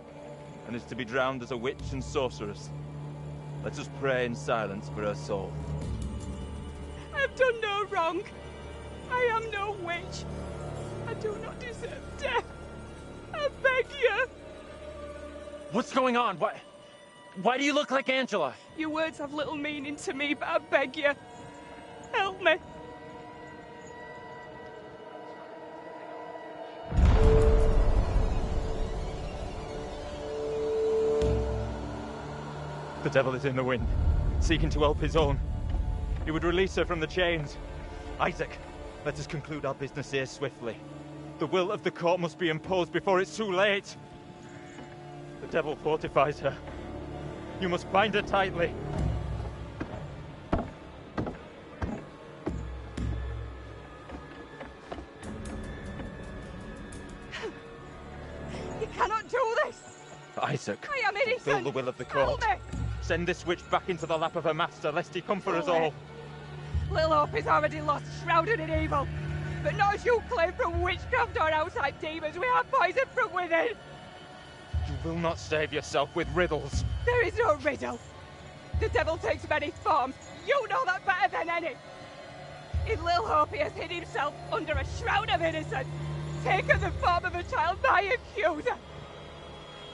[SPEAKER 20] and is to be drowned as a witch and sorceress. Let us pray in silence for her soul.
[SPEAKER 18] I've done no wrong. I am no witch. I do not deserve death. I beg you.
[SPEAKER 9] What's going on? Why do you look like Angela?
[SPEAKER 18] Your words have little meaning to me, but I beg you. Help me.
[SPEAKER 20] The devil is in the wind, seeking to help his own. He would release her from the chains. Isaac, let us conclude our business here swiftly. The will of the court must be imposed before it's too late. The devil fortifies her. You must bind her tightly.
[SPEAKER 18] You cannot do this.
[SPEAKER 20] Isaac,
[SPEAKER 18] I am innocent.
[SPEAKER 20] fulfill the will of the court.
[SPEAKER 18] Help me.
[SPEAKER 20] Send this witch back into the lap of her master, lest he come for us all.
[SPEAKER 18] Little Hope is already lost, shrouded in evil. But not as you claim from witchcraft or outside demons. We have poison from within.
[SPEAKER 20] You will not save yourself with riddles.
[SPEAKER 18] There is no riddle. The devil takes many forms. You know that better than any. In Little Hope, he has hid himself under a shroud of innocence, taken the form of a child, my accuser.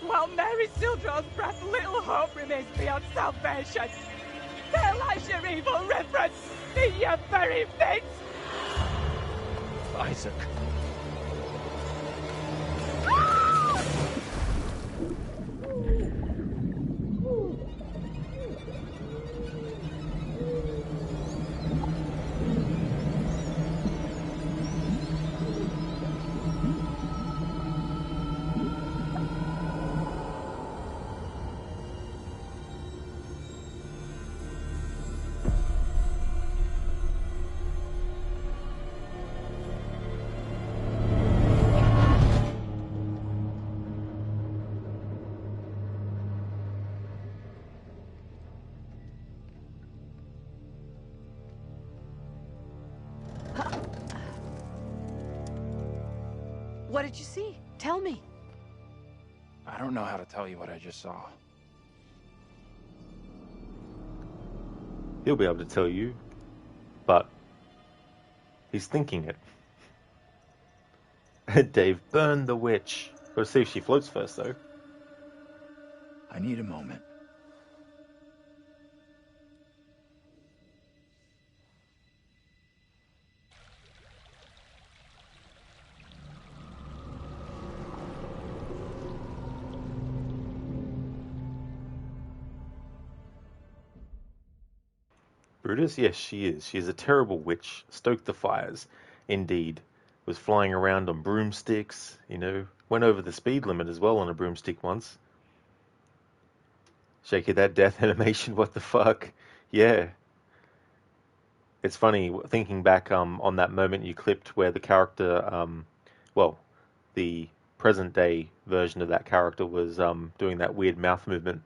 [SPEAKER 18] While Mary still draws breath, Little Hope remains beyond salvation. There lies your evil reverence in your very midst.
[SPEAKER 20] Isaac.
[SPEAKER 16] What did you see? Tell me.
[SPEAKER 9] I don't know how to tell you what I just saw.
[SPEAKER 1] He'll be able to tell you, but he's thinking it. Dave, burn the witch. Gotta see if she floats first, though.
[SPEAKER 5] I need a moment.
[SPEAKER 1] Brutus? Yes, she is. She is a terrible witch. Stoked the fires. Indeed. Was flying around on broomsticks, went over the speed limit as well on a broomstick once. Shaky, that death animation, what the fuck? Yeah. It's funny, thinking back on that moment you clipped where the character, the present day version of that character was doing that weird mouth movement.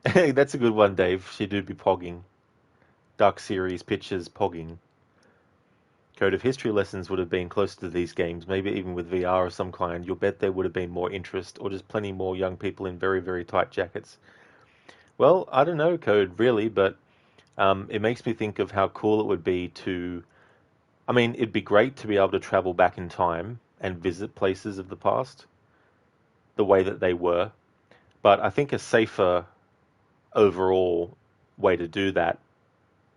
[SPEAKER 1] Hey, that's a good one, Dave. She do be pogging. Dark Series pictures pogging. Code of History lessons would have been closer to these games, maybe even with VR of some kind. You'll bet there would have been more interest, or just plenty more young people in very, very tight jackets. Well, I don't know, Code, really, but it makes me think of how cool it would be to... I mean, it'd be great to be able to travel back in time and visit places of the past the way that they were. But I think a safer overall way to do that,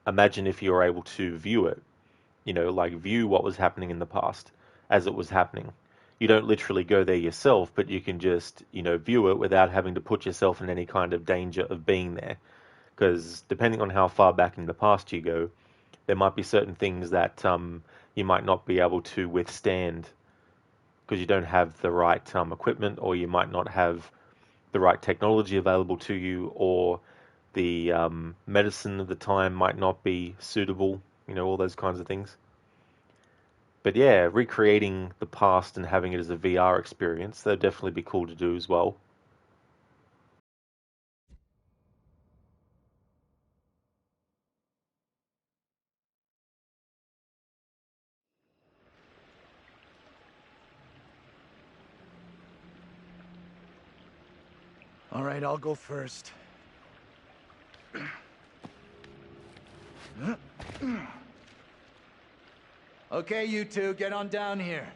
[SPEAKER 1] imagine if you were able to view it, view what was happening in the past as it was happening. You don't literally go there yourself, but you can just, view it without having to put yourself in any kind of danger of being there. Because depending on how far back in the past you go, there might be certain things that you might not be able to withstand because you don't have the right equipment, or you might not have the right technology available to you, or the medicine of the time might not be suitable, all those kinds of things. But yeah, recreating the past and having it as a VR experience, that'd definitely be cool to do as well.
[SPEAKER 11] All right, I'll go first. Okay, you two, get on down here.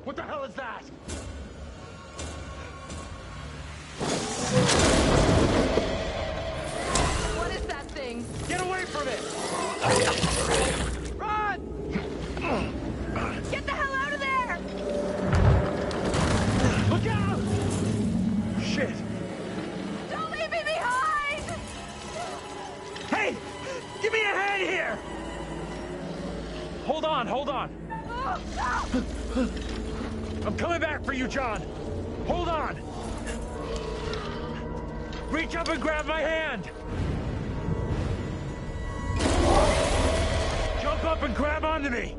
[SPEAKER 13] What the hell is that?
[SPEAKER 16] What is that thing?
[SPEAKER 13] Get away from it!
[SPEAKER 16] Run! Get the hell out of there!
[SPEAKER 13] Look out!
[SPEAKER 11] Shit!
[SPEAKER 16] Don't leave me behind!
[SPEAKER 13] Hey! Give me a hand here! Hold on, hold on. I'm coming back for you, John. Hold on. Reach up and grab my hand. Jump up and grab onto me.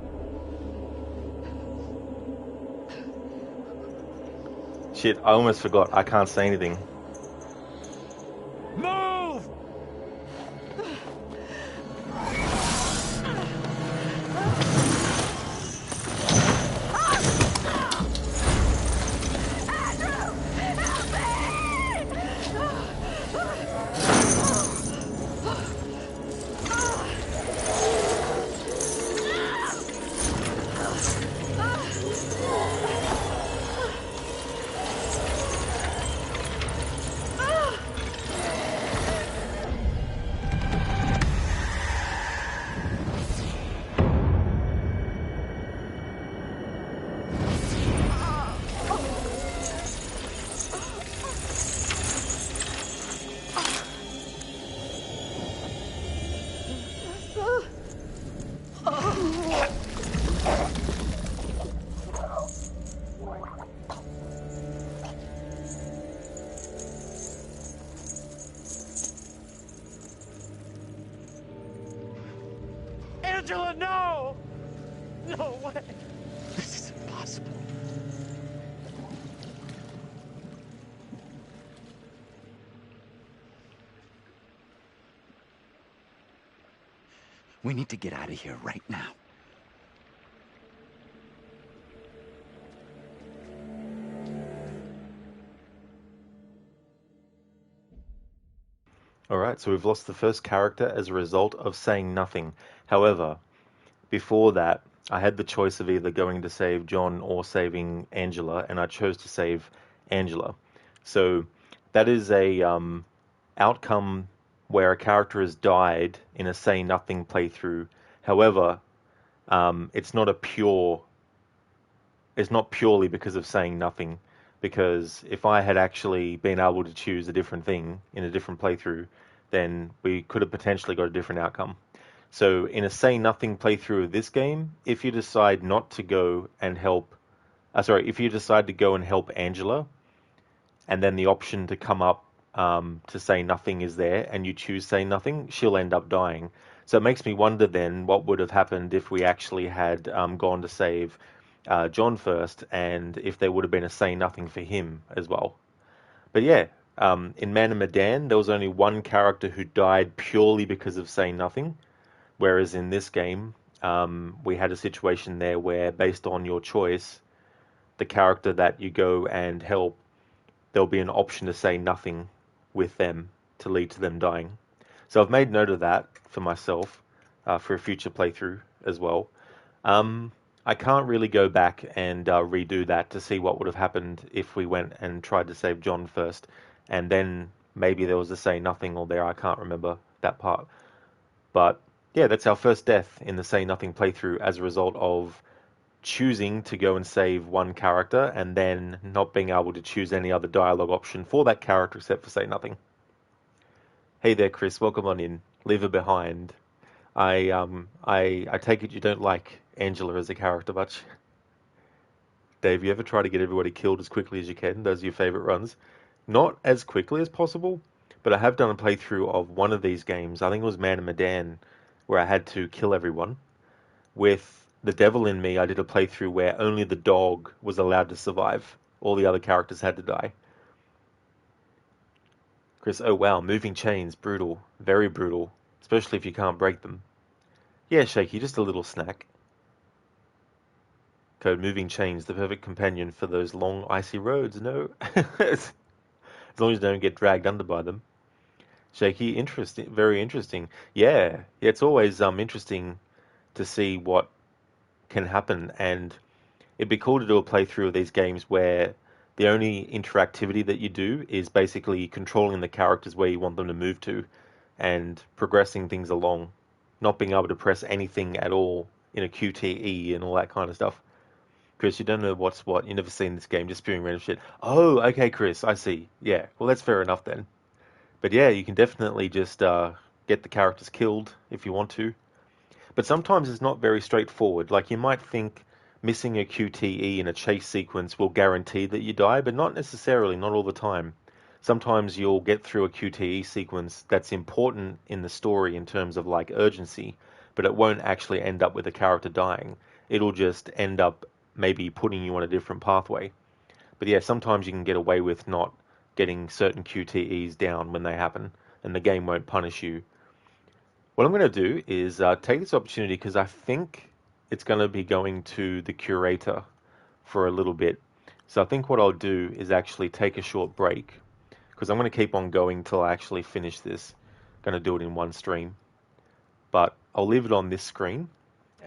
[SPEAKER 1] Shit, I almost forgot. I can't say anything.
[SPEAKER 13] Move! Angela, no! No way!
[SPEAKER 11] This is impossible. We need to get out of here right now.
[SPEAKER 1] Alright, so we've lost the first character as a result of saying nothing. However, before that, I had the choice of either going to save John or saving Angela, and I chose to save Angela. So that is a outcome where a character has died in a say nothing playthrough. However, it's not purely because of saying nothing. Because if I had actually been able to choose a different thing in a different playthrough, then we could have potentially got a different outcome. So in a say nothing playthrough of this game, if you decide not to go and help, if you decide to go and help Angela, and then the option to come up to say nothing is there, and you choose say nothing, she'll end up dying. So it makes me wonder then what would have happened if we actually had gone to save John first, and if there would have been a say nothing for him as well. But yeah, in Man of Medan, there was only one character who died purely because of saying nothing, whereas in this game, we had a situation there where, based on your choice, the character that you go and help, there'll be an option to say nothing with them to lead to them dying. So I've made note of that for myself for a future playthrough as well. I can't really go back and redo that to see what would have happened if we went and tried to save John first, and then maybe there was a say nothing or there, I can't remember that part. But yeah, that's our first death in the Say Nothing playthrough as a result of choosing to go and save one character and then not being able to choose any other dialogue option for that character except for Say Nothing. Hey there, Chris. Welcome on in. Leave her behind. I take it you don't like Angela as a character much. Dave, you ever try to get everybody killed as quickly as you can? Those are your favorite runs. Not as quickly as possible, but I have done a playthrough of one of these games. I think it was Man of Medan, where I had to kill everyone. With the devil in me, I did a playthrough where only the dog was allowed to survive. All the other characters had to die. Chris, oh wow, moving chains, brutal. Very brutal. Especially if you can't break them. Yeah, Shaky, just a little snack. Code moving chains, the perfect companion for those long, icy roads. No. As long as you don't get dragged under by them. Shaky, interesting, very interesting. Yeah, it's always interesting to see what can happen, and it'd be cool to do a playthrough of these games where the only interactivity that you do is basically controlling the characters where you want them to move to and progressing things along, not being able to press anything at all in a QTE and all that kind of stuff. Chris, you don't know what's what. You've never seen this game, just spewing random shit. Oh, okay, Chris, I see. Yeah, well, that's fair enough then. But yeah, you can definitely just get the characters killed if you want to. But sometimes it's not very straightforward. Like, you might think missing a QTE in a chase sequence will guarantee that you die, but not necessarily, not all the time. Sometimes you'll get through a QTE sequence that's important in the story in terms of, like, urgency, but it won't actually end up with a character dying. It'll just end up maybe putting you on a different pathway. But yeah, sometimes you can get away with not getting certain QTEs down when they happen, and the game won't punish you. What I'm going to do is take this opportunity because I think it's going to be going to the curator for a little bit. So I think what I'll do is actually take a short break because I'm going to keep on going till I actually finish this. I'm going to do it in one stream. But I'll leave it on this screen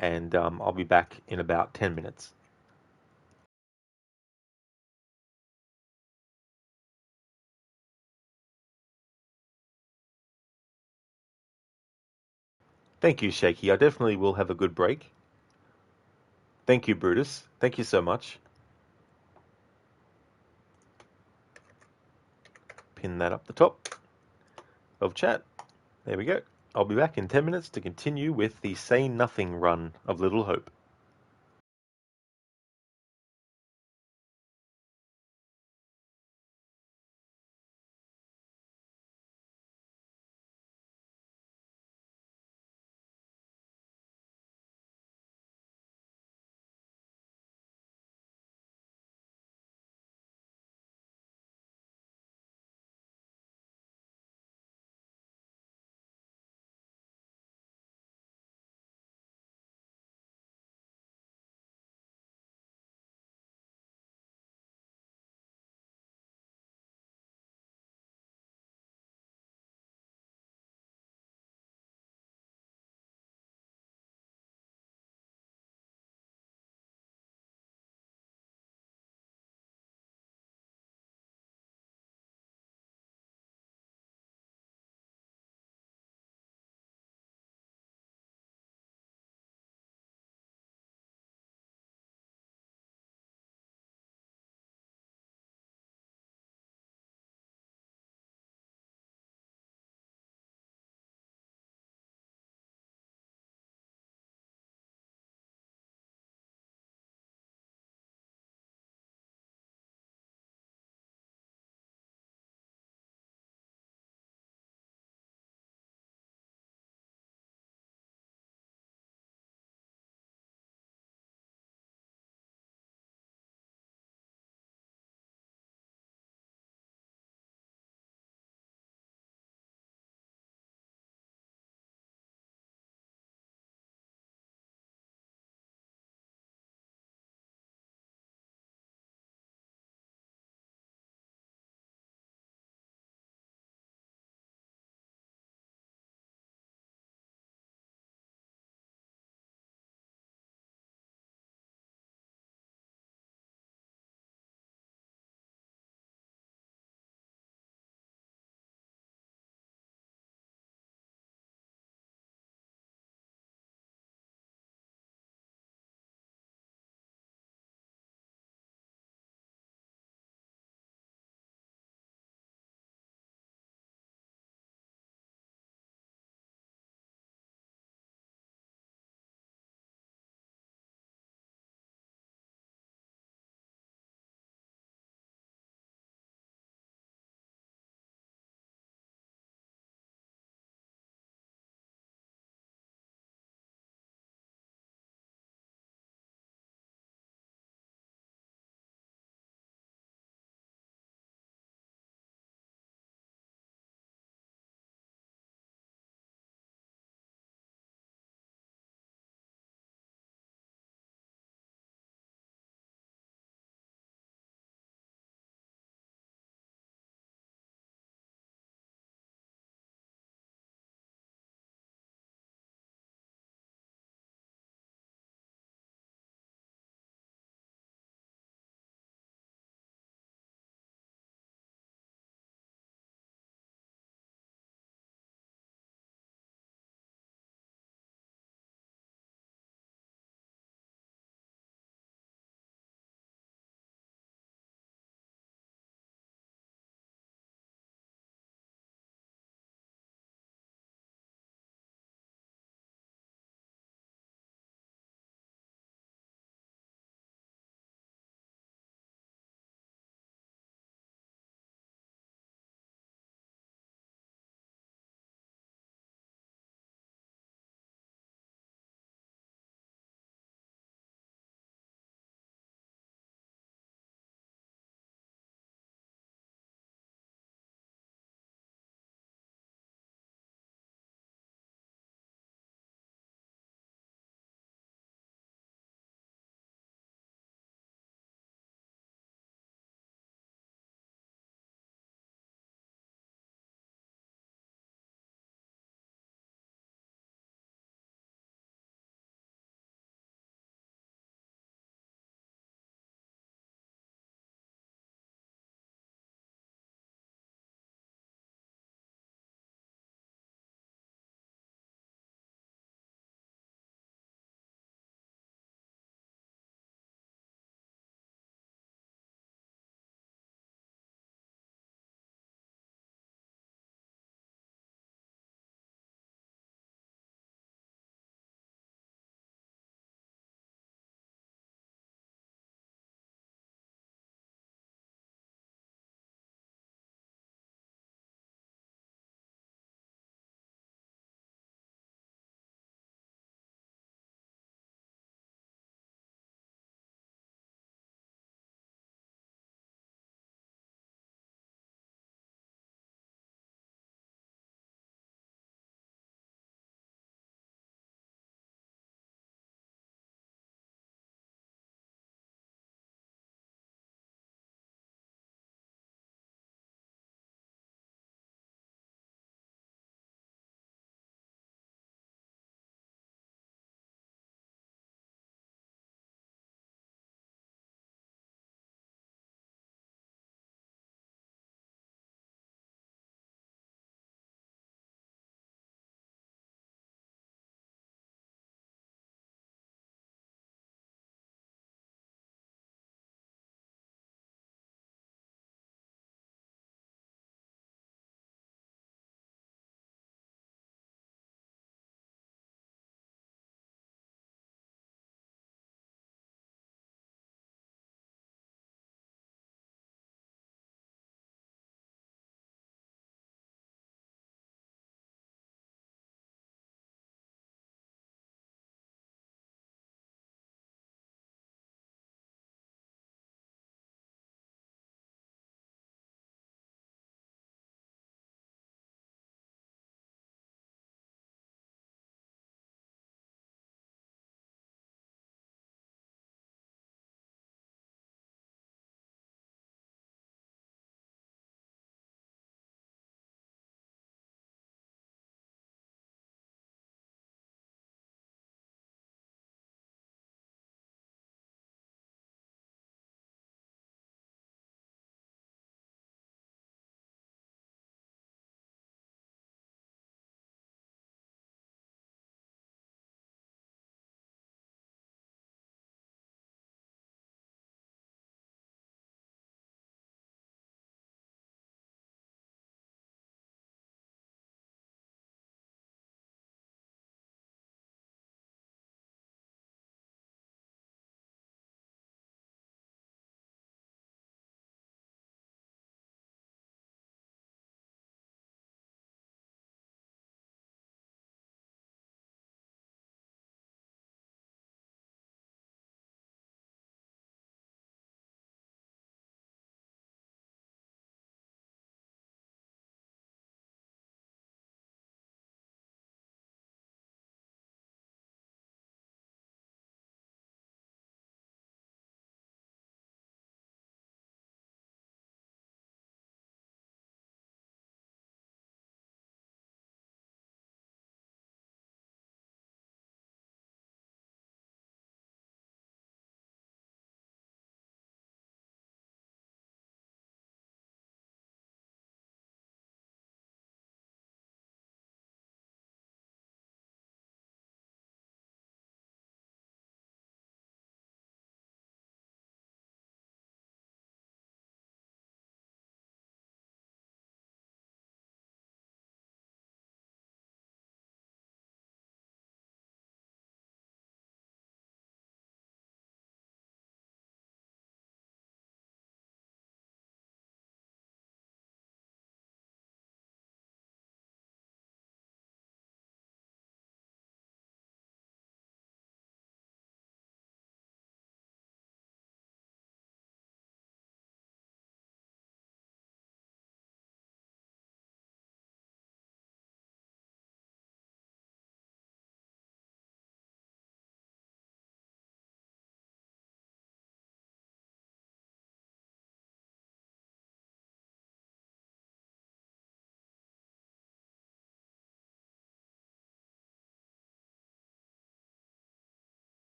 [SPEAKER 1] and I'll be back in about 10 minutes. Thank you, Shaky. I definitely will have a good break. Thank you, Brutus. Thank you so much. Pin that up the top of chat. There we go. I'll be back in 10 minutes to continue with the Say Nothing run of Little Hope.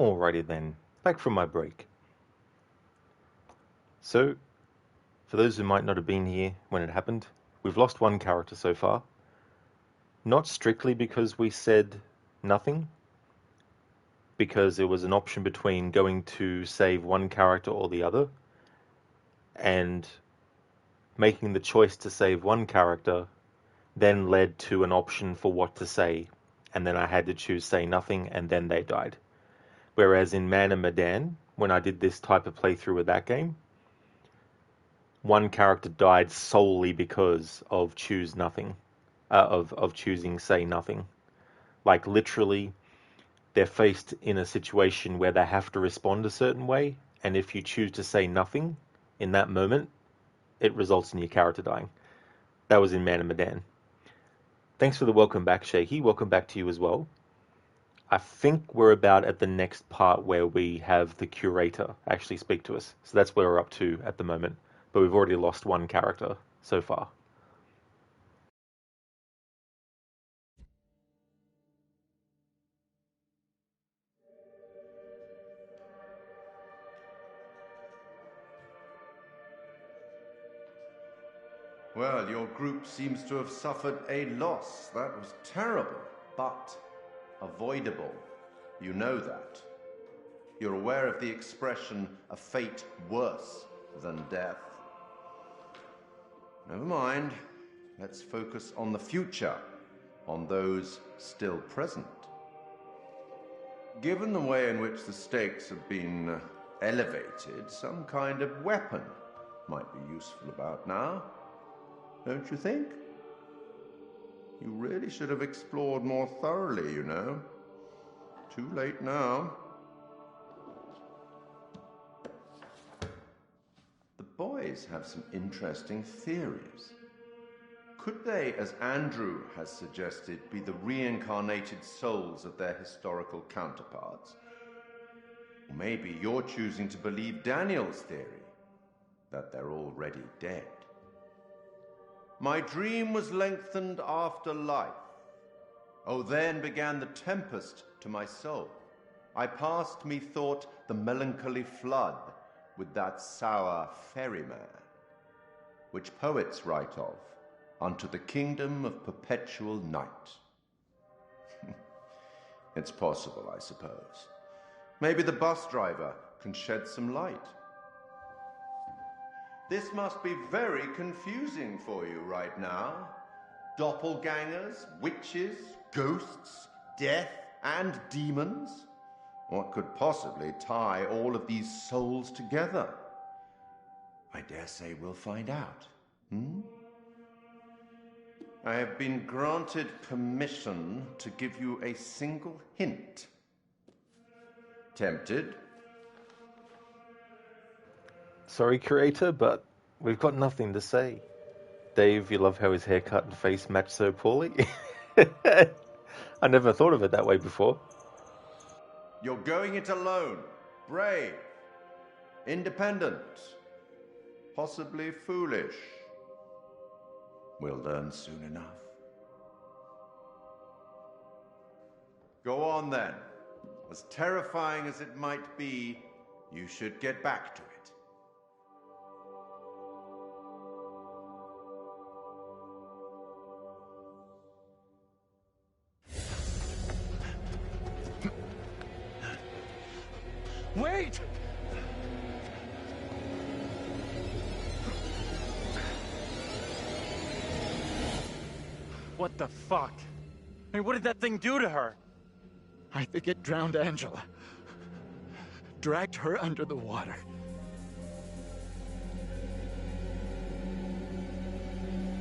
[SPEAKER 1] Alrighty then, back from my break. So, for those who might not have been here when it happened, we've lost one character so far. Not strictly because we said nothing, because it was an option between going to save one character or the other, and making the choice to save one character then led to an option for what to say, and then I had to choose say nothing, and then they died. Whereas in Man and Medan, when I did this type of playthrough with that game, one character died solely because of choose nothing, of choosing say nothing. Like literally, they're faced in a situation where they have to respond a certain way, and if you choose to say nothing in that moment, it results in your character dying. That was in Man and Medan. Thanks for the welcome back, Shaky. Welcome back to you as well. I think we're about at the next part where we have the curator actually speak to us. So that's where we're up to at the moment. But we've already lost one character so far.
[SPEAKER 14] Well, your group seems to have suffered a loss. That was terrible, but avoidable. You know that. You're aware of the expression, a fate worse than death. Never mind. Let's focus on the future, on those still present. Given the way in which the stakes have been elevated, some kind of weapon might be useful about now. Don't you think? You really should have explored more thoroughly, you know. Too late now. The boys have some interesting theories. Could they, as Andrew has suggested, be the reincarnated souls of their historical counterparts? Or maybe you're choosing to believe Daniel's theory, that they're already dead. My dream was lengthened after life. Oh, then began the tempest to my soul. I passed, methought, the melancholy flood with that sour ferryman, which poets write of, unto the kingdom of perpetual night. It's possible, I suppose. Maybe the bus driver can shed some light. This must be very confusing for you right now. Doppelgangers, witches, ghosts, death, and demons. What could possibly tie all of these souls together? I dare say we'll find out. I have been granted permission to give you a single hint. Tempted?
[SPEAKER 1] Sorry, curator, but we've got nothing to say. Dave, you love how his haircut and face match so poorly? I never thought of it that way before.
[SPEAKER 14] You're going it alone. Brave. Independent. Possibly foolish. We'll learn soon enough. Go on then. As terrifying as it might be, you should get back to it.
[SPEAKER 5] Wait!
[SPEAKER 13] What the fuck? Hey, what did that thing do to her?
[SPEAKER 5] I think it drowned Angela. Dragged her under the water.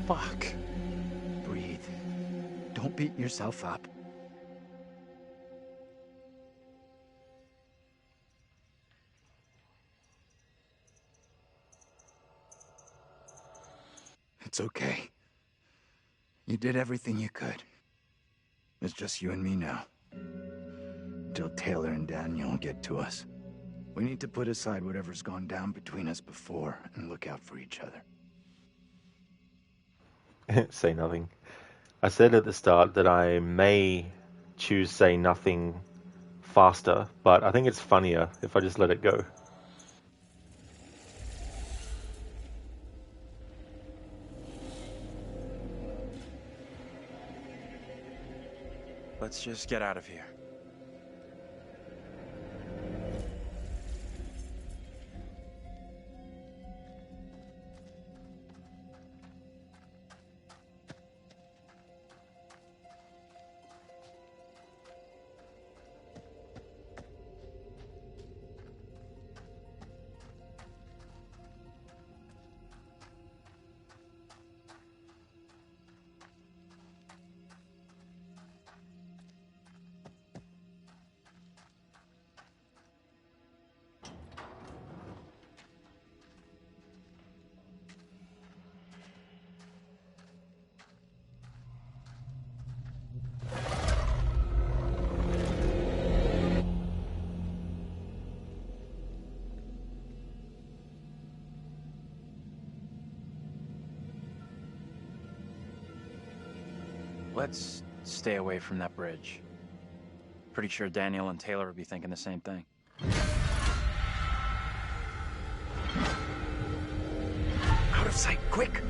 [SPEAKER 13] Fuck.
[SPEAKER 5] Breathe. Don't beat yourself up. It's okay. You did everything you could. It's just you and me now. Until Taylor and Daniel get to us. We need to put aside whatever's gone down between us before and look out for each other.
[SPEAKER 1] Say nothing. I said at the start that I may choose say nothing faster, but I think it's funnier if I just let it go.
[SPEAKER 9] Let's just get out of here. Let's stay away from that bridge. Pretty sure Daniel and Taylor would be thinking the same thing.
[SPEAKER 5] Out of sight, quick!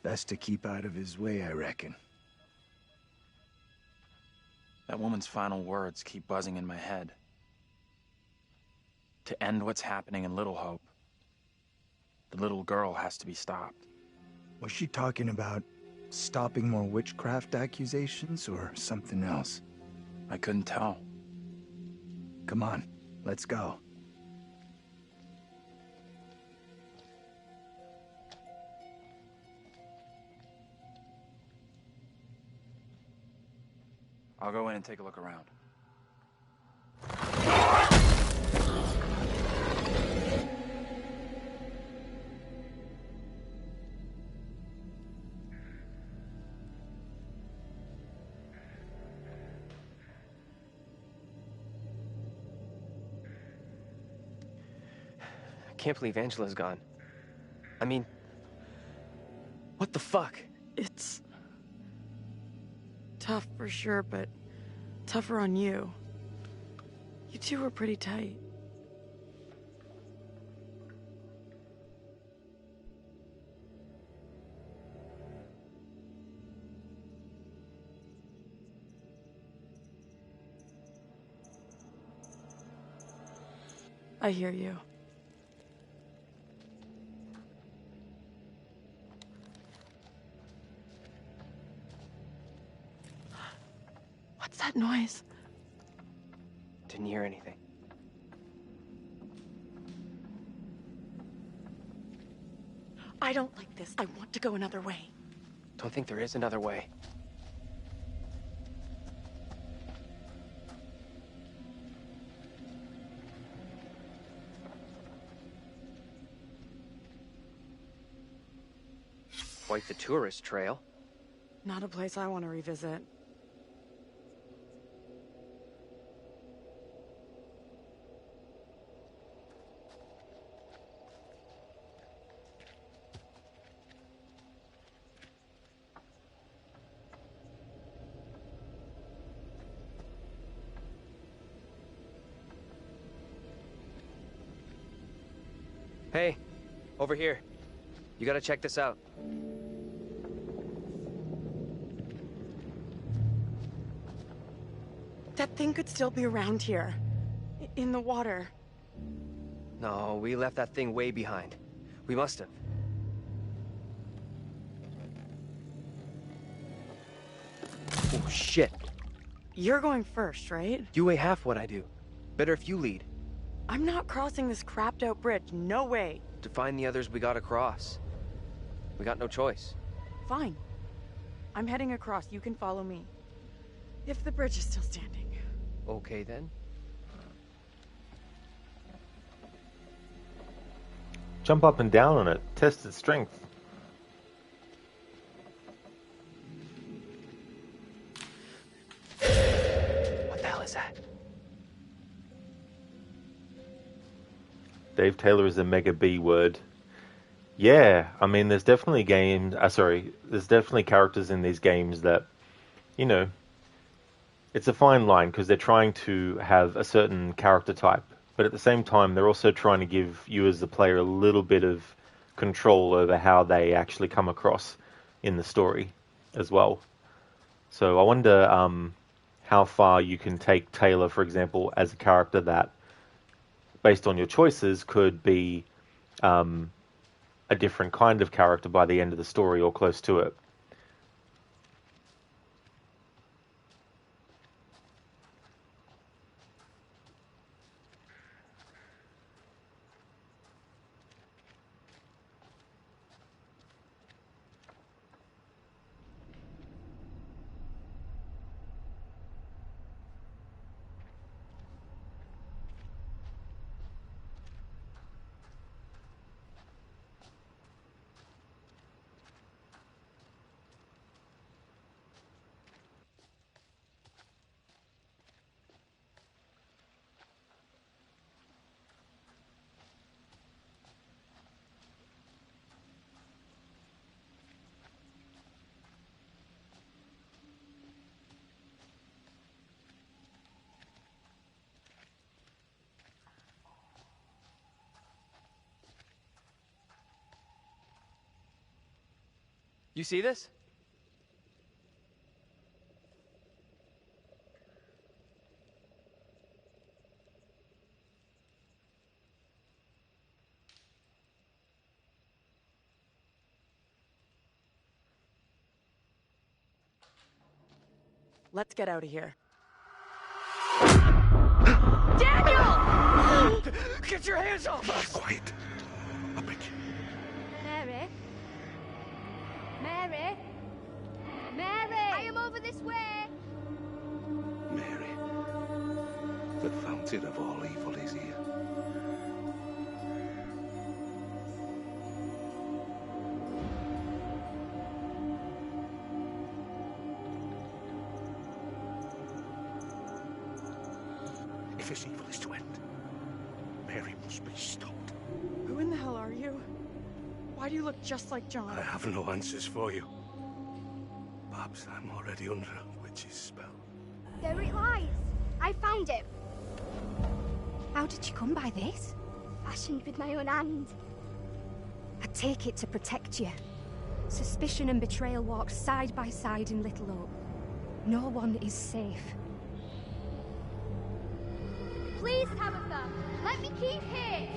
[SPEAKER 5] Best to keep out of his way, I reckon.
[SPEAKER 9] That woman's final words keep buzzing in my head. To end what's happening in Little Hope, the little girl has to be stopped.
[SPEAKER 11] Was she talking about stopping more witchcraft accusations or something else?
[SPEAKER 9] I couldn't tell.
[SPEAKER 11] Come on, let's go.
[SPEAKER 9] I'll go in and take a look around.
[SPEAKER 12] I can't believe Angela's gone. I mean, what the fuck?
[SPEAKER 8] It's tough for sure, but tougher on you. You two were pretty tight. I hear you. What's that noise?
[SPEAKER 12] Didn't hear anything.
[SPEAKER 8] I don't like this. I want to go another way.
[SPEAKER 12] Don't think there is another way. Quite the tourist trail.
[SPEAKER 8] Not a place I want to revisit.
[SPEAKER 12] Hey, over here. You gotta check this out.
[SPEAKER 8] That thing could still be around here. In the water.
[SPEAKER 12] No, we left that thing way behind. We must have. Oh, shit.
[SPEAKER 8] You're going first, right?
[SPEAKER 12] You weigh half what I do. Better if you lead.
[SPEAKER 8] I'm not crossing this crapped out bridge. No way.
[SPEAKER 12] To find the others, we gotta cross. We got no choice.
[SPEAKER 8] Fine. I'm heading across. You can follow me. If the bridge is still standing.
[SPEAKER 12] Okay, then.
[SPEAKER 1] Jump up and down on it. Test its strength.
[SPEAKER 12] What the hell is that?
[SPEAKER 1] Dave Taylor is a mega B word. Yeah, I mean, there's definitely there's definitely characters in these games that, you know, it's a fine line because they're trying to have a certain character type, but at the same time, they're also trying to give you as the player a little bit of control over how they actually come across in the story as well. So I wonder how far you can take Taylor, for example, as a character that, based on your choices, could be a different kind of character by the end of the story or close to it.
[SPEAKER 12] You see this?
[SPEAKER 8] Let's get out of here.
[SPEAKER 18] Daniel!
[SPEAKER 12] Get your hands off us!
[SPEAKER 17] Quiet. I beg you.
[SPEAKER 6] Mary? Mary? Mary! I am over this way!
[SPEAKER 17] Mary, the fountain of all evil is here. If this evil is to end, Mary must be stopped.
[SPEAKER 8] Who in the hell are you? Why do you look just like John?
[SPEAKER 17] I have no answers for you. Perhaps I'm already under a witch's spell.
[SPEAKER 6] There it lies. I found it. How did you come by this? Fashioned with my own hand.
[SPEAKER 21] I take it to protect you. Suspicion and betrayal walk side by side in Little Hope. No one is safe.
[SPEAKER 6] Please, Tabitha, let me keep here.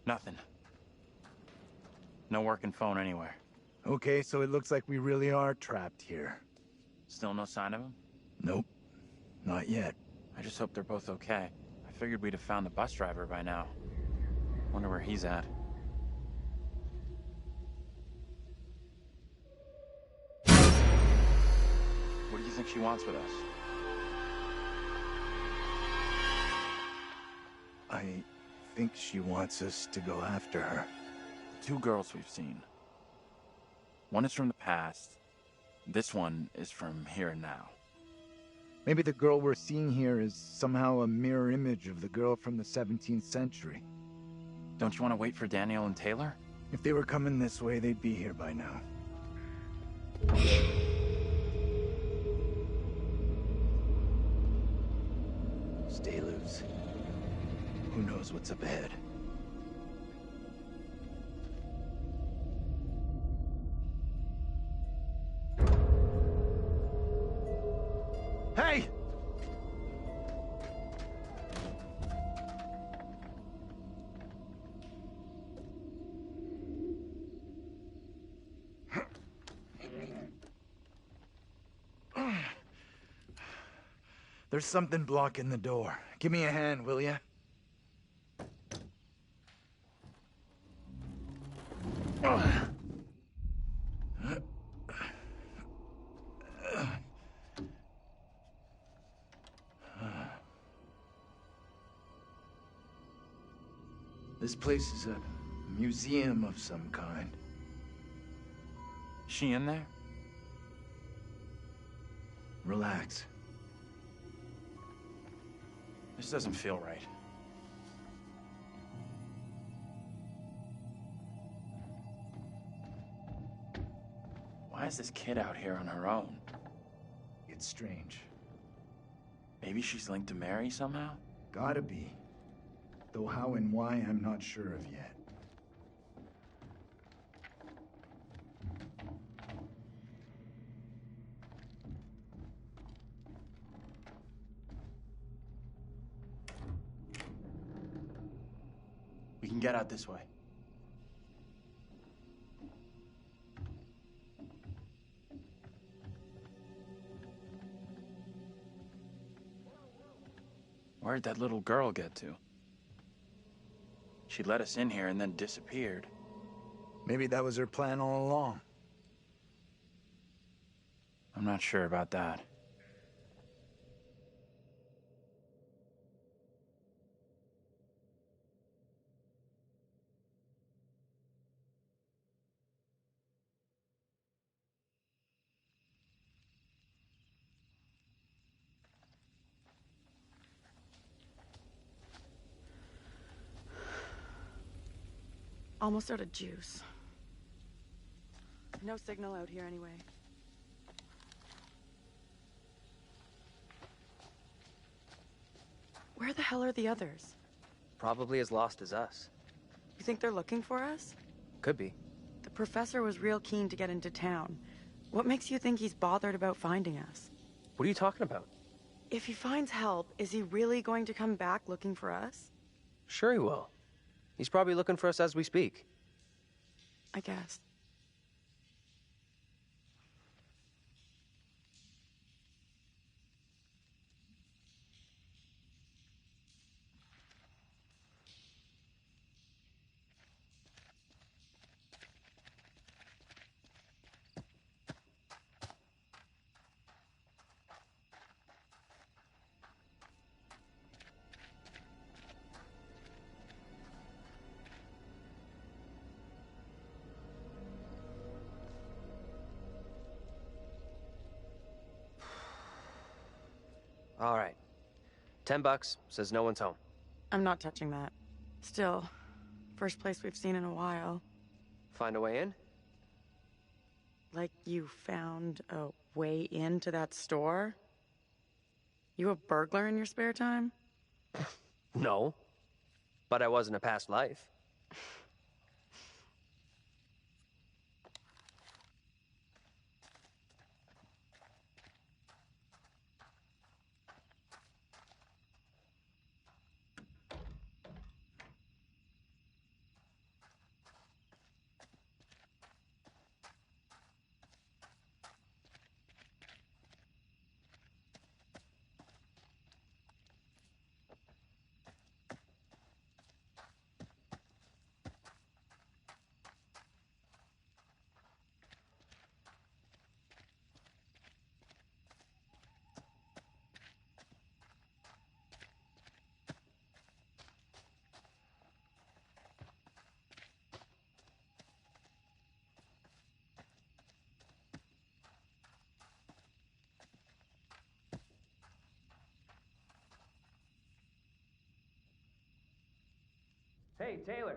[SPEAKER 9] Nothing. No working phone anywhere.
[SPEAKER 11] Okay, so it looks like we really are trapped here.
[SPEAKER 9] Still no sign of him?
[SPEAKER 11] Nope. Not yet.
[SPEAKER 9] I just hope they're both okay. I figured we'd have found the bus driver by now. Wonder where he's at. What do you think she wants with us?
[SPEAKER 11] I think she wants us to go after her.
[SPEAKER 9] Two girls we've seen. One is from the past. This one is from here and now.
[SPEAKER 11] Maybe the girl we're seeing here is somehow a mirror image of the girl from the 17th century.
[SPEAKER 9] Don't you want to wait for Daniel and Taylor?
[SPEAKER 11] If they were coming this way, they'd be here by now. Who knows what's up ahead? Hey! There's something blocking the door. Give me a hand, will ya? This place is a museum of some kind.
[SPEAKER 9] Is she in there?
[SPEAKER 11] Relax.
[SPEAKER 9] This doesn't feel right. Why is this kid out here on her own?
[SPEAKER 11] It's strange.
[SPEAKER 9] Maybe she's linked to Mary somehow?
[SPEAKER 11] Gotta be. Though how and why, I'm not sure of yet.
[SPEAKER 9] We can get out this way. Where'd that little girl get to? She let us in here and then disappeared.
[SPEAKER 11] Maybe that was her plan all along.
[SPEAKER 9] I'm not sure about that.
[SPEAKER 8] Almost out of juice. No signal out here anyway. Where the hell are the others?
[SPEAKER 12] Probably as lost as us.
[SPEAKER 8] You think they're looking for us?
[SPEAKER 12] Could be.
[SPEAKER 8] The professor was real keen to get into town. What makes you think he's bothered about finding us?
[SPEAKER 12] What are you talking about?
[SPEAKER 8] If he finds help, is he really going to come back looking for us?
[SPEAKER 12] Sure he will. He's probably looking for us as we speak.
[SPEAKER 8] I guess.
[SPEAKER 12] All right. $10 says no one's home.
[SPEAKER 8] I'm not touching that. Still, first place we've seen in a while.
[SPEAKER 12] Find a way in?
[SPEAKER 8] Like you found a way into that store? You a burglar in your spare time?
[SPEAKER 12] No. But I was in a past life. Hey, Taylor,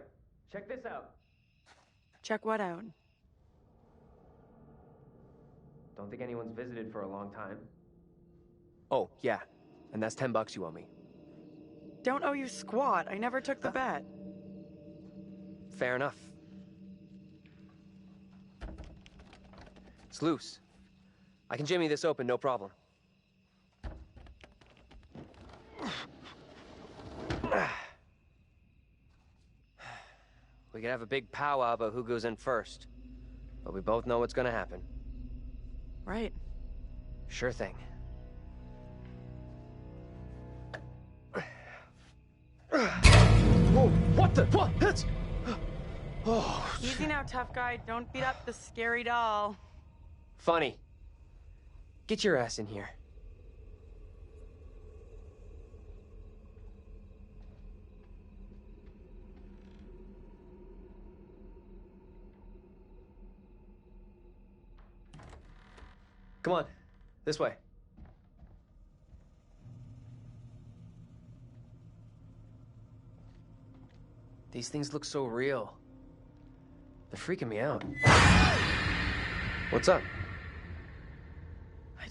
[SPEAKER 12] check this out.
[SPEAKER 8] Check what out?
[SPEAKER 12] Don't think anyone's visited for a long time. Oh, yeah. And that's $10 you owe me.
[SPEAKER 8] don't owe you squat. I never took the bet.
[SPEAKER 12] Fair enough. It's loose. I can jimmy this open, no problem. We could have a big powwow about who goes in first. But we both know what's gonna happen.
[SPEAKER 8] Right.
[SPEAKER 12] Sure thing. Whoa, what the? What? That's... Oh.
[SPEAKER 8] Easy now, tough guy. Don't beat up the scary doll.
[SPEAKER 12] Funny. Get your ass in here. Come on, this way. These things look so real. They're freaking me out. What's up?
[SPEAKER 8] I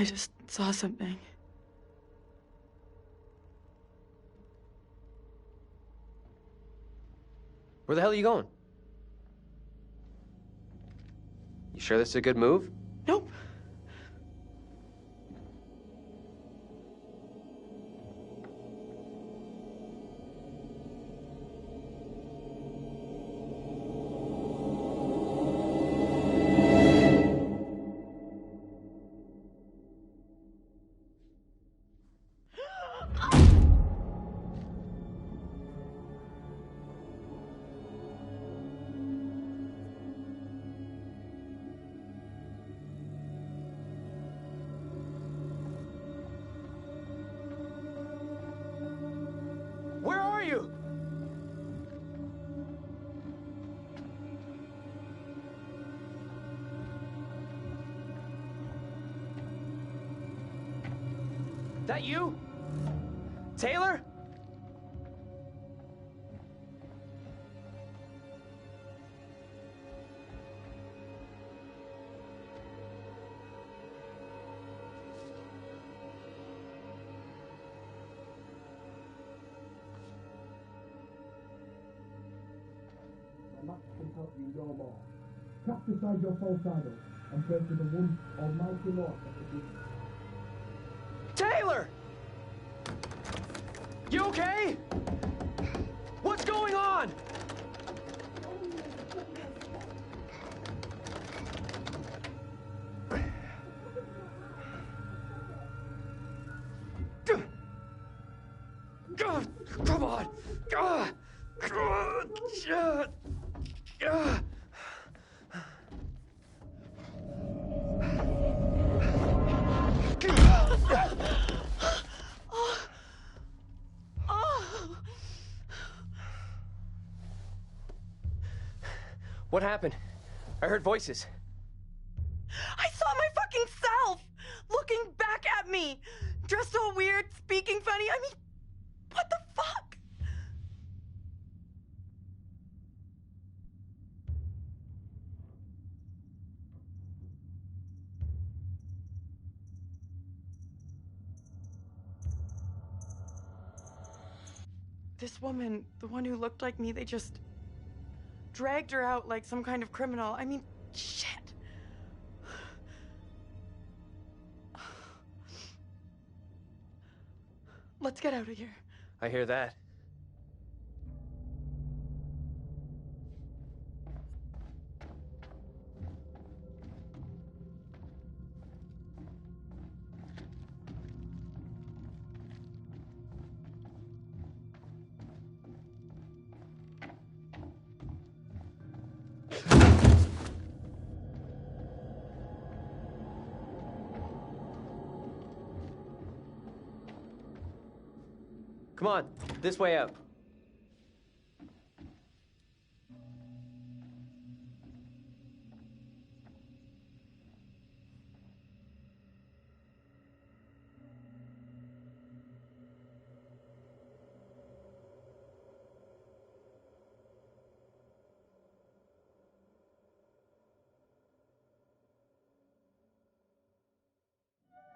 [SPEAKER 8] just saw something.
[SPEAKER 12] Where the hell are you going? You sure this is a good move?
[SPEAKER 8] Nope.
[SPEAKER 12] Where are you? That you? Taylor?
[SPEAKER 10] Can help you no more. Cast aside your false idol and pray to the one Almighty Lord that it is.
[SPEAKER 12] Taylor! You okay? What's going on? Come on! What happened? I heard voices.
[SPEAKER 8] I saw my fucking self looking back at me, dressed all weird, speaking funny. I mean, what the fuck? This woman, the one who looked like me, they just dragged her out like some kind of criminal. I mean, shit. Let's get out of here.
[SPEAKER 12] I hear that. Come on, this way out.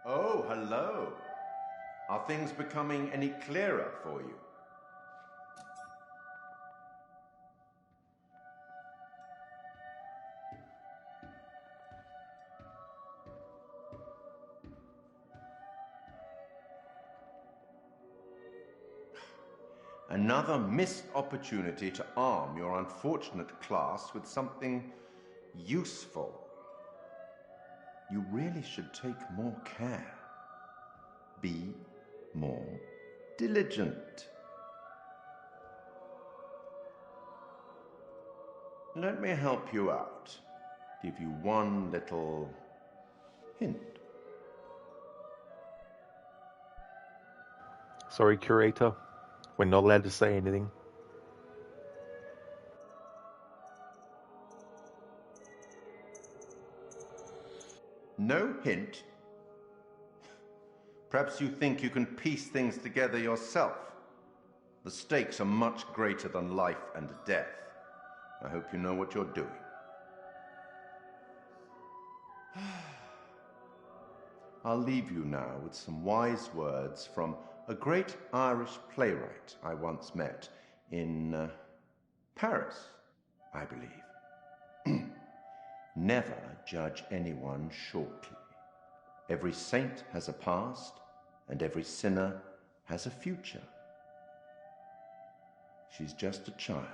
[SPEAKER 14] Oh, hello. Are things becoming any clearer for you? Another missed opportunity to arm your unfortunate class with something useful. You really should take more care. Be more diligent. Let me help you out. Give you one little hint.
[SPEAKER 1] Sorry, curator. We're not allowed to say anything.
[SPEAKER 14] No hint? Perhaps you think you can piece things together yourself. The stakes are much greater than life and death. I hope you know what you're doing. I'll leave you now with some wise words from a great Irish playwright I once met in Paris, I believe. Never judge anyone shortly. Every saint has a past, and every sinner has a future. She's just a child.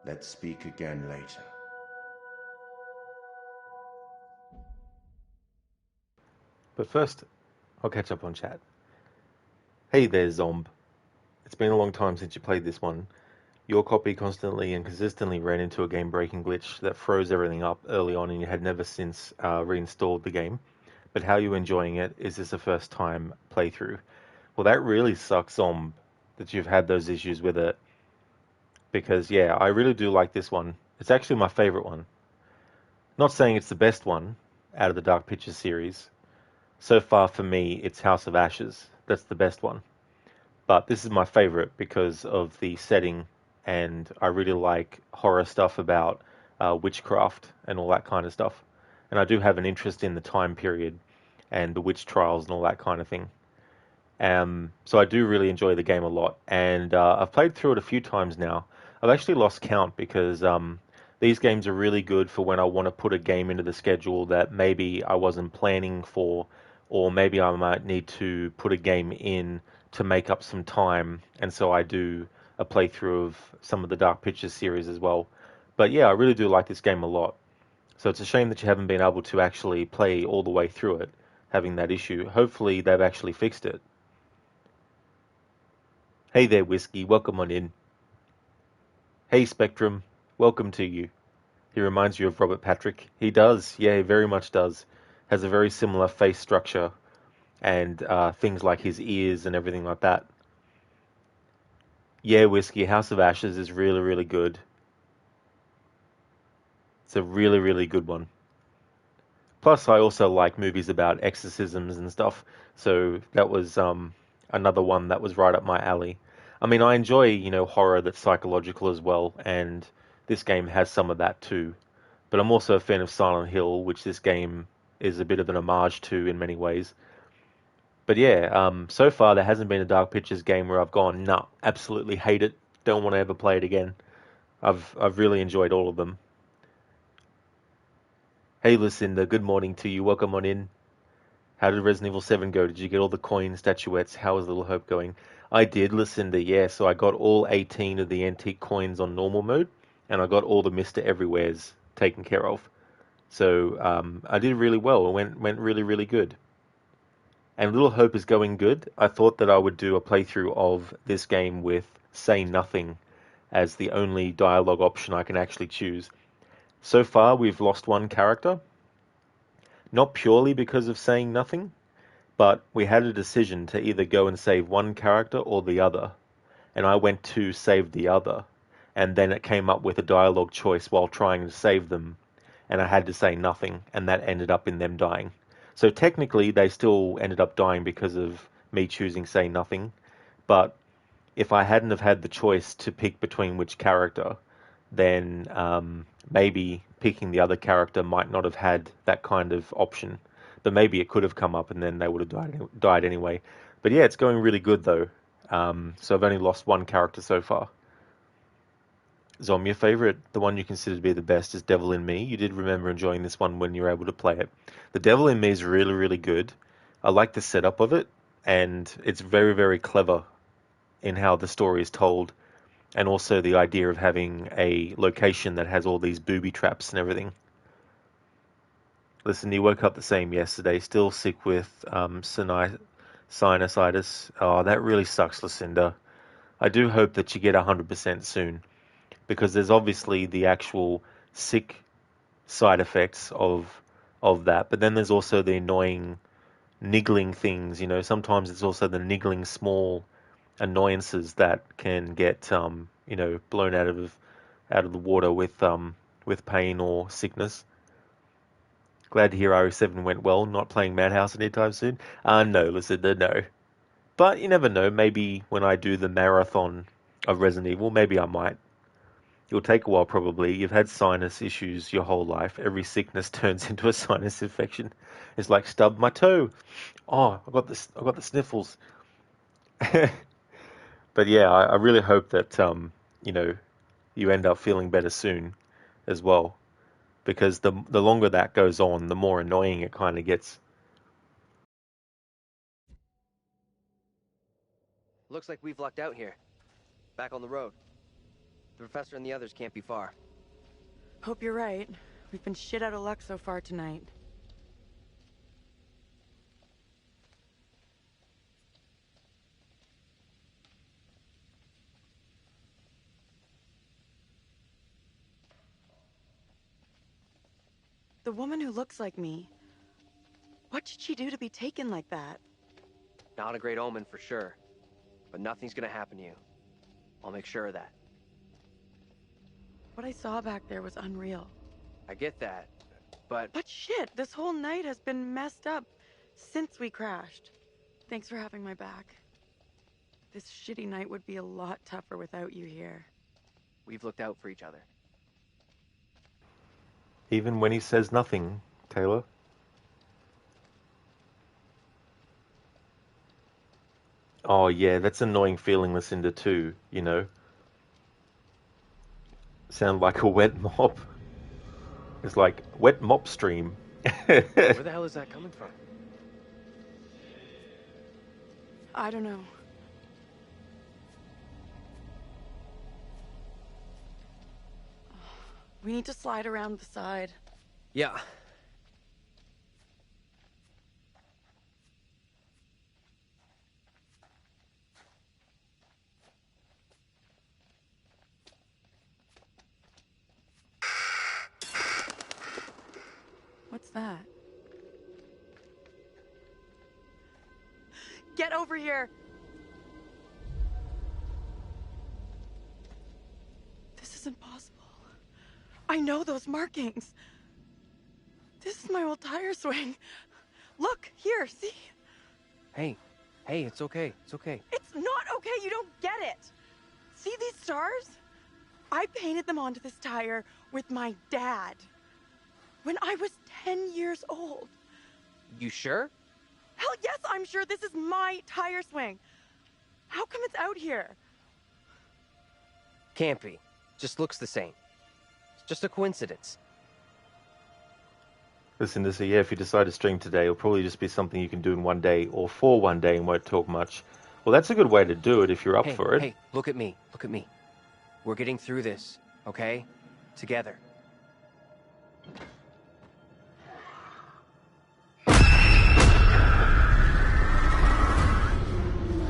[SPEAKER 14] Let's speak again later.
[SPEAKER 1] But first, I'll catch up on chat. Hey there, Zomb. It's been a long time since you played this one. Your copy constantly and consistently ran into a game-breaking glitch that froze everything up early on, and you had never since reinstalled the game. But how are you enjoying it? Is this a first-time playthrough? Well, that really sucks, Zomb, that you've had those issues with it. Because, yeah, I really do like this one. It's actually my favorite one. Not saying it's the best one out of the Dark Pictures series. So far, for me, it's House of Ashes. That's the best one. But this is my favorite because of the setting, and I really like horror stuff about witchcraft and all that kind of stuff. And I do have an interest in the time period and the witch trials and all that kind of thing. So I do really enjoy the game a lot. And I've played through it a few times now. I've actually lost count because these games are really good for when I want to put a game into the schedule that maybe I wasn't planning for, or maybe I might need to put a game in to make up some time, and so I do a playthrough of some of the Dark Pictures series as well. But yeah, I really do like this game a lot. So it's a shame that you haven't been able to actually play all the way through it, having that issue. Hopefully they've actually fixed it. Hey there, Whiskey, welcome on in. Hey Spectrum, welcome to you. He reminds you of Robert Patrick. He does, yeah, he very much does. Has a very similar face structure and things like his ears and everything like that. Yeah, Whiskey, House of Ashes is really, really good. It's a really, really good one. Plus, I also like movies about exorcisms and stuff, so that was another one that was right up my alley. I mean, I enjoy, horror that's psychological as well, and this game has some of that too. But I'm also a fan of Silent Hill, which this game is a bit of an homage to in many ways. But yeah, so far there hasn't been a Dark Pictures game where I've gone, nah, absolutely hate it, don't want to ever play it again. I've really enjoyed all of them. Hey Lucinda, good morning to you, welcome on in. How did Resident Evil 7 go? Did you get all the coin statuettes? How is Little Hope going? I did, Lucinda, yeah, so I got all 18 of the antique coins on normal mode, and I got all the Mr. Everywheres taken care of. So I did really well. It went really, really good. And Little Hope is going good. I thought that I would do a playthrough of this game with Say Nothing as the only dialogue option I can actually choose. So far, we've lost one character. Not purely because of saying nothing, but we had a decision to either go and save one character or the other. And I went to save the other. And then it came up with a dialogue choice while trying to save them. And I had to say nothing, and that ended up in them dying. So technically, they still ended up dying because of me choosing Say Nothing. But if I hadn't have had the choice to pick between which character, then maybe picking the other character might not have had that kind of option. But maybe it could have come up and then they would have died anyway. But yeah, it's going really good though. So I've only lost one character so far. Zom, your favourite, the one you consider to be the best, is Devil in Me. You did remember enjoying this one when you were able to play it. The Devil in Me is really, really good. I like the setup of it, and it's very, very clever in how the story is told, and also the idea of having a location that has all these booby traps and everything. Listen, you woke up the same yesterday, still sick with sinusitis. Oh, that really sucks, Lucinda. I do hope that you get 100% soon, because there's obviously the actual sick side effects of that, but then there's also the annoying niggling things. You know, sometimes it's also the niggling small annoyances that can get you know, blown out of the water with pain or sickness. Glad to hear RE7 went well. Not playing Madhouse anytime soon. No, Lucinda, no. But you never know. Maybe when I do the marathon of Resident Evil, maybe I might. It'll take a while probably. You've had sinus issues your whole life. Every sickness turns into a sinus infection. It's like stubbed my toe. Oh, I got the sniffles. But yeah, I really hope that you know, you end up feeling better soon as well, because the longer that goes on, the more annoying it kind of gets.
[SPEAKER 12] Looks like we've lucked out here. Back on the road. The professor and the others can't be far.
[SPEAKER 8] Hope you're right. We've been shit out of luck so far tonight. The woman who looks like me. What did she do to be taken like that?
[SPEAKER 12] Not a great omen for sure. But nothing's gonna happen to you. I'll make sure of that.
[SPEAKER 8] What I saw back there was unreal.
[SPEAKER 12] I get that, but...
[SPEAKER 8] But shit, this whole night has been messed up since we crashed. Thanks for having my back. This shitty night would be a lot tougher without you here.
[SPEAKER 12] We've looked out for each other.
[SPEAKER 1] Even when he says nothing, Taylor. Oh yeah, that's an annoying feeling, Lucinda, too, you know. Sound like a wet mop. It's like wet mop stream.
[SPEAKER 12] Where the hell is that coming from?
[SPEAKER 8] I don't know. We need to slide around the side.
[SPEAKER 12] Yeah.
[SPEAKER 8] What's that? Get over here! This isn't possible. I know those markings. This is my old tire swing. Look, here, see?
[SPEAKER 12] Hey, it's okay. It's okay.
[SPEAKER 8] It's not okay, you don't get it. See these stars? I painted them onto this tire with my dad when I was 10 years old.
[SPEAKER 12] You sure?
[SPEAKER 8] Hell yes, I'm sure. This is my tire swing. How come it's out here?
[SPEAKER 12] Can't be. Just looks the same. It's just a coincidence.
[SPEAKER 1] Listen, so yeah, if you decide to stream today, it'll probably just be something you can do in one day or for one day and won't talk much. Well, that's a good way to do it if you're up for it.
[SPEAKER 12] Hey, look at me. Look at me. We're getting through this, okay? Together.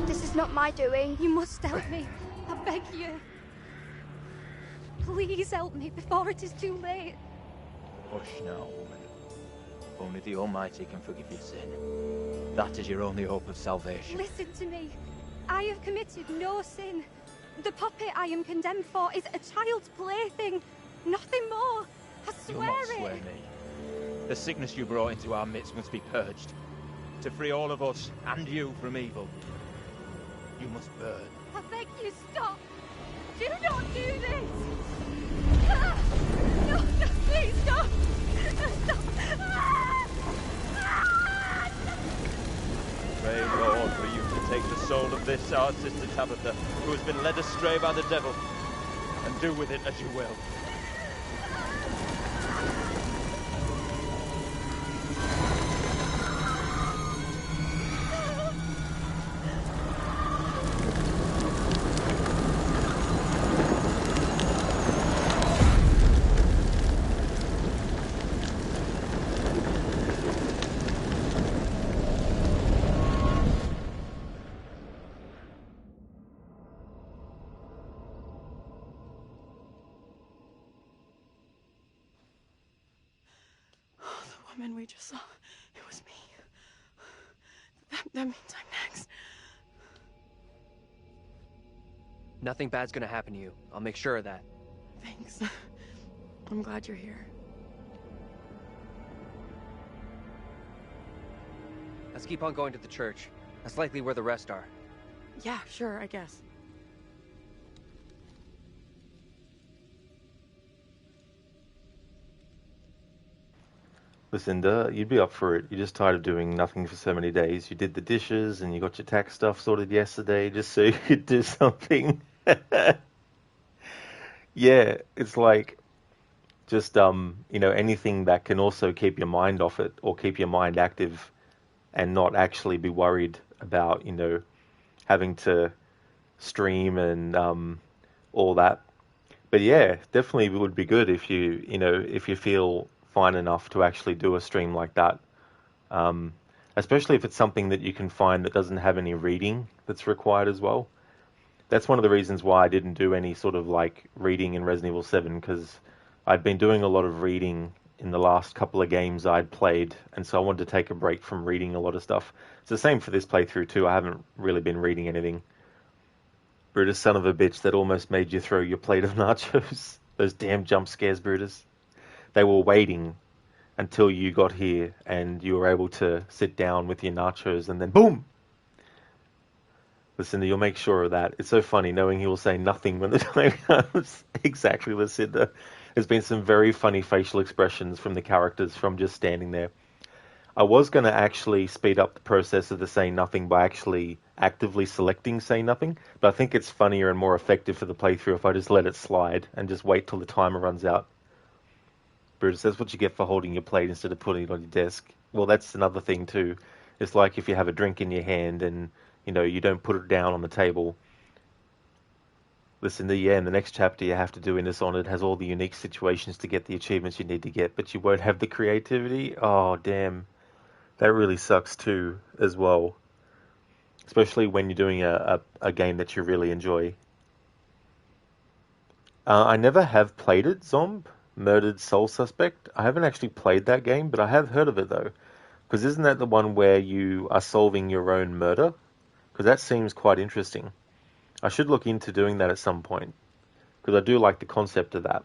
[SPEAKER 6] This is not my doing.
[SPEAKER 4] You must help me. I beg you. Please help me before it is too late.
[SPEAKER 5] Hush now, woman. Only the Almighty can forgive your sin. That is your only hope of salvation.
[SPEAKER 6] Listen to me. I have committed no sin. The puppet I am condemned for is a child's plaything. Nothing more. I
[SPEAKER 5] You'll
[SPEAKER 6] swear
[SPEAKER 5] not
[SPEAKER 6] it.
[SPEAKER 5] swear me. The sickness you brought into our midst must be purged. To free all of us and you from evil, you must burn.
[SPEAKER 6] I beg you, stop. Do not do this. No, please, stop. Stop.
[SPEAKER 20] our sister Tabitha, who has been led astray by the devil, and do with it as you will.
[SPEAKER 8] Woman we just saw, it was me. That means I'm next.
[SPEAKER 12] Nothing bad's gonna happen to you. I'll make sure of that.
[SPEAKER 8] Thanks. I'm glad you're here.
[SPEAKER 12] Let's keep on going to the church. That's likely where the rest are.
[SPEAKER 8] Yeah, sure, I guess.
[SPEAKER 1] Lucinda, you'd be up for it. You're just tired of doing nothing for so many days. You did the dishes and you got your tax stuff sorted yesterday just so you could do something. Yeah, it's like just, anything that can also keep your mind off it or keep your mind active and not actually be worried about, having to stream and all that. But yeah, definitely it would be good if if you feel fine enough to actually do a stream like that. Especially if it's something that you can find that doesn't have any reading that's required as well. That's one of the reasons why I didn't do any sort of reading in Resident Evil 7, because I'd been doing a lot of reading in the last couple of games I'd played, and so I wanted to take a break from reading a lot of stuff. It's the same for this playthrough too. I haven't really been reading anything. Brutus, son of a bitch, that almost made you throw your plate of nachos. Those damn jump scares, Brutus. They were waiting until you got here and you were able to sit down with your nachos and then boom! Lucinda, you'll make sure of that. It's so funny knowing he will say nothing when the time comes. Exactly, Lucinda. There's been some very funny facial expressions from the characters from just standing there. I was going to actually speed up the process of the say nothing by actually actively selecting say nothing, but I think it's funnier and more effective for the playthrough if I just let it slide and just wait till the timer runs out. Brutus, that's what you get for holding your plate instead of putting it on your desk. Well, that's another thing too. It's like if you have a drink in your hand and, you don't put it down on the table. Listen, in the next chapter you have to do in Dishonored has all the unique situations to get the achievements you need to get, but you won't have the creativity. Oh, damn. That really sucks too, as well. Especially when you're doing a game that you really enjoy. I never have played it, Zomb. Murdered Soul Suspect. I haven't actually played that game, but I have heard of it though. Because isn't that the one where you are solving your own murder? Because that seems quite interesting. I should look into doing that at some point. Because I do like the concept of that.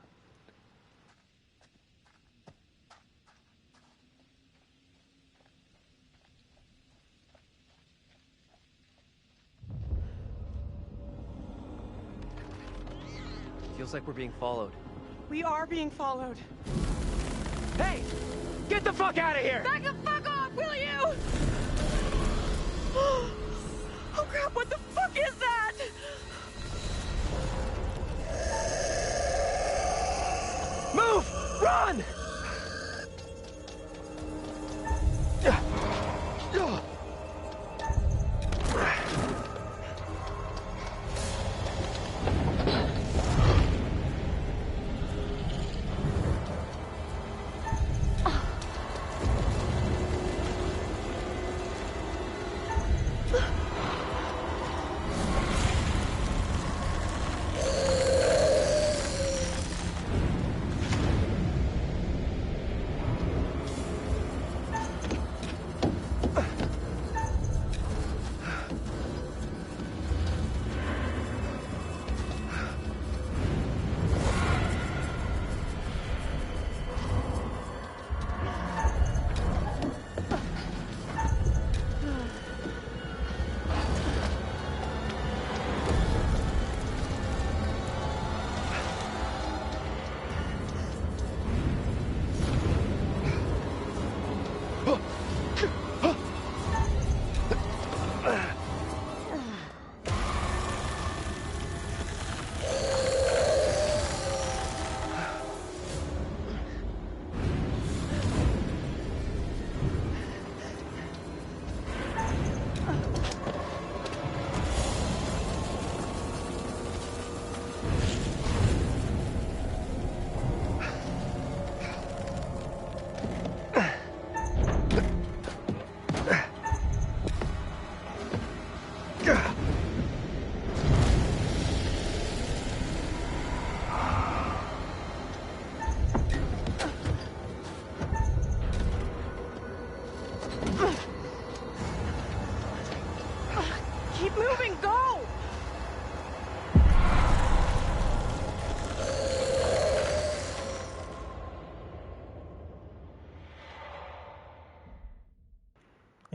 [SPEAKER 12] Feels like we're being followed.
[SPEAKER 8] We are being followed.
[SPEAKER 13] Hey! Get the fuck out of here!
[SPEAKER 8] Back the fuck off, will you? Oh crap, what the fuck is that?
[SPEAKER 13] Move! Run!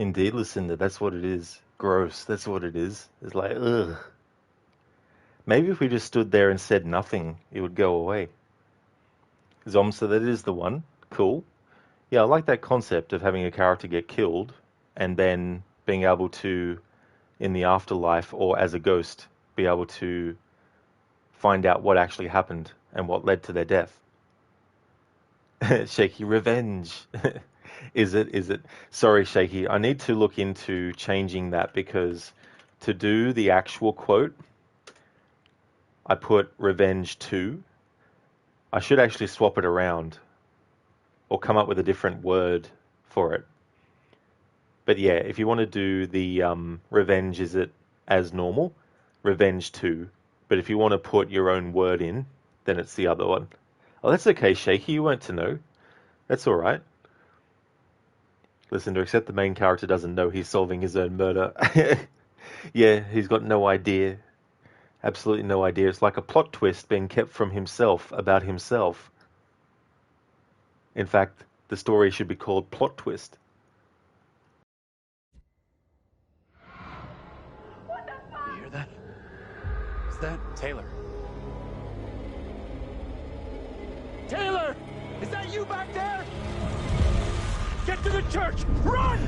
[SPEAKER 1] Indeed, Lucinda, that's what it is. Gross, that's what it is. It's like, ugh. Maybe if we just stood there and said nothing, it would go away. Zom, so that is the one. Cool. Yeah, I like that concept of having a character get killed and then being able to, in the afterlife or as a ghost, be able to find out what actually happened and what led to their death. Shaky, revenge. Is it? Sorry, Shaky. I need to look into changing that because to do the actual quote, I put revenge 2. I should actually swap it around or come up with a different word for it. But yeah, if you want to do the revenge, is it as normal? Revenge 2. But if you want to put your own word in, then it's the other one. Oh, that's okay, Shaky. You weren't to know. That's all right. Listen, to accept the main character doesn't know he's solving his own murder. Yeah, he's got no idea. Absolutely no idea. It's like a plot twist being kept from himself about himself. In fact, the story should be called Plot Twist.
[SPEAKER 11] You hear that? Is that
[SPEAKER 9] Taylor?
[SPEAKER 13] Taylor! Is that you back there? Get to the church! Run!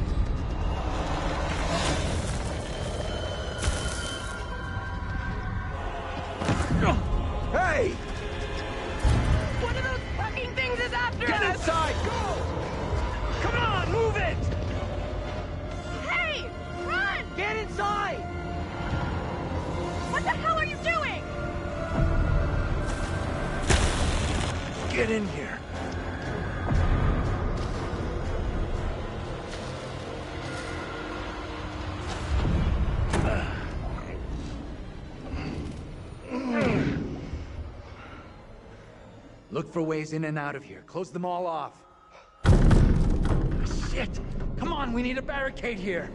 [SPEAKER 11] Hey!
[SPEAKER 8] One of those fucking things is after
[SPEAKER 13] Get
[SPEAKER 8] us!
[SPEAKER 13] inside! Go! Come on, move it!
[SPEAKER 8] Hey! Run!
[SPEAKER 13] Get inside!
[SPEAKER 8] What the hell are you doing?
[SPEAKER 11] Get in here.
[SPEAKER 5] Look for ways in and out of here. Close them all off.
[SPEAKER 13] Shit! Come on, we need a barricade here.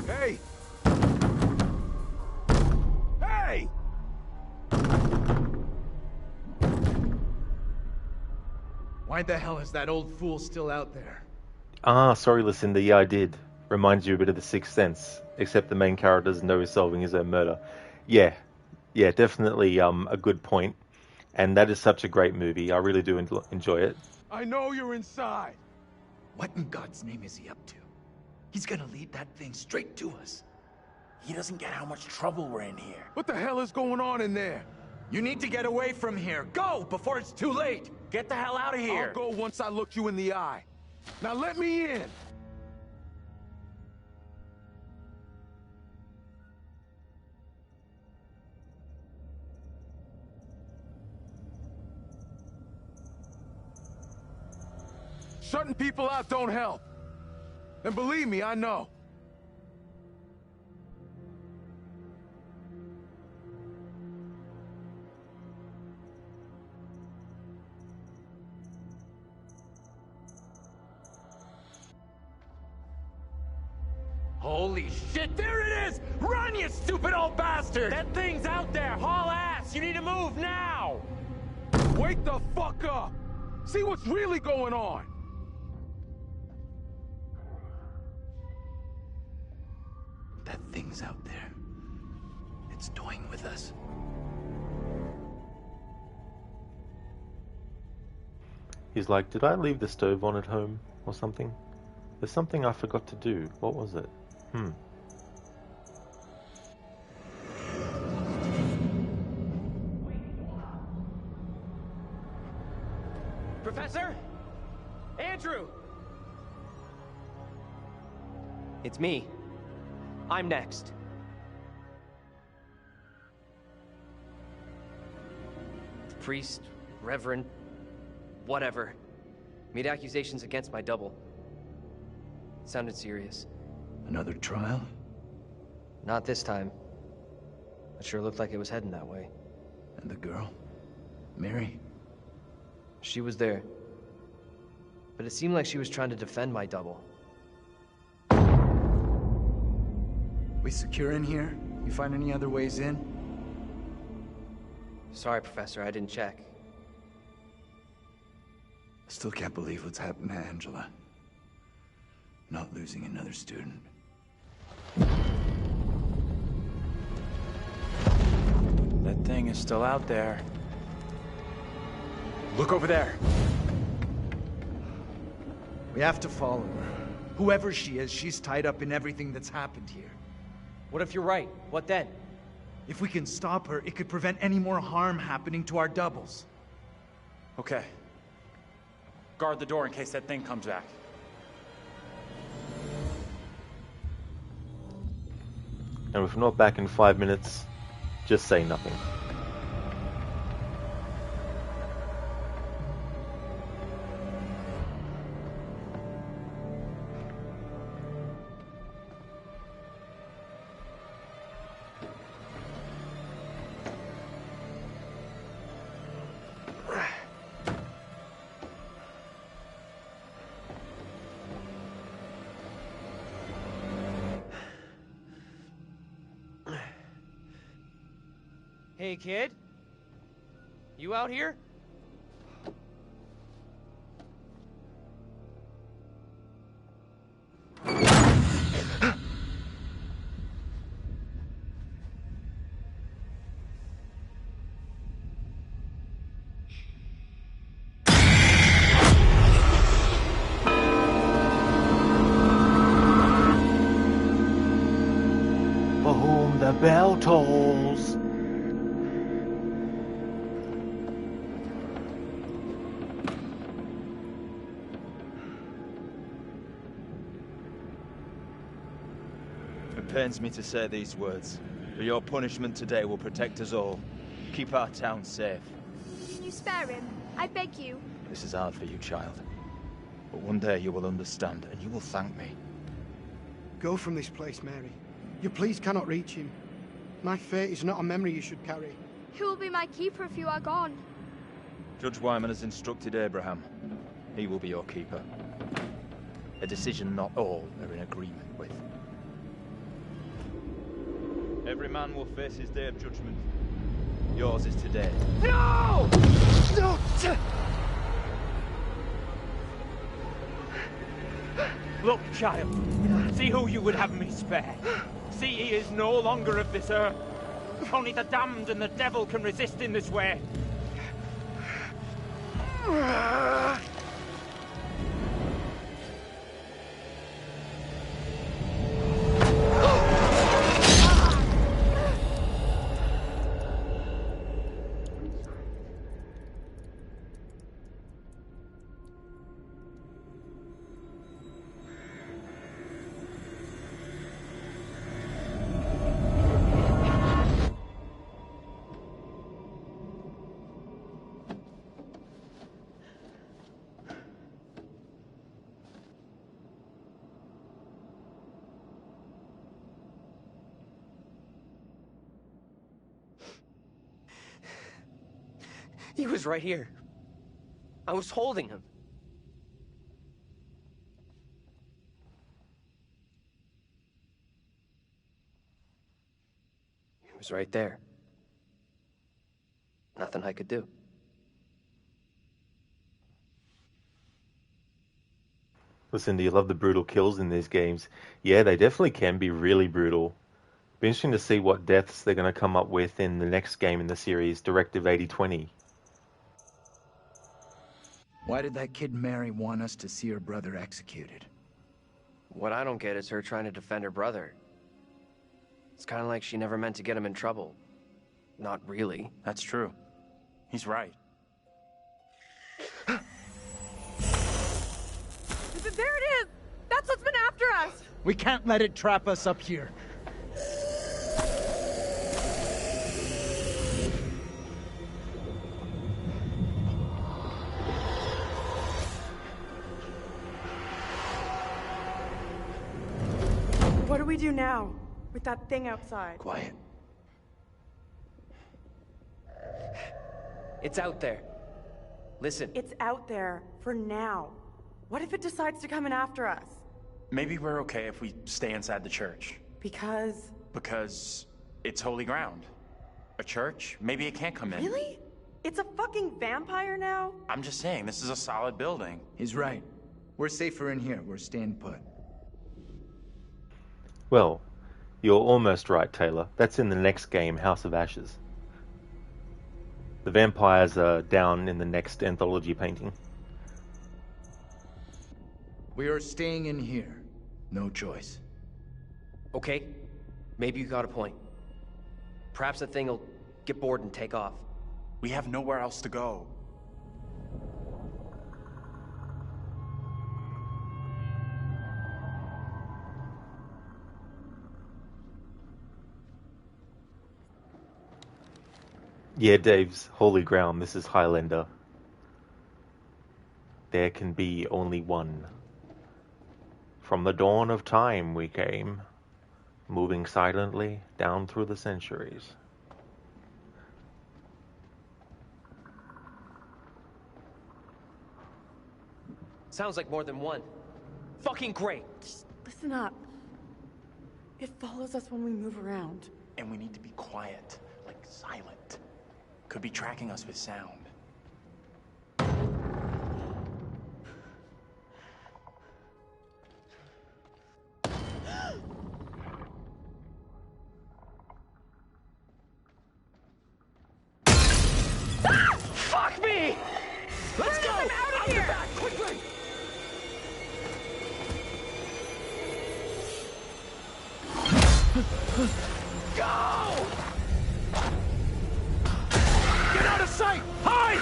[SPEAKER 11] Hey! Hey!
[SPEAKER 5] Why the hell is that old fool still out there?
[SPEAKER 1] Ah, sorry, Lucinda. Yeah, I did. Reminds you a bit of The Sixth Sense, except the main character doesn't know he's solving his own murder. Yeah, definitely a good point. And that is such a great movie. I really do enjoy it.
[SPEAKER 15] I know you're inside.
[SPEAKER 5] What in God's name is he up to? He's gonna lead that thing straight to us.
[SPEAKER 9] He doesn't get how much trouble we're in here.
[SPEAKER 15] What the hell is going on in there?
[SPEAKER 5] You need to get away from here. Go before it's too late.
[SPEAKER 9] Get the hell out of here.
[SPEAKER 15] I'll go once I look you in the eye. Now let me in. Shutting people out don't help. And believe me, I know.
[SPEAKER 13] Holy shit, there it is! Run, you stupid old bastard! That thing's out there! Haul ass! You need to move now!
[SPEAKER 15] Wake the fuck up! See what's really going on!
[SPEAKER 5] That thing's out there. It's toying with us.
[SPEAKER 1] He's like, did I leave the stove on at home or something? There's something I forgot to do. What was it?
[SPEAKER 12] Professor? Andrew! It's me. I'm next. Priest, reverend, whatever. Made accusations against my double. Sounded serious.
[SPEAKER 5] Another trial?
[SPEAKER 12] Not this time. It sure looked like it was heading that way.
[SPEAKER 5] And the girl? Mary?
[SPEAKER 12] She was there. But it seemed like she was trying to defend my double.
[SPEAKER 5] We secure in here? You find any other ways in?
[SPEAKER 12] Sorry, Professor, I didn't check.
[SPEAKER 11] I still can't believe what's happened to Angela. Not losing another student.
[SPEAKER 9] That thing is still out there. Look over there.
[SPEAKER 11] We have to follow her. Whoever she is, she's tied up in everything that's happened here.
[SPEAKER 12] What if you're right? What then?
[SPEAKER 11] If we can stop her, it could prevent any more harm happening to our doubles.
[SPEAKER 9] Okay. Guard the door in case that thing comes back.
[SPEAKER 1] And if we're not back in 5 minutes, just say nothing.
[SPEAKER 12] Hey, kid? You out here?
[SPEAKER 1] For whom the bell tolls.
[SPEAKER 20] It pains me to say these words, but your punishment today will protect us all. Keep our town safe.
[SPEAKER 6] Can you spare him? I beg you.
[SPEAKER 20] This is hard for you, child. But one day you will understand, and you will thank me.
[SPEAKER 10] Go from this place, Mary. Your pleas cannot reach him. My fate is not a memory you should carry.
[SPEAKER 6] Who will be my keeper if you are gone?
[SPEAKER 20] Judge Wyman has instructed Abraham. He will be your keeper. A decision not all are in agreement with. Every man will face his day of judgment. Yours is today.
[SPEAKER 12] No! No!
[SPEAKER 13] Look, child. See who you would have me spare. See he is no longer of this earth. Only the damned and the devil can resist in this way.
[SPEAKER 12] He was right here. I was holding him. He was right there. Nothing I could do.
[SPEAKER 1] Listen, do you love the brutal kills in these games? Yeah, they definitely can be really brutal. Be interesting to see what deaths they're going to come up with in the next game in the series, Directive 8020.
[SPEAKER 11] Why did that kid Mary want us to see her brother executed?
[SPEAKER 12] What I don't get is her trying to defend her brother. It's kind of like she never meant to get him in trouble. Not really.
[SPEAKER 9] That's true. He's right.
[SPEAKER 8] There it is! That's what's been after us!
[SPEAKER 11] We can't let it trap us up here.
[SPEAKER 8] What do we do now with that thing outside?
[SPEAKER 11] Quiet.
[SPEAKER 12] It's out there. Listen.
[SPEAKER 8] It's out there for now. What if it decides to come in after us?
[SPEAKER 9] Maybe we're okay if we stay inside the church.
[SPEAKER 8] Because
[SPEAKER 9] it's holy ground. A church? Maybe it can't come in.
[SPEAKER 8] Really? It's a fucking vampire now?
[SPEAKER 9] I'm just saying, this is a solid building.
[SPEAKER 11] He's right. We're safer in here. We're staying put.
[SPEAKER 1] Well, you're almost right, Taylor. That's in the next game, House of Ashes. The vampires are down in the next anthology painting.
[SPEAKER 11] We are staying in here. No choice.
[SPEAKER 12] Okay, maybe you got a point. Perhaps the thing will get bored and take off.
[SPEAKER 9] We have nowhere else to go.
[SPEAKER 1] Yeah, Dave's holy ground. This is Highlander. There can be only one. From the dawn of time we came, moving silently down through the centuries.
[SPEAKER 12] Sounds like more than one. Fucking great.
[SPEAKER 8] Just listen up. It follows us when we move around.
[SPEAKER 9] And we need to be quiet, like silent. Could be tracking us with sound.
[SPEAKER 12] Fuck me! Let's go!
[SPEAKER 8] Out of here!
[SPEAKER 12] Back, quickly!
[SPEAKER 13] Go! Get out of sight! Hide!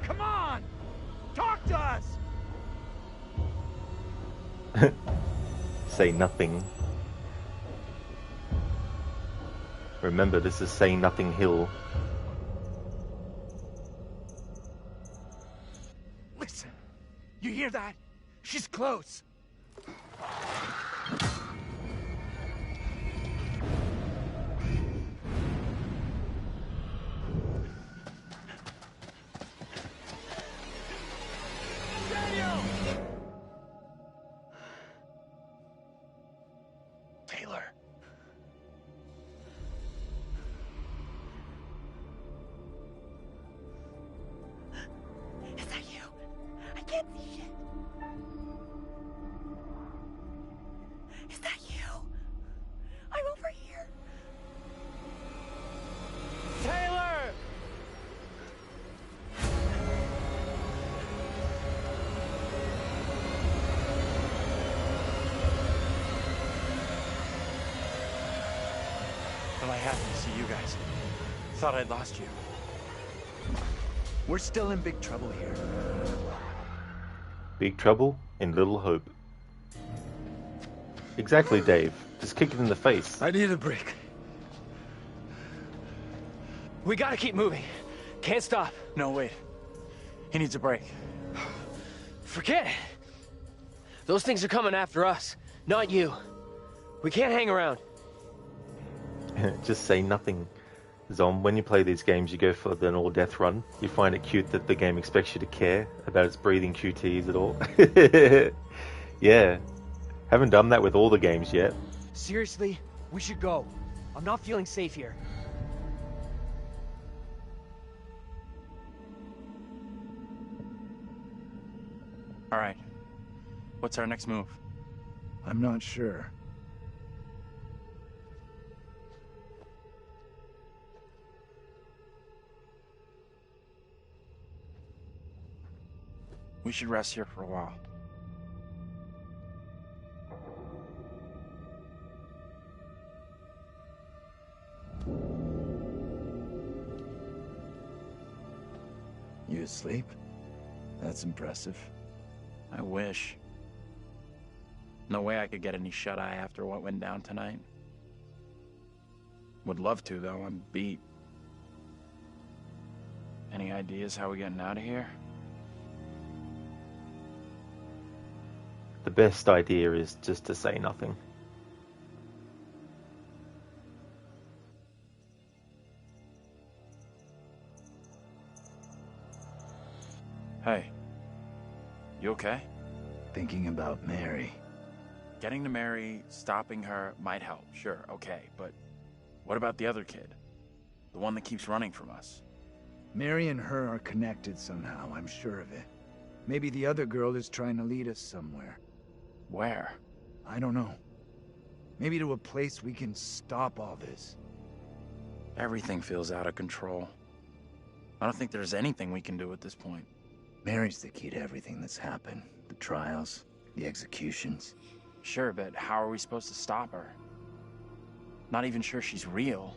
[SPEAKER 13] Come on! Talk to us!
[SPEAKER 1] Say nothing. Remember, this is Say Nothing Hill.
[SPEAKER 11] Listen. You hear that? She's close.
[SPEAKER 9] Taylor.
[SPEAKER 8] Is that you? I can't see shit. Is that you? I'm over here.
[SPEAKER 13] Taylor!
[SPEAKER 9] Well, I happened to see you guys. Thought I'd lost you.
[SPEAKER 11] We're still in big trouble here.
[SPEAKER 1] Big trouble in Little Hope. Exactly, Dave. Just kick it in the face.
[SPEAKER 11] I need a break.
[SPEAKER 12] We gotta keep moving. Can't stop.
[SPEAKER 9] No, wait. He needs a break.
[SPEAKER 12] Forget it. Those things are coming after us, not you. We can't hang around.
[SPEAKER 1] Just say nothing. Zom, when you play these games, you go for the all death run. You find it cute that the game expects you to care about its breathing QTs at all. Yeah. Haven't done that with all the games yet.
[SPEAKER 12] Seriously? We should go. I'm not feeling safe here.
[SPEAKER 9] All right. What's our next move?
[SPEAKER 5] I'm not sure.
[SPEAKER 9] We should rest here for a while.
[SPEAKER 5] You asleep? That's impressive.
[SPEAKER 9] I wish. No way I could get any shut-eye after what went down tonight. Would love to, though. I'm beat. Any ideas how we're getting out of here?
[SPEAKER 1] The best idea is just to say nothing.
[SPEAKER 9] Hey. You okay?
[SPEAKER 5] Thinking about Mary.
[SPEAKER 9] Getting to Mary, stopping her, might help, sure, okay, but what about the other kid? The one that keeps running from us?
[SPEAKER 5] Mary and her are connected somehow, I'm sure of it. Maybe the other girl is trying to lead us somewhere.
[SPEAKER 9] Where?
[SPEAKER 5] I don't know. Maybe to a place we can stop all this.
[SPEAKER 9] Everything feels out of control. I don't think there's anything we can do at this point.
[SPEAKER 5] Mary's the key to everything that's happened. The trials, the executions.
[SPEAKER 9] Sure, but how are we supposed to stop her? Not even sure she's real.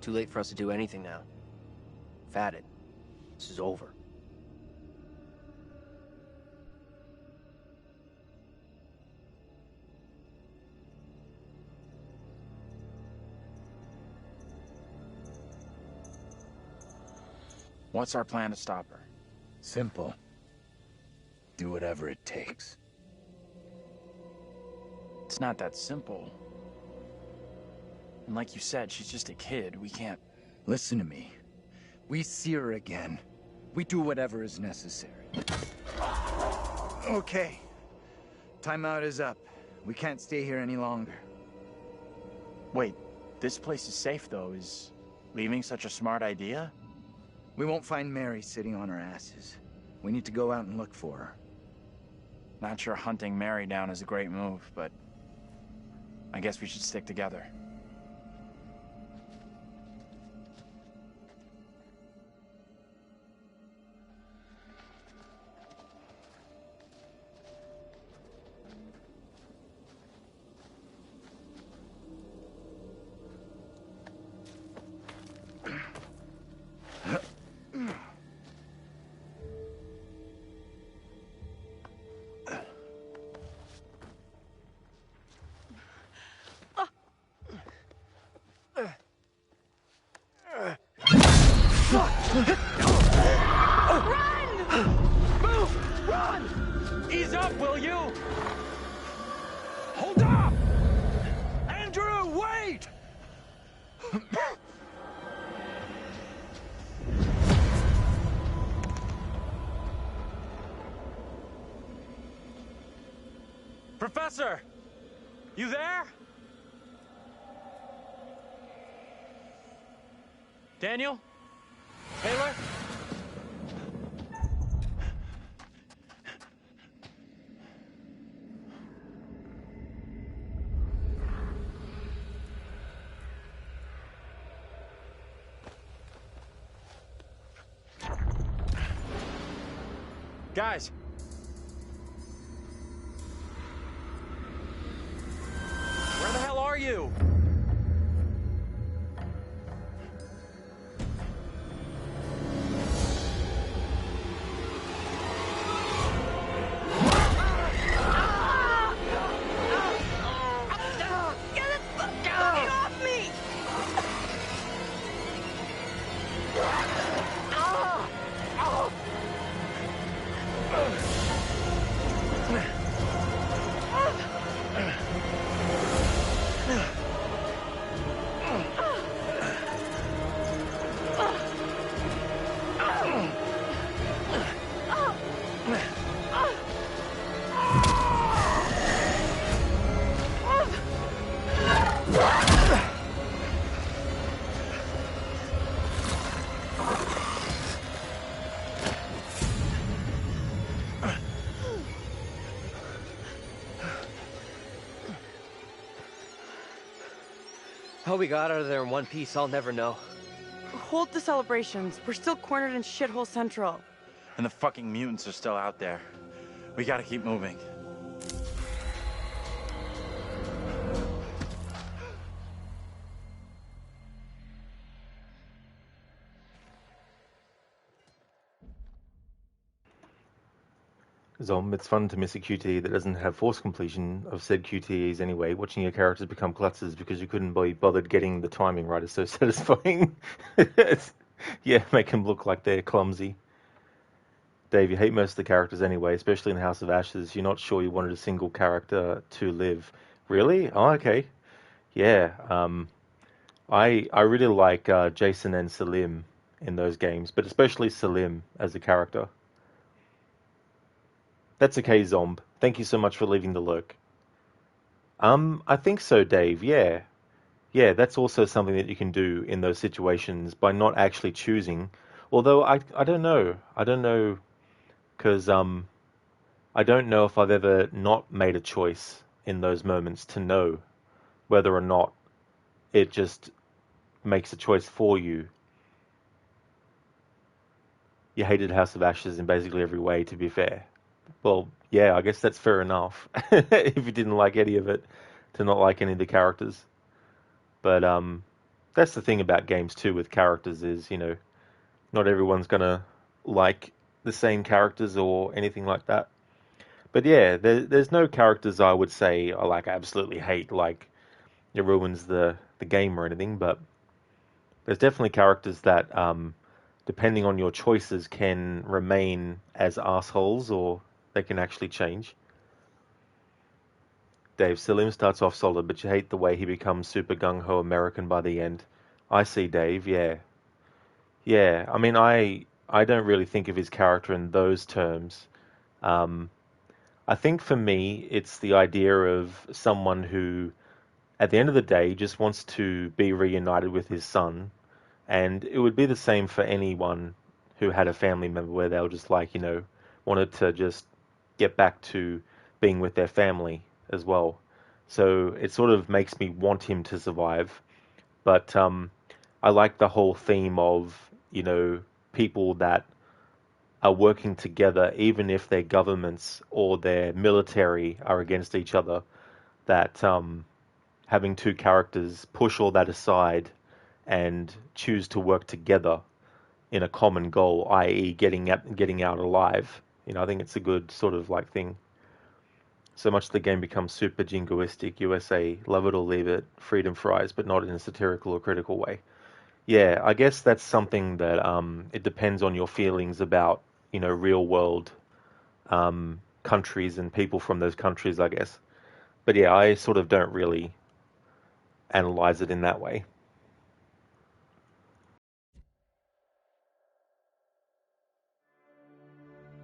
[SPEAKER 12] Too late for us to do anything now. Fatted. This is over.
[SPEAKER 9] What's our plan to stop her?
[SPEAKER 5] Simple. Do whatever it takes.
[SPEAKER 9] It's not that simple. And like you said, she's just a kid. We can't...
[SPEAKER 5] Listen to me. We see her again. We do whatever is necessary. Okay. Timeout is up. We can't stay here any longer.
[SPEAKER 9] Wait, this place is safe, though. Is leaving such a smart idea?
[SPEAKER 5] We won't find Mary sitting on her asses. We need to go out and look for her.
[SPEAKER 9] Not sure hunting Mary down is a great move, but I guess we should stick together.
[SPEAKER 13] Ease up, will you? Hold up! Andrew, wait! Professor! You there? Daniel? Taylor? Guys! Where the hell are you?
[SPEAKER 12] How we got out of there in one piece, I'll never know.
[SPEAKER 8] Hold the celebrations. We're still cornered in Shithole Central.
[SPEAKER 9] And the fucking mutants are still out there. We gotta keep moving.
[SPEAKER 1] Zom, it's fun to miss a QTE that doesn't have force completion of said QTEs anyway. Watching your characters become klutzes because you couldn't be bothered getting the timing right is so satisfying. Yeah, make them look like they're clumsy. Dave, you hate most of the characters anyway, especially in House of Ashes. You're not sure you wanted a single character to live. Really? Oh, okay. Yeah. I really like Jason and Salim in those games, but especially Salim as a character. That's okay, Zomb. Thank you so much for leaving the lurk. I think so, Dave, yeah. Yeah, that's also something that you can do in those situations by not actually choosing. Although, I don't know. I don't know, because I don't know if I've ever not made a choice in those moments to know whether or not it just makes a choice for you. You hated House of Ashes in basically every way, to be fair. Well, yeah, I guess that's fair enough. If you didn't like any of it, to not like any of the characters. But that's the thing about games too with characters is, you know, not everyone's gonna like the same characters or anything like that. But yeah, there's no characters I would say I like absolutely hate, like it ruins the game or anything. But there's definitely characters that, depending on your choices, can remain as assholes or they can actually change. Dave, Salim starts off solid, but you hate the way he becomes super gung-ho American by the end. I see, Dave, yeah. Yeah, I mean, I don't really think of his character in those terms. I think for me, it's the idea of someone who, at the end of the day, just wants to be reunited with his son. And it would be the same for anyone who had a family member where they were just like, you know, wanted to just get back to being with their family as well. So it sort of makes me want him to survive. But I like the whole theme of, you know, people that are working together, even if their governments or their military are against each other, that having two characters push all that aside and choose to work together in a common goal, i.e. getting out alive. You know, I think it's a good sort of like thing. So much the game becomes super jingoistic, USA, love it or leave it, freedom fries, but not in a satirical or critical way. Yeah, I guess that's something that it depends on your feelings about, you know, real world countries and people from those countries, I guess. But yeah, I sort of don't really analyze it in that way.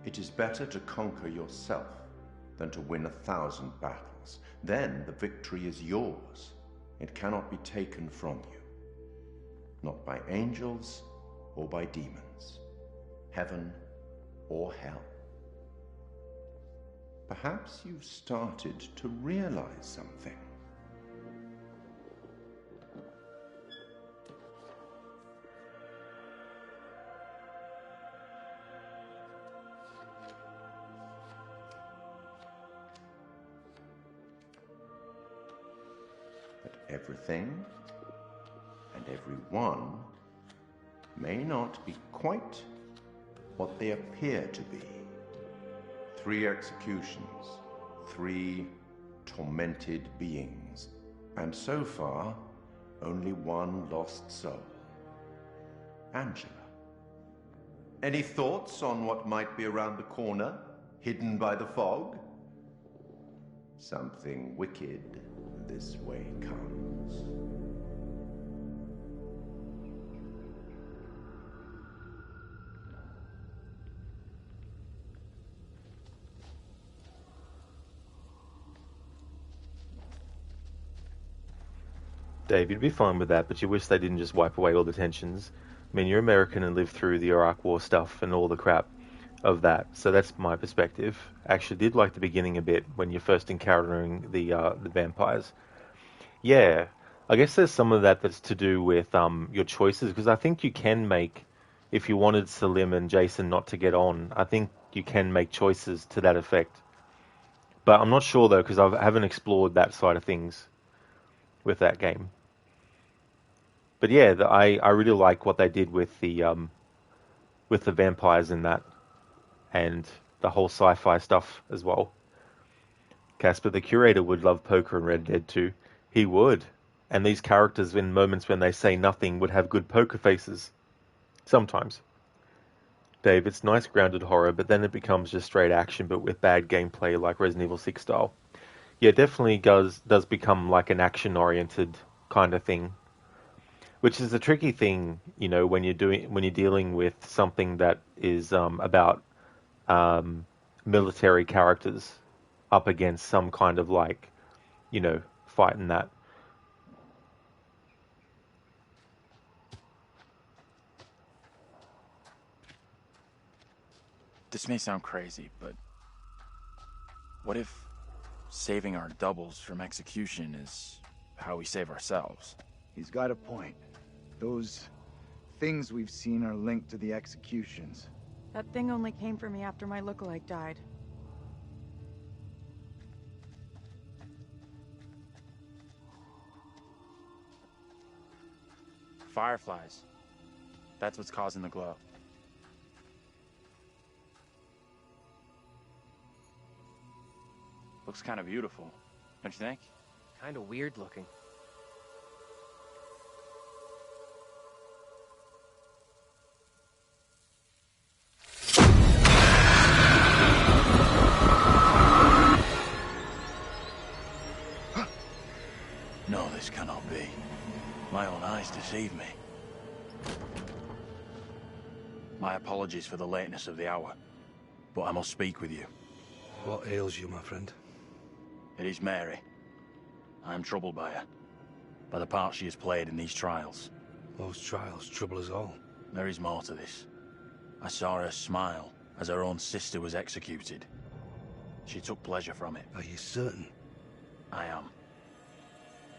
[SPEAKER 14] It is better to conquer yourself than to win 1,000 battles. Then the victory is yours. It cannot be taken from you. Not by angels or by demons, heaven or hell. Perhaps you've started to realize something. Everything and everyone may not be quite what they appear to be. 3 executions, 3 tormented beings, and so far, only 1 lost soul. Angela. Any thoughts on what might be around the corner, hidden by the fog? Something wicked this way comes.
[SPEAKER 1] Dave, you'd be fine with that, but you wish they didn't just wipe away all the tensions. I mean, you're American and lived through the Iraq War stuff and all the crap of that, so that's my perspective. I actually did like the beginning a bit when you're first encountering the vampires. Yeah, I guess there's some of that that's to do with your choices, because I think you can make, if you wanted Salim and Jason not to get on, I think you can make choices to that effect. But I'm not sure though, because I haven't explored that side of things with that game. But yeah, I really like what they did with the vampires in that, and the whole sci-fi stuff as well. Casper, the curator, would love poker in Red Dead 2. He would. And these characters, in moments when they say nothing, would have good poker faces. Sometimes. Dave, it's nice grounded horror, but then it becomes just straight action, but with bad gameplay like Resident Evil 6 style. Yeah, it definitely does become like an action-oriented kind of thing. Which is a tricky thing, you know, when you're dealing with something that is about military characters up against some kind of like, you know, fight in that.
[SPEAKER 9] This may sound crazy, but what if saving our doubles from execution is how we save ourselves?
[SPEAKER 11] He's got a point. Those things we've seen are linked to the executions.
[SPEAKER 8] That thing only came for me after my lookalike died.
[SPEAKER 9] Fireflies. That's what's causing the glow. Looks kind of beautiful, don't you think?
[SPEAKER 12] Kind of weird looking.
[SPEAKER 9] No, this cannot be. My own eyes deceive me. My apologies for the lateness of the hour, but I must speak with you.
[SPEAKER 17] What ails you, my friend?
[SPEAKER 9] It is Mary. I am troubled by her, by the part she has played in these trials.
[SPEAKER 17] Those trials trouble us all.
[SPEAKER 9] There is more to this. I saw her smile as her own sister was executed. She took pleasure from it.
[SPEAKER 17] Are you certain?
[SPEAKER 9] I am.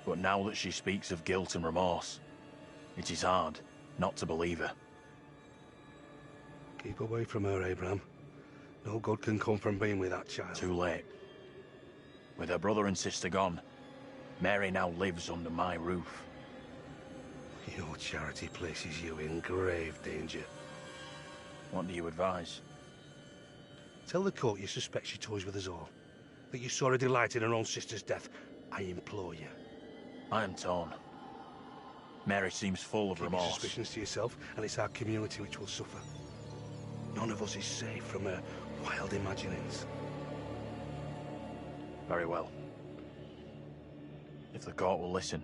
[SPEAKER 9] But now that she speaks of guilt and remorse, it is hard not to believe her.
[SPEAKER 17] Keep away from her, Abraham. No good can come from being with that child.
[SPEAKER 9] Too late. With her brother and sister gone, Mary now lives under my roof.
[SPEAKER 17] Your charity places you in grave danger.
[SPEAKER 9] What do you advise?
[SPEAKER 17] Tell the court you suspect she toys with us all. That you saw her delight in her own sister's death. I implore you.
[SPEAKER 9] I am torn. Mary seems full of
[SPEAKER 17] Keep your
[SPEAKER 9] remorse.
[SPEAKER 17] suspicions to yourself, and it's our community which will suffer. None of us is safe from her wild imaginings.
[SPEAKER 9] Very well. If the court will listen,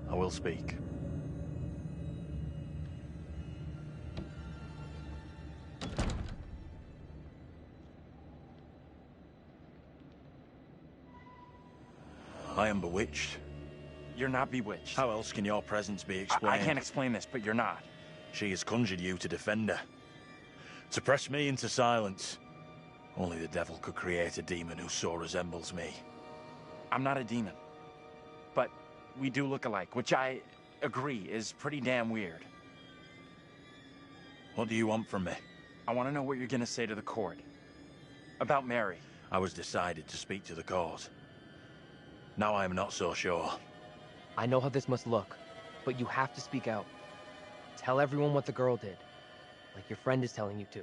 [SPEAKER 9] I will speak. I am bewitched.
[SPEAKER 20] You're not bewitched.
[SPEAKER 9] How else can your presence be explained?
[SPEAKER 20] I can't explain this, but you're not.
[SPEAKER 9] She has conjured you to defend her. To press me into silence. Only the devil could create a demon who so resembles me.
[SPEAKER 20] I'm not a demon. But we do look alike, which I agree is pretty damn weird.
[SPEAKER 9] What do you want from me?
[SPEAKER 20] I want to know what you're gonna say to the court. About Mary.
[SPEAKER 9] I was decided to speak to the court. Now I am not so sure.
[SPEAKER 12] I know how this must look, but you have to speak out. Tell everyone what the girl did, like your friend is telling you to.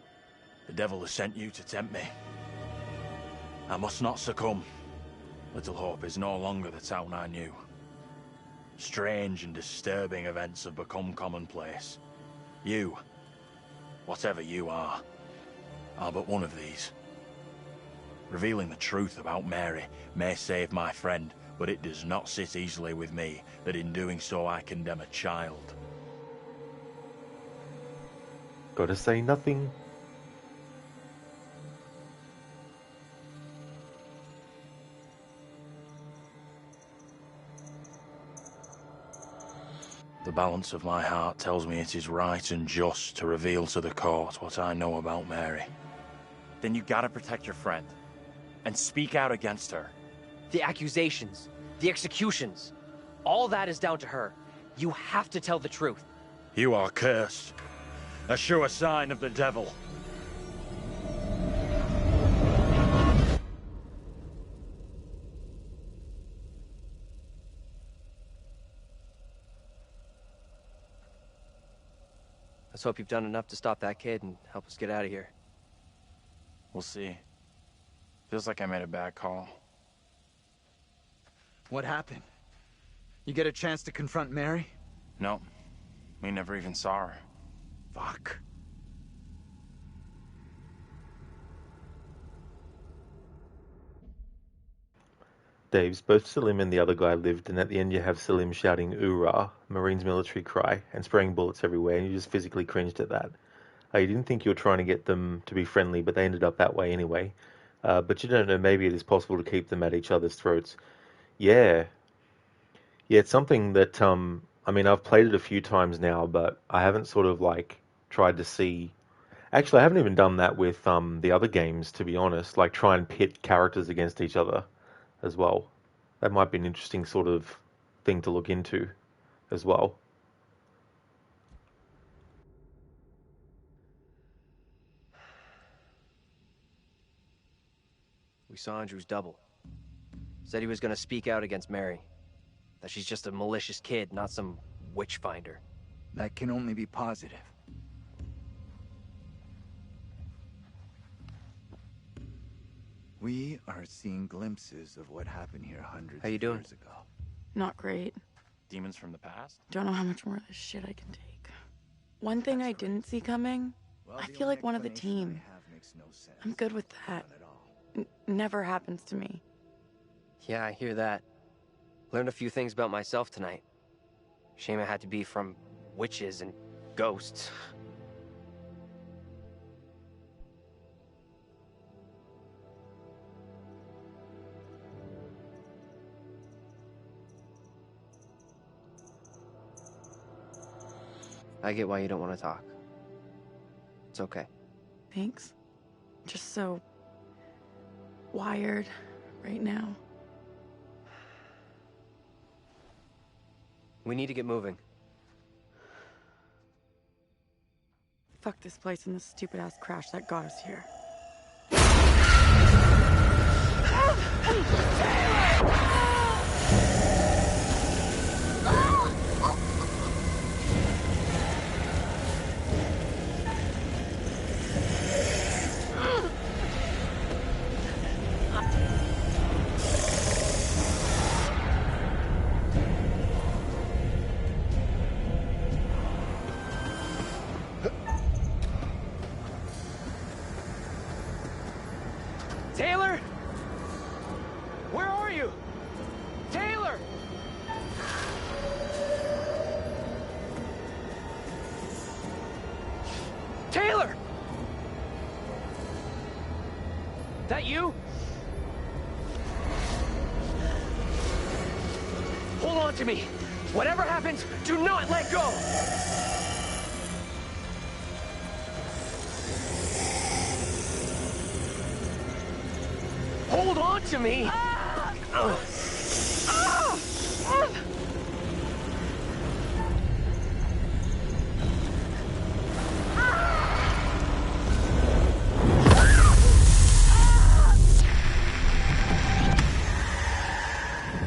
[SPEAKER 9] The devil has sent you to tempt me. I must not succumb. Little Hope is no longer the town I knew. Strange and disturbing events have become commonplace. You, whatever you are but one of these. Revealing the truth about Mary may save my friend, but it does not sit easily with me that in doing so I condemn a child.
[SPEAKER 1] Gotta say nothing.
[SPEAKER 9] The balance of my heart tells me it is right and just to reveal to the court what I know about Mary.
[SPEAKER 20] Then you gotta protect your friend. And speak out against her.
[SPEAKER 12] The accusations, the executions, All that is down to her. You have to tell the truth.
[SPEAKER 9] You are cursed. A sure sign of the devil.
[SPEAKER 12] Let's hope you've done enough to stop that kid and help us get out of here.
[SPEAKER 9] We'll see. Feels like I made a bad call.
[SPEAKER 5] What happened? You get a chance to confront Mary?
[SPEAKER 9] No. We never even saw her.
[SPEAKER 5] Fuck.
[SPEAKER 1] Dave's, both Selim and the other guy lived, and at the end you have Selim shouting "Oorah," Marine's military cry, and spraying bullets everywhere, and you just physically cringed at that. You didn't think you were trying to get them to be friendly, but they ended up that way anyway. But you don't know, maybe it is possible to keep them at each other's throats. Yeah, it's something that, I mean, I've played it a few times now, but I haven't sort of, like, tried to see... Actually, I haven't even done that with the other games, to be honest, like try and pit characters against each other as well. That might be an interesting sort of thing to look into as well.
[SPEAKER 12] We saw Andrew's double. Said he was going to speak out against Mary. That she's just a malicious kid, not some witch finder.
[SPEAKER 5] That can only be positive. We are seeing glimpses of what happened here hundreds of years ago.
[SPEAKER 8] Not great.
[SPEAKER 9] Demons from the past?
[SPEAKER 8] Don't know how much more of this shit I can take. One thing I didn't see coming, I feel like one of the team. I'm good with that. Never happens to me.
[SPEAKER 12] Yeah, I hear that. Learned a few things about myself tonight. Shame it had to be from witches and ghosts. I get why you don't want to talk. It's okay.
[SPEAKER 8] Thanks. Just so wired right now.
[SPEAKER 12] We need to get moving.
[SPEAKER 8] Fuck this place and this stupid-ass crash that got us here.
[SPEAKER 12] Taylor? Where are you? Taylor! Taylor! That you? Hold on to me. Whatever happens, do not let go! Hold on to me!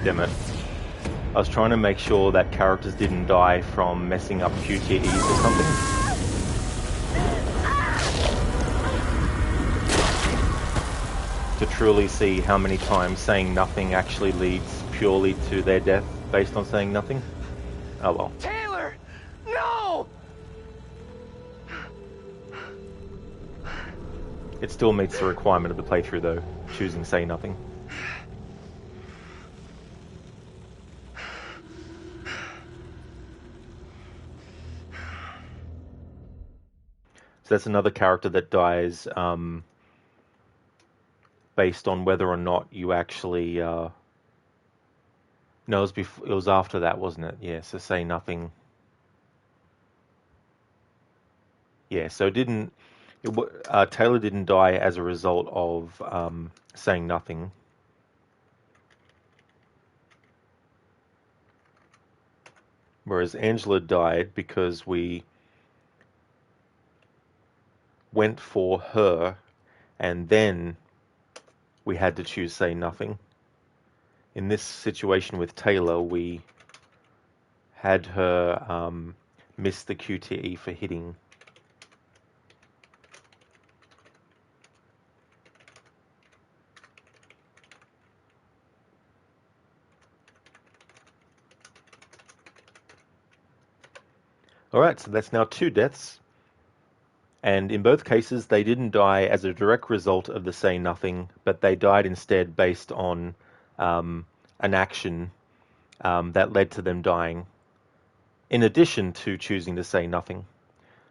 [SPEAKER 1] Damn it. I was trying to make sure that characters didn't die from messing up QTEs or something. To truly see how many times saying nothing actually leads purely to their death based on saying nothing. Oh well.
[SPEAKER 12] Taylor! No!
[SPEAKER 1] It still meets the requirement of the playthrough though, choosing say nothing. So that's another character that dies based on whether or not you actually... No, it was after that, wasn't it? Yeah, so say nothing. Yeah, so Taylor didn't die as a result of saying nothing. whereas Angela died because we went for her, and then we had to choose say nothing. In this situation with Taylor, we had her miss the QTE for hitting. Alright, so that's now 2 deaths. And in both cases, they didn't die as a direct result of the say nothing, but they died instead based on an action that led to them dying, in addition to choosing to say nothing.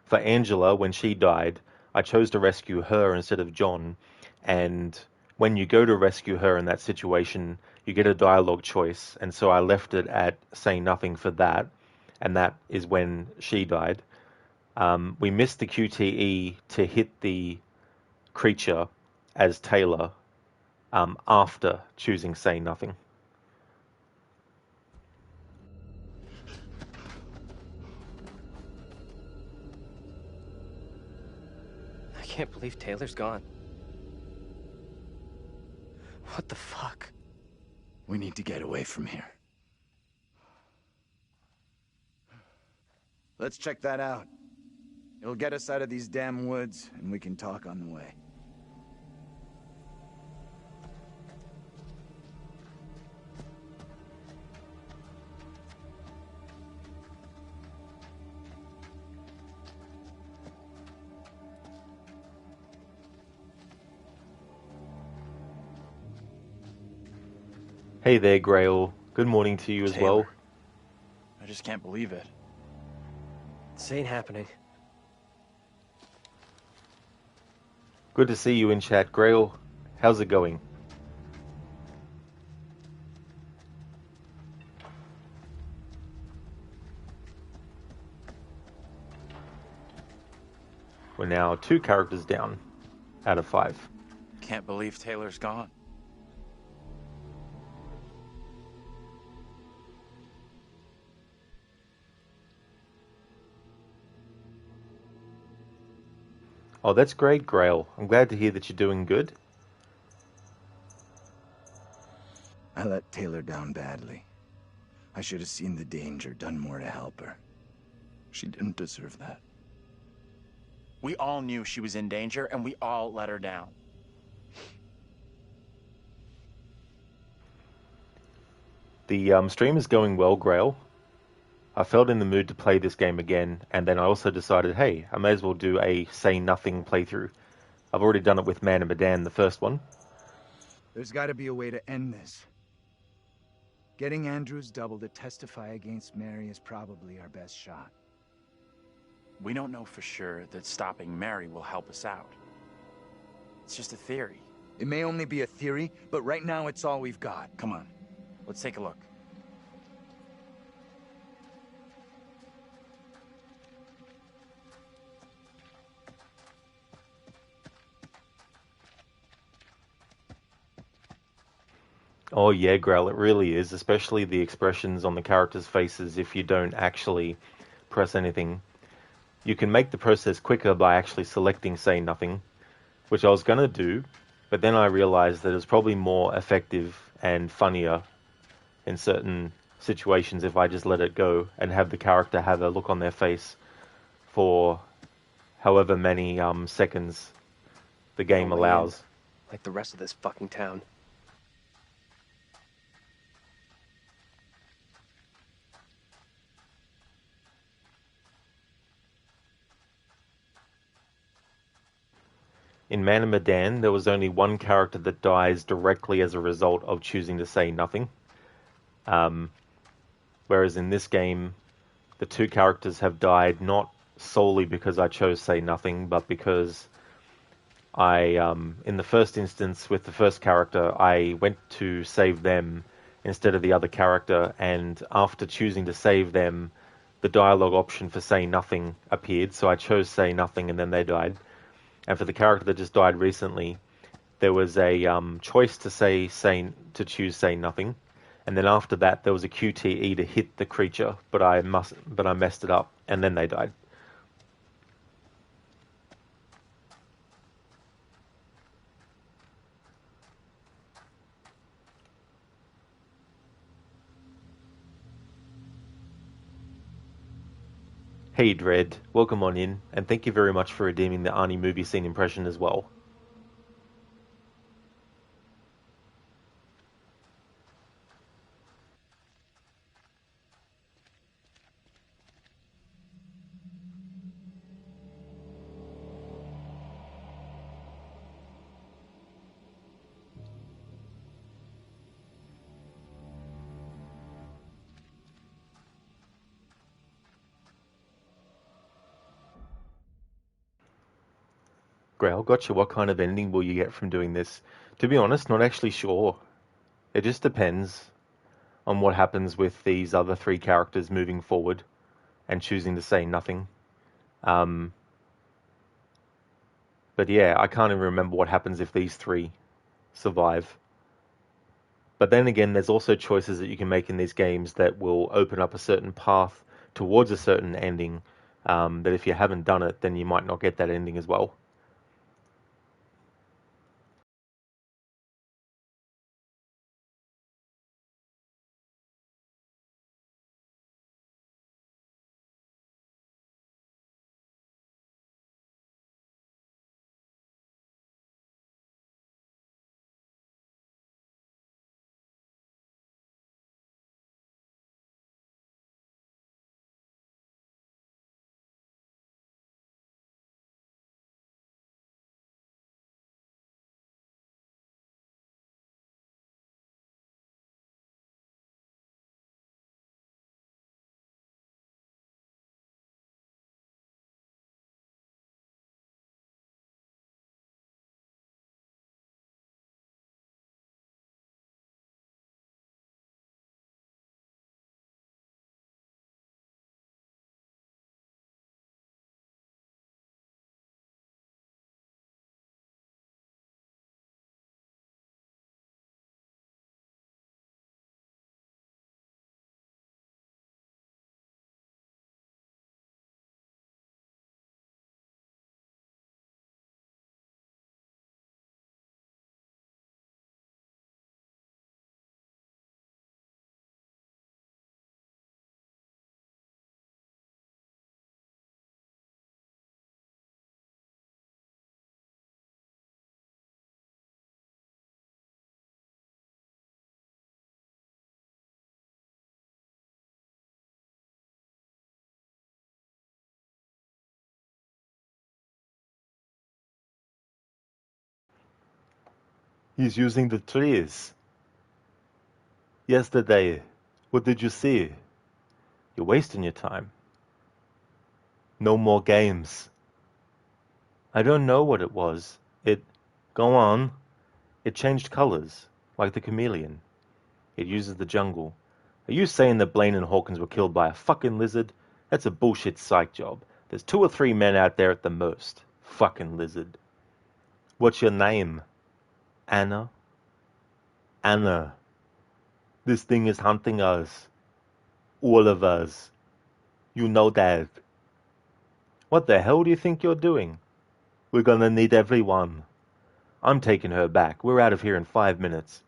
[SPEAKER 1] For Angela, when she died, I chose to rescue her instead of John, and when you go to rescue her in that situation, you get a dialogue choice, and so I left it at say nothing for that, and that is when she died. We missed the QTE to hit the creature as Taylor after choosing say nothing.
[SPEAKER 12] I can't believe Taylor's gone. What the fuck?
[SPEAKER 5] We need to get away from here. Let's check that out. It'll get us out of these damn woods, and we can talk on the way.
[SPEAKER 1] Hey there, Grail. Good morning to you as well.
[SPEAKER 9] I just can't believe it.
[SPEAKER 12] This ain't happening.
[SPEAKER 1] Good to see you in chat, Grail. How's it going? We're now 2 characters down out of 5.
[SPEAKER 9] Can't believe Taylor's gone.
[SPEAKER 1] Oh, that's great, Grail. I'm glad to hear that you're doing good.
[SPEAKER 5] I let Taylor down badly. I should have seen the danger, done more to help her. She didn't deserve that.
[SPEAKER 9] We all knew she was in danger, and we all let her down.
[SPEAKER 1] The stream is going well, Grail. I felt in the mood to play this game again, and then I also decided, hey, I may as well do a say nothing playthrough. I've already done it with Man and Medan, the first one.
[SPEAKER 5] There's got to be a way to end this. Getting Andrew's double to testify against Mary is probably our best shot.
[SPEAKER 9] We don't know for sure that stopping Mary will help us out. It's just a theory.
[SPEAKER 5] It may only be a theory, but right now it's all we've got.
[SPEAKER 9] Come on, let's take a look.
[SPEAKER 1] Oh yeah, Grail, it really is, especially the expressions on the characters' faces if you don't actually press anything. You can make the process quicker by actually selecting say nothing, which I was going to do, but then I realized that it's probably more effective and funnier in certain situations if I just let it go and have the character have a look on their face for however many seconds the game allows.
[SPEAKER 12] Like the rest of this fucking town.
[SPEAKER 1] In Man and Medan, there was only one character that dies directly as a result of choosing to say nothing. Whereas in this game, the 2 characters have died not solely because I chose say nothing, but because I, in the first instance with the first character, I went to save them instead of the other character, and after choosing to save them, the dialogue option for say nothing appeared, so I chose say nothing and then they died. And for the character that just died recently, there was a choice to choose say nothing, and then after that there was a QTE to hit the creature, but I messed it up, and then they died. Hey Dread, welcome on in, and thank you very much for redeeming the Arnie movie scene impression as well. Grail, gotcha. What kind of ending will you get from doing this? To be honest, not actually sure. It just depends on what happens with these other three characters moving forward and choosing to say nothing. But yeah, I can't even remember what happens if these three survive. But then again, there's also choices that you can make in these games that will open up a certain path towards a certain ending, that if you haven't done it, then you might not get that ending as well. He's using the trees. Yesterday, what did you see? You're wasting your time. No more games. I don't know what it was. Go on. It changed colors, like the chameleon. It uses the jungle. Are you saying that Blaine and Hawkins were killed by a fucking lizard? That's a bullshit psych job. There's 2 or 3 men out there at the most. Fucking lizard. What's your name? Anna? Anna. This thing is hunting us. All of us. You know that. What the hell do you think you're doing? We're gonna need everyone. I'm taking her back. We're out of here in 5 minutes.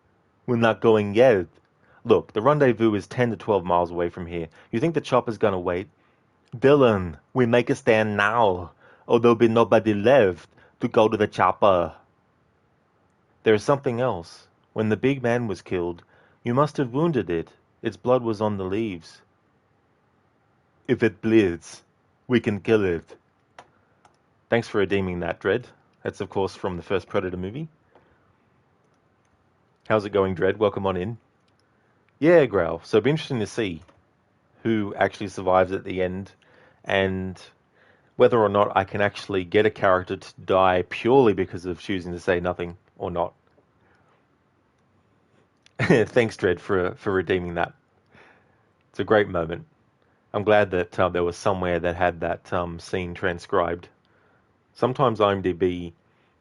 [SPEAKER 1] We're not going yet. Look, the rendezvous is 10 to 12 miles away from here. You think the chopper's gonna wait? Dylan, we make a stand now, or there'll be nobody left to go to the chopper. There's something else. When the big man was killed, you must have wounded it. Its blood was on the leaves. If it bleeds, we can kill it. Thanks for redeeming that, Dredd. That's, of course, from the first Predator movie. How's it going, Dredd? Welcome on in. Yeah, Growl. So it'll be interesting to see who actually survives at the end, and whether or not I can actually get a character to die purely because of choosing to say nothing or not. Thanks, Dredd, for redeeming that. It's a great moment. I'm glad that there was somewhere that had that scene transcribed. Sometimes IMDb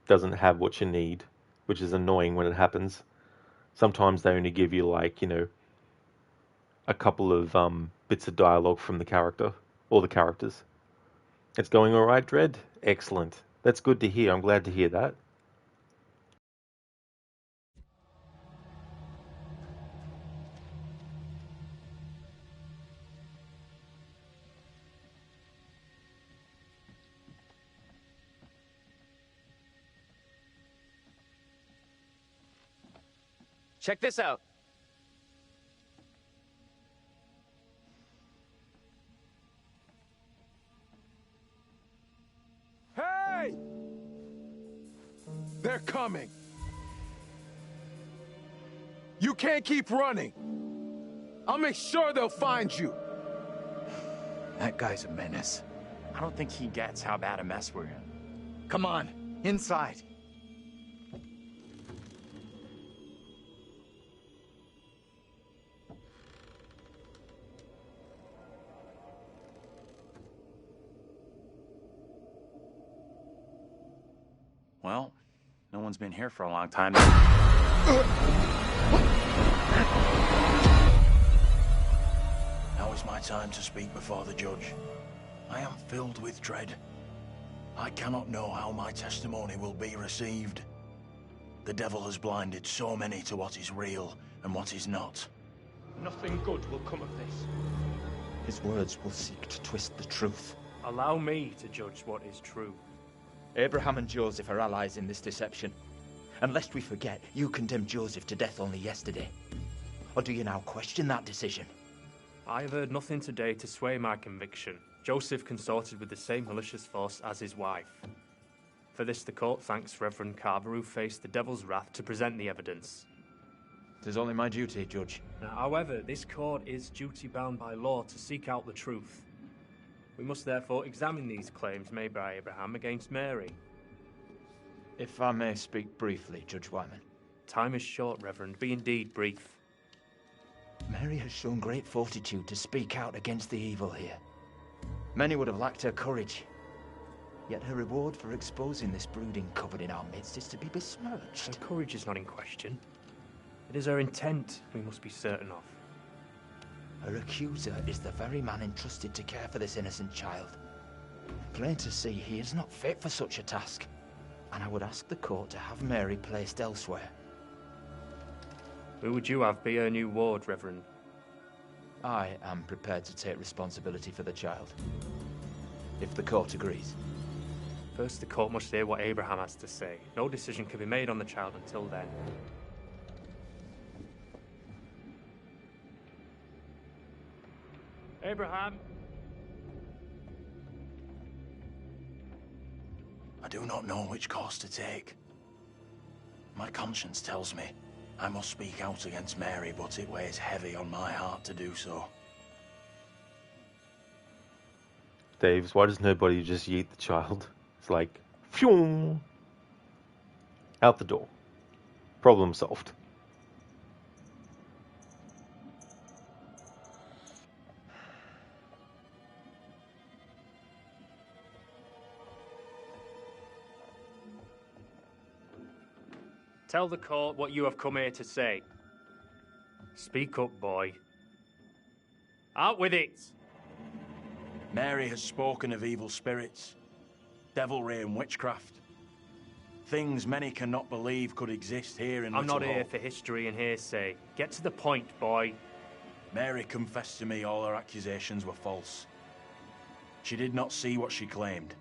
[SPEAKER 1] doesn't have what you need, which is annoying when it happens. Sometimes they only give you, like, a couple of bits of dialogue from the character, or the characters. It's going all right, Dredd? Excellent. That's good to hear. I'm glad to hear that.
[SPEAKER 12] Check this out.
[SPEAKER 2] Hey! They're coming. You can't keep running. I'll make sure they'll find you.
[SPEAKER 5] That guy's a menace.
[SPEAKER 9] I don't think he gets how bad a mess we're in.
[SPEAKER 5] Come on, inside.
[SPEAKER 9] Well, no one's been here for a long time. Now is my time to speak before the judge. I am filled with dread. I cannot know how my testimony will be received. The devil has blinded so many to what is real and what is not.
[SPEAKER 13] Nothing good will come of this.
[SPEAKER 20] His words will seek to twist the truth.
[SPEAKER 19] Allow me to judge what is true.
[SPEAKER 20] Abraham and Joseph are allies in this deception. And lest we forget, you condemned Joseph to death only yesterday. Or do you now question that decision?
[SPEAKER 19] I have heard nothing today to sway my conviction. Joseph consorted with the same malicious force as his wife. For this the court thanks Reverend Carver, who faced the devil's wrath to present the evidence.
[SPEAKER 20] It is only my duty, Judge.
[SPEAKER 19] Now, however, this court is duty-bound by law to seek out the truth. We must therefore examine these claims made by Abraham against Mary.
[SPEAKER 20] If I may speak briefly, Judge Wyman.
[SPEAKER 19] Time is short, Reverend. Be indeed brief.
[SPEAKER 20] Mary has shown great fortitude to speak out against the evil here. Many would have lacked her courage. Yet her reward for exposing this brooding coven in our midst is to be besmirched.
[SPEAKER 19] Her courage is not in question. It is her intent we must be certain of.
[SPEAKER 20] Her accuser is the very man entrusted to care for this innocent child. Plain to see, he is not fit for such a task. And I would ask the court to have Mary placed elsewhere.
[SPEAKER 19] Who would you have be her new ward, Reverend?
[SPEAKER 20] I am prepared to take responsibility for the child. If the court agrees.
[SPEAKER 19] First, the court must hear what Abraham has to say. No decision can be made on the child until then. Abraham!
[SPEAKER 9] I do not know which course to take. My conscience tells me I must speak out against Mary, but it weighs heavy on my heart to do so.
[SPEAKER 1] Daves, why does nobody just yeet the child? It's like, phew, out the door. Problem solved.
[SPEAKER 19] Tell the court what you have come here to say. Speak up, boy. Out with it!
[SPEAKER 9] Mary has spoken of evil spirits, devilry and witchcraft. Things many cannot believe could exist here in
[SPEAKER 19] I'm
[SPEAKER 9] Little
[SPEAKER 19] not here
[SPEAKER 9] Hope.
[SPEAKER 19] for history and hearsay. Get to the point, boy.
[SPEAKER 9] Mary confessed to me all her accusations were false. She did not see what she claimed.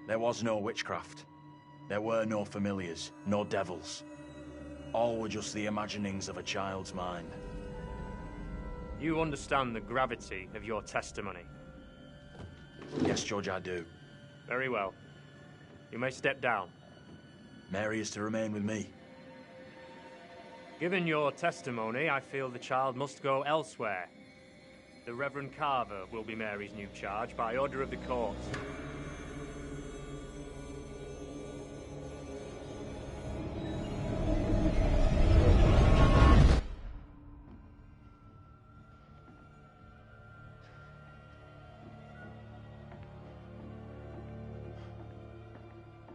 [SPEAKER 9] There was no witchcraft. There were no familiars, no devils. All were just the imaginings of a child's mind.
[SPEAKER 19] You understand the gravity of your testimony.
[SPEAKER 9] Yes, Judge, I do.
[SPEAKER 19] Very well. You may step down.
[SPEAKER 9] Mary is to remain with me.
[SPEAKER 19] Given your testimony, I feel the child must go elsewhere. The Reverend Carver will be Mary's new charge by order of the court.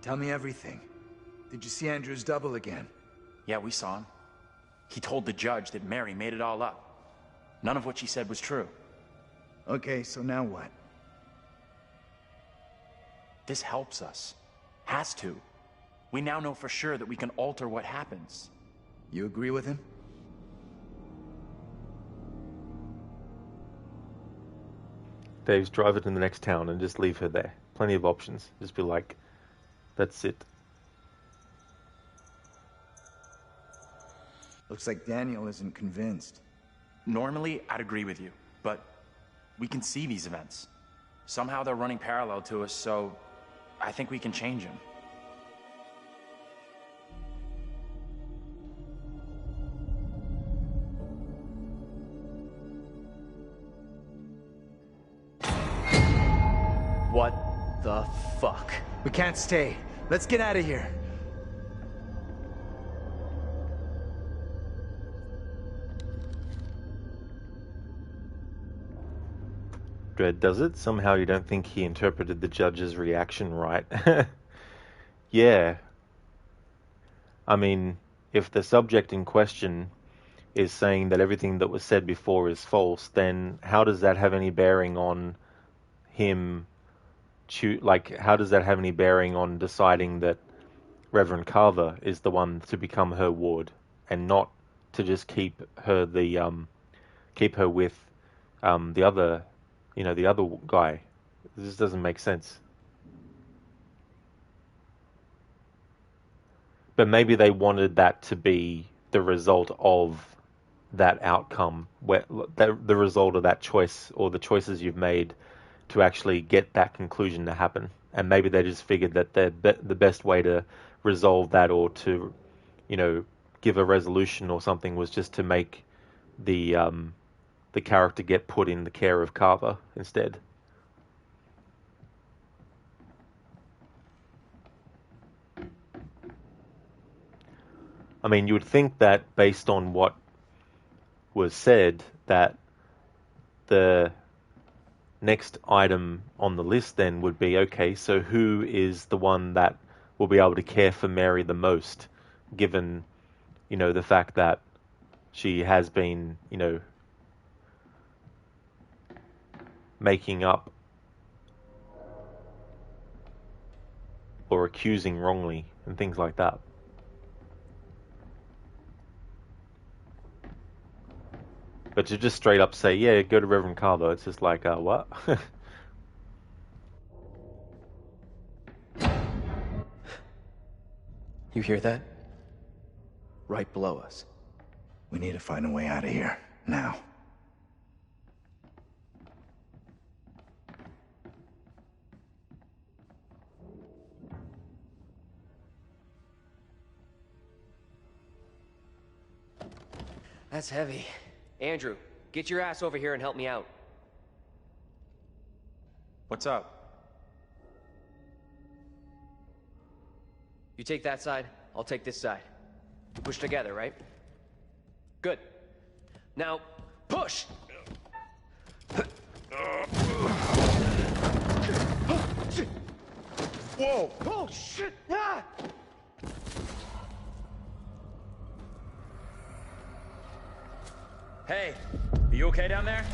[SPEAKER 5] Tell me everything. Did you see Andrew's double again?
[SPEAKER 9] Yeah, we saw him. He told the judge that Mary made it all up.
[SPEAKER 5] None of what she said was true. Okay, so now what?
[SPEAKER 7] This helps us. Has to. We now know for sure that we can alter what happens.
[SPEAKER 5] You agree with him?
[SPEAKER 1] Dave's drive her to the next town and just leave her there. Plenty of options. Just be like, that's it.
[SPEAKER 5] Looks like Daniel isn't convinced.
[SPEAKER 7] Normally, I'd agree with you, but we can see these events. Somehow they're running parallel to us, so I think we can change them.
[SPEAKER 5] What the fuck? We can't stay. Let's get out of here.
[SPEAKER 1] Dredd does it. Somehow you don't think he interpreted the judge's reaction right. Yeah. I mean, if the subject in question is saying that everything that was said before is false, then how does that have any bearing on him? How does that have any bearing on deciding that Reverend Carver is the one to become her ward, and not to just keep her with the other, the other guy? This doesn't make sense. But maybe they wanted that to be the result of that outcome, the result of that choice or the choices you've made to actually get that conclusion to happen. And maybe they just figured that the best way to resolve that, or to, give a resolution or something, was just to make the character get put in the care of Carver instead. I mean, you would think that based on what was said, that the next item on the list then would be, okay, so who is the one that will be able to care for Mary the most, given, the fact that she has been, making up or accusing wrongly and things like that. But to just straight up say, yeah, go to Reverend Carver, it's just like, what?
[SPEAKER 12] You hear that? Right below us.
[SPEAKER 5] We need to find a way out of here, now.
[SPEAKER 12] That's heavy. Andrew, get your ass over here and help me out.
[SPEAKER 7] What's up?
[SPEAKER 12] You take that side, I'll take this side. We push together, right? Good. Now, push!
[SPEAKER 7] Whoa!
[SPEAKER 12] Oh, shit! Ah!
[SPEAKER 7] Hey, are you okay down there?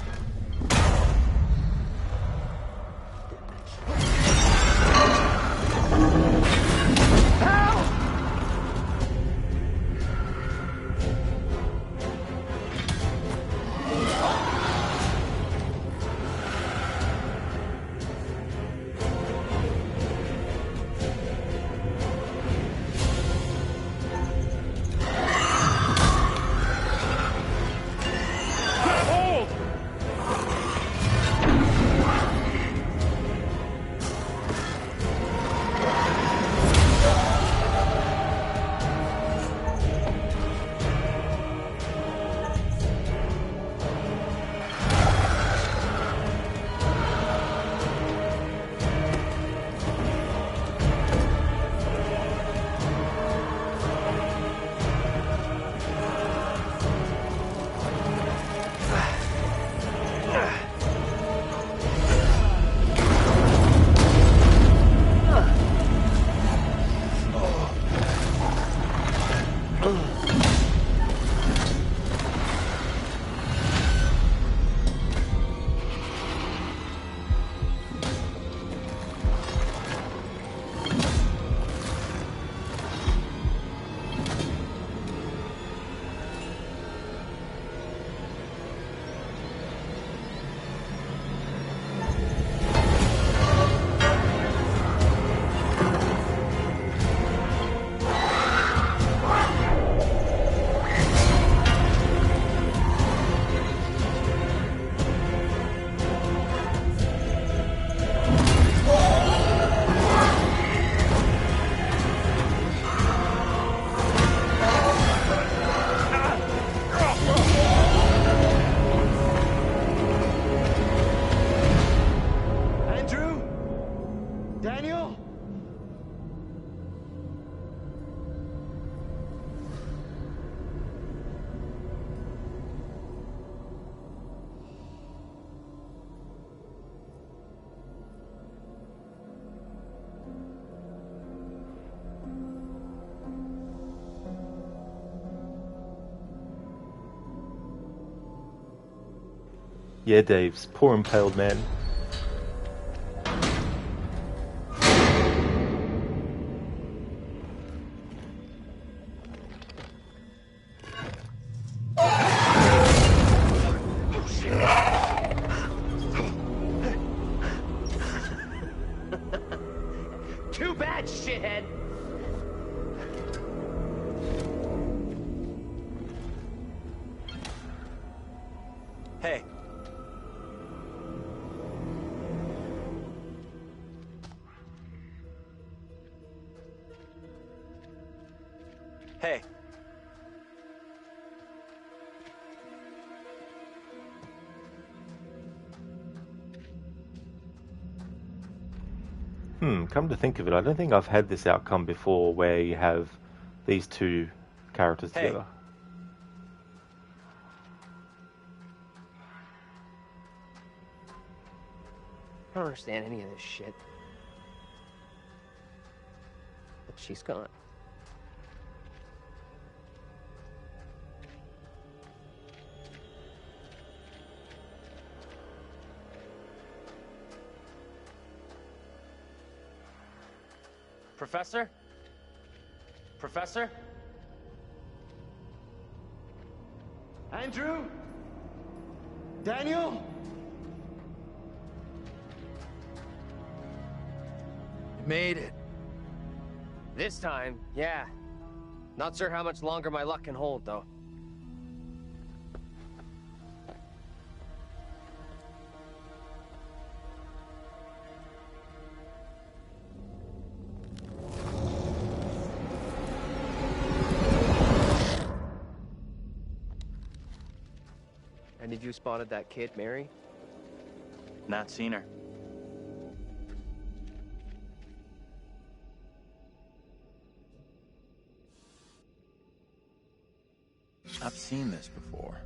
[SPEAKER 1] Yeah, Dave's poor impaled man.
[SPEAKER 12] Too bad, shithead!
[SPEAKER 5] Hey. Hey.
[SPEAKER 1] Come to think of it, I don't think I've had this outcome before where you have these two characters together.
[SPEAKER 12] I don't understand any of this shit. But she's gone.
[SPEAKER 7] Professor? Professor?
[SPEAKER 5] Andrew? Daniel? Made it.
[SPEAKER 12] This time, yeah. Not sure how much longer my luck can hold, though. And did you spotted that kid, Mary?
[SPEAKER 7] Not seen her. I've seen this before.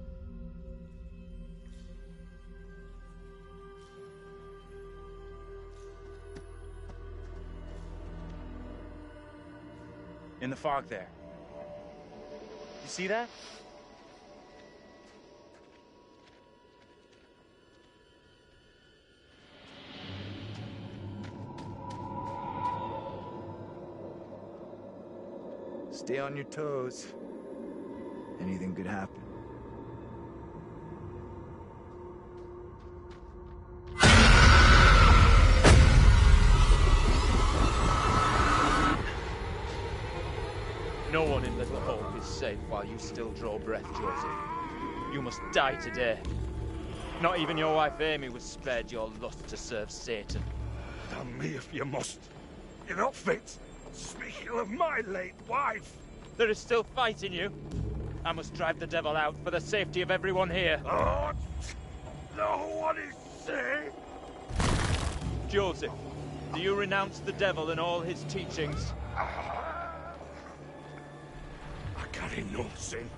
[SPEAKER 7] In the fog there. You see that?
[SPEAKER 11] Stay on your toes. Anything could happen.
[SPEAKER 20] No one in Little Hope is safe while you still draw breath, Joseph. You must die today. Not even your wife Amy was spared your lust to serve Satan.
[SPEAKER 17] Damn me if you must. You're not fit. Speaking of my late wife.
[SPEAKER 20] There is still fight in you. I must drive the devil out for the safety of everyone here.
[SPEAKER 17] Oh, no one is safe.
[SPEAKER 20] Joseph, do you renounce the devil and all his teachings?
[SPEAKER 17] I carry no sin.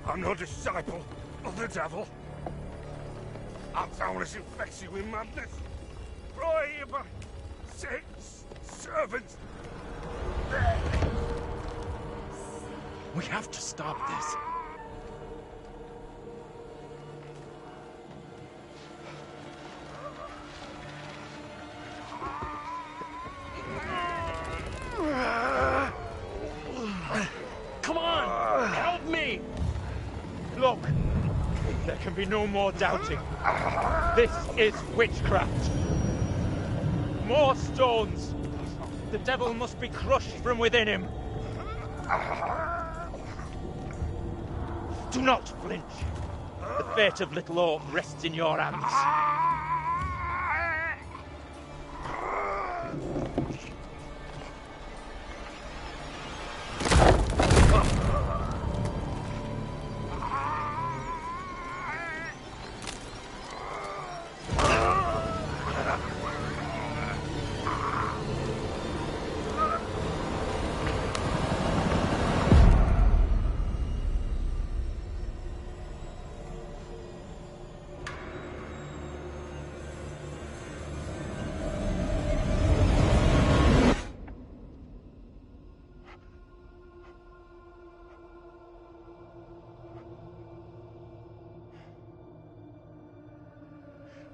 [SPEAKER 17] I'm no disciple of the devil. I'm someone who infects you with madness. Brought here by Satan's servants.
[SPEAKER 7] We have to stop this.
[SPEAKER 20] Come on! Help me! Look, there can be no more doubting. This is witchcraft. More stones. The devil must be crushed from within him. Do not flinch. The fate of Little Hope rests in your hands.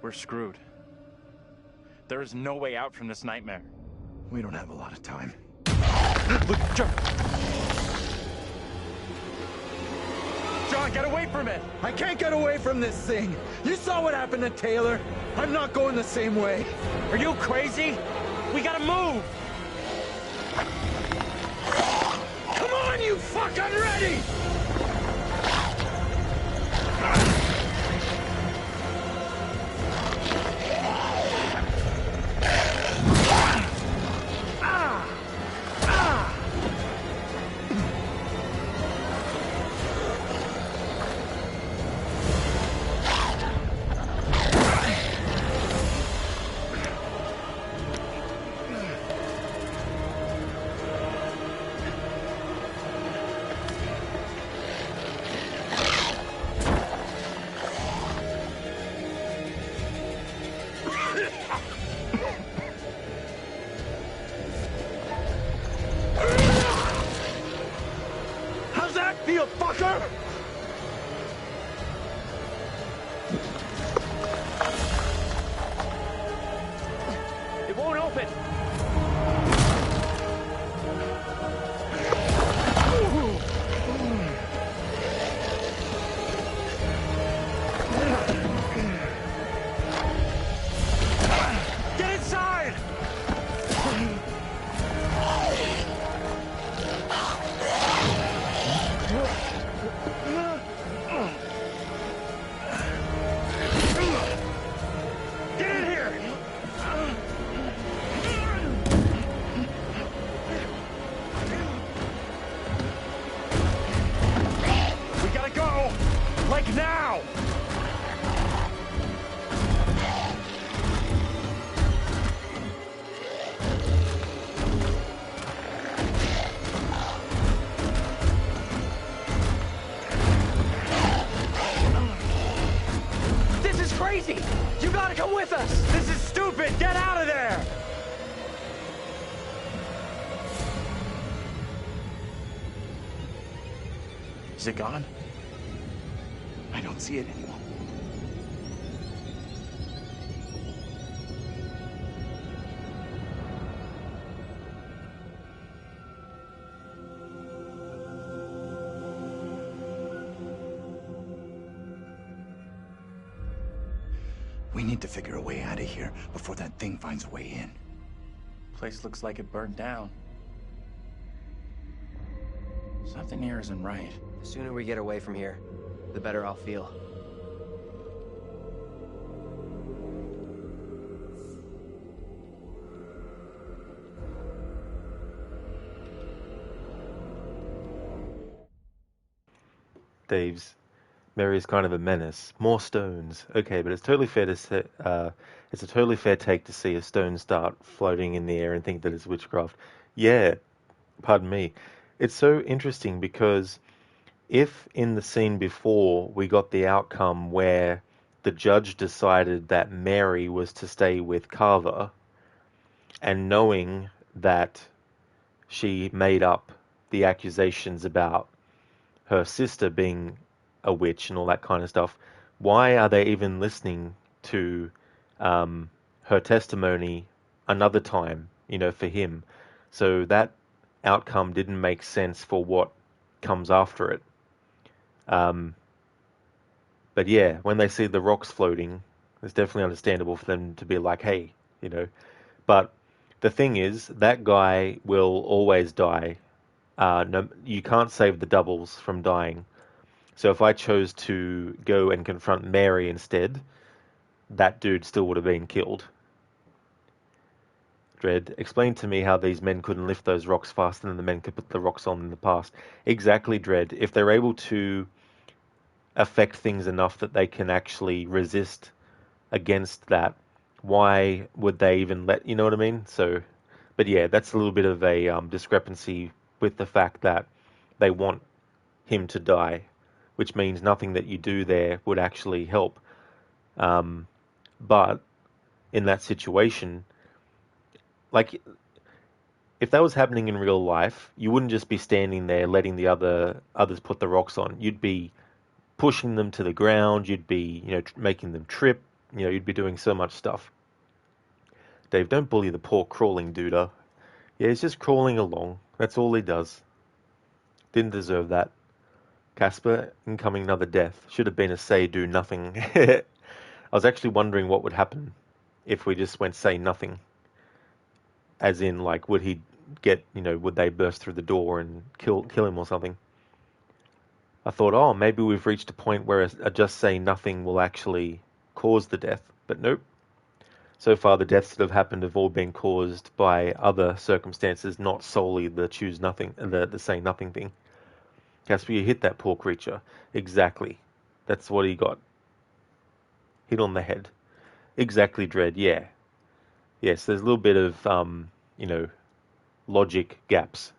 [SPEAKER 7] We're screwed. There is no way out from this nightmare.
[SPEAKER 11] We don't have a lot of time.
[SPEAKER 7] Look, John, get away from it!
[SPEAKER 11] I can't get away from this thing! You saw what happened to Taylor! I'm not going the same way!
[SPEAKER 13] Are you crazy? We gotta move!
[SPEAKER 11] Come on, you fuck! I'm ready! How's that feel, fucker?
[SPEAKER 13] It won't open!
[SPEAKER 7] Get inside! Get in here! We gotta go! Like now!
[SPEAKER 13] This is crazy! You gotta come with us!
[SPEAKER 7] This is stupid! Get out of there! Is it gone?
[SPEAKER 11] I don't see it anymore. We need to figure a way out of here before that thing finds a way in.
[SPEAKER 7] Place looks like it burned down. Something here isn't right.
[SPEAKER 12] The sooner we get away from here, the better I'll feel.
[SPEAKER 1] Dave's Mary is kind of a menace. More stones. Okay, but it's totally fair to say, it's a totally fair take to see a stone start floating in the air and think that it's witchcraft. Yeah, pardon me. It's so interesting because if in the scene before we got the outcome where the judge decided that Mary was to stay with Carver, and knowing that she made up the accusations about her sister being a witch and all that kind of stuff, why are they even listening to her testimony another time, for him? So that outcome didn't make sense for what comes after it. But yeah, when they see the rocks floating, it's definitely understandable for them to be like, hey, But the thing is, that guy will always die. No, you can't save the doubles from dying. So if I chose to go and confront Mary instead, that dude still would have been killed. Dredd, explain to me how these men couldn't lift those rocks faster than the men could put the rocks on in the past. Exactly, Dredd. If they're able to affect things enough that they can actually resist against that, why would they even let, you know what I mean? So, but yeah, that's a little bit of a discrepancy with the fact that they want him to die, which means nothing that you do there would actually help. But in that situation, like, if that was happening in real life, you wouldn't just be standing there letting the others put the rocks on. You'd be pushing them to the ground. You'd be, making them trip, you'd be doing so much stuff. Dave, don't bully the poor crawling duder. Yeah, he's just crawling along. That's all he does. Didn't deserve that. Casper, incoming another death. Should have been a say do nothing. I was actually wondering what would happen if we just went say nothing. As in, like, would he get, would they burst through the door and kill him or something? I thought, oh, maybe we've reached a point where a just say nothing will actually cause the death. But nope. So far, the deaths that have happened have all been caused by other circumstances, not solely the choose nothing, the say nothing thing. Casper, you hit that poor creature. Exactly. That's what he got. Hit on the head. Exactly, Dredd. Yeah. Yes, there's a little bit of, logic gaps.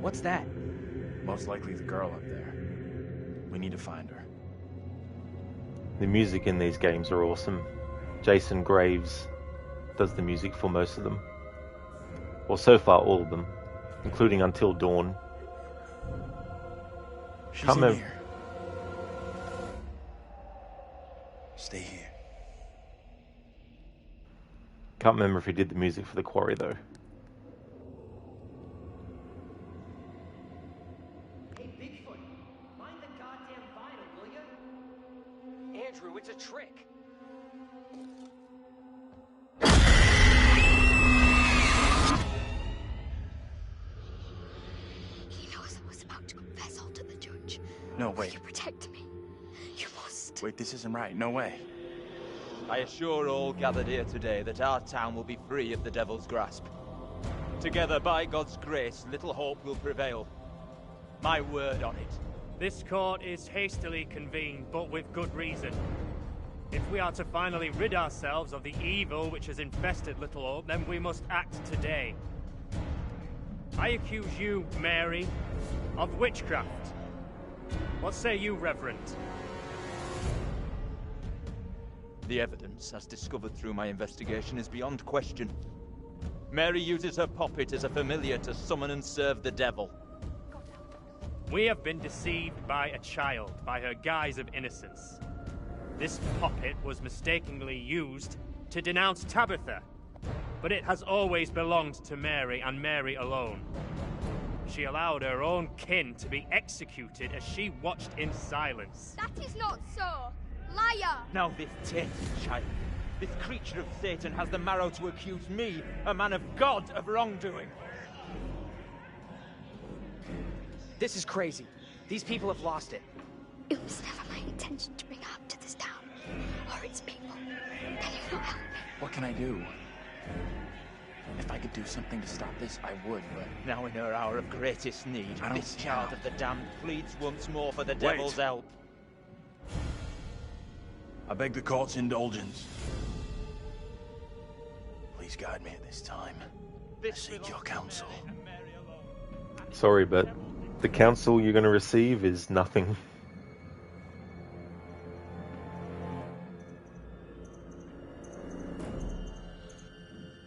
[SPEAKER 7] What's that? Most likely the girl up there. We need to find her.
[SPEAKER 1] The music in these games are awesome. Jason Graves does the music for most of them. Well, so far all of them, including Until Dawn.
[SPEAKER 7] She's in here. Stay here.
[SPEAKER 1] Can't remember if he did the music for The Quarry though.
[SPEAKER 12] It's a trick.
[SPEAKER 6] He knows I was about to confess all to the judge.
[SPEAKER 7] No, wait.
[SPEAKER 6] You protect me. You must.
[SPEAKER 7] Wait, this isn't right. No way.
[SPEAKER 20] I assure all gathered here today that our town will be free of the Devil's grasp. Together, by God's grace, little hope will prevail. My word on it.
[SPEAKER 19] This court is hastily convened, but with good reason. If we are to finally rid ourselves of the evil which has infested Little Hope, then we must act today. I accuse you, Mary, of witchcraft. What say you, Reverend?
[SPEAKER 20] The evidence, as discovered through my investigation, is beyond question. Mary uses her puppet as a familiar to summon and serve the devil.
[SPEAKER 19] We have been deceived by a child, by her guise of innocence. This puppet was mistakenly used to denounce Tabitha, but it has always belonged to Mary and Mary alone. She allowed her own kin to be executed as she watched in silence.
[SPEAKER 6] That is not so. Liar!
[SPEAKER 20] Now this tainted child, this creature of Satan, has the marrow to accuse me, a man of God, of wrongdoing.
[SPEAKER 12] This is crazy. These people have lost it.
[SPEAKER 6] It was never my intention to bring harm to this town, or its people. Can you not help me?
[SPEAKER 7] What can I do? If I could do something to stop this, I would, but...
[SPEAKER 20] Now in her hour of greatest need, this child of the damned pleads once more for the devil's help.
[SPEAKER 9] I beg the court's indulgence. Please guide me at this time. I seek your counsel.
[SPEAKER 1] Sorry, but the counsel you're going to receive is nothing.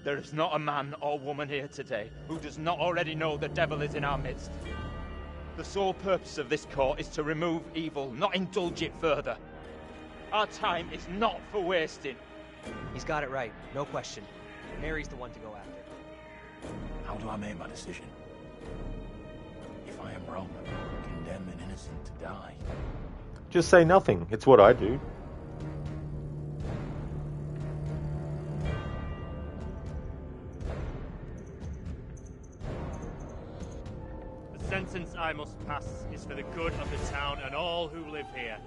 [SPEAKER 20] There is not a man or woman here today who does not already know the devil is in our midst. The sole purpose of this court is to remove evil, not indulge it further. Our time is not for wasting.
[SPEAKER 12] He's got it right, no question. Mary's the one to go after.
[SPEAKER 9] How do I make my decision? If I am wrong, condemn an innocent to die.
[SPEAKER 1] Just say nothing. It's what I do.
[SPEAKER 19] sentence I must pass is for the good of the town and all who live here.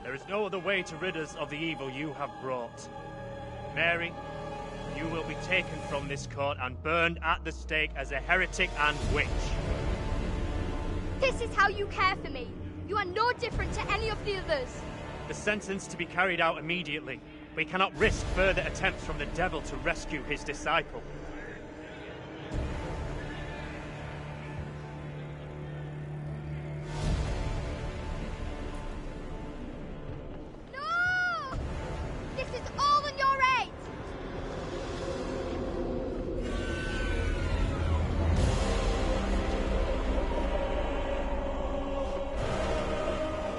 [SPEAKER 19] There is no other way to rid us of the evil you have brought. Mary, you will be taken from this court and burned at the stake as a heretic and witch.
[SPEAKER 6] This is how you care for me. You are no different to any of the others.
[SPEAKER 19] The sentence to be carried out immediately. We cannot risk further attempts from the devil to rescue his disciple.
[SPEAKER 6] No! This is all in your aid!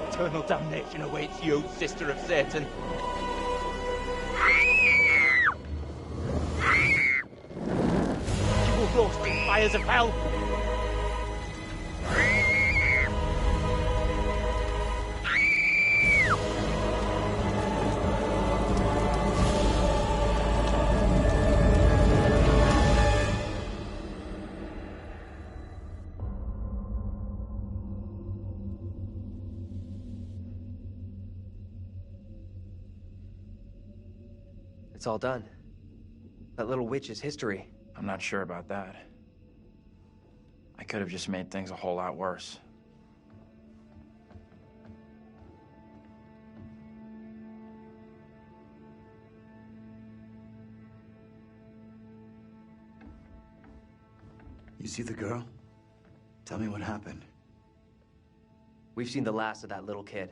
[SPEAKER 13] Eternal damnation awaits you, sister of Satan. You will roast in fires of hell.
[SPEAKER 12] It's all done. That little witch is history.
[SPEAKER 7] I'm not sure about that. I could have just made things a whole lot worse.
[SPEAKER 11] You see the girl? Tell me what happened.
[SPEAKER 12] We've seen the last of that little kid.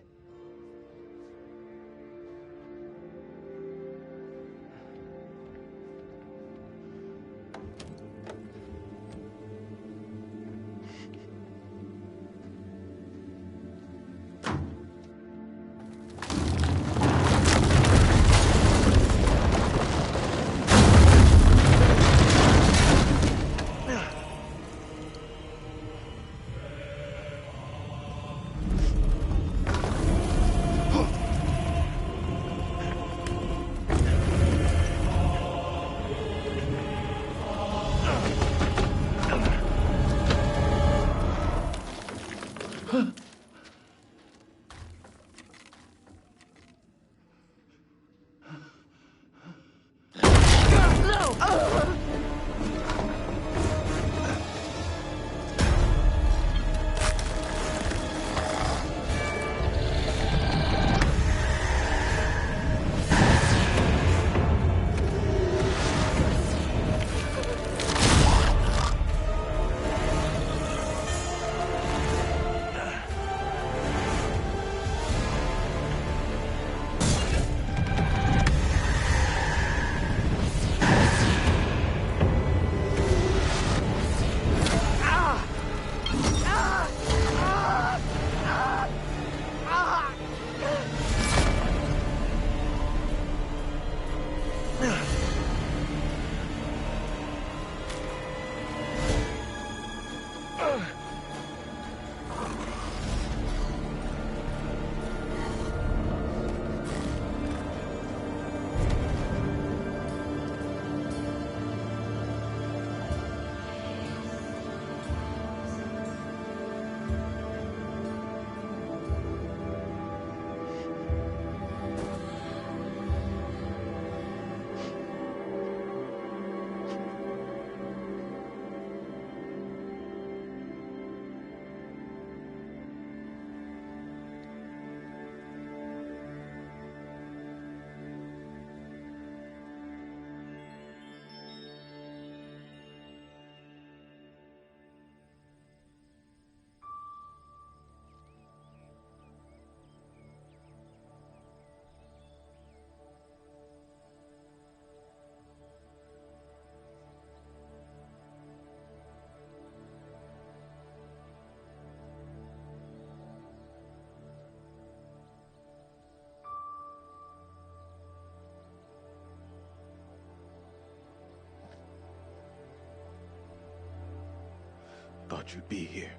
[SPEAKER 15] Thought you'd be here.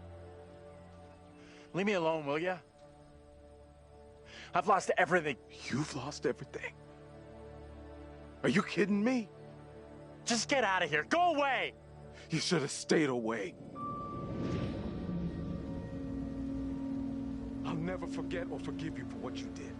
[SPEAKER 7] Leave me alone, will ya? I've lost everything.
[SPEAKER 15] You've lost everything? Are you kidding me?
[SPEAKER 7] Just get out of here. Go away!
[SPEAKER 15] You should have stayed away.
[SPEAKER 2] never forget or forgive you for what you did.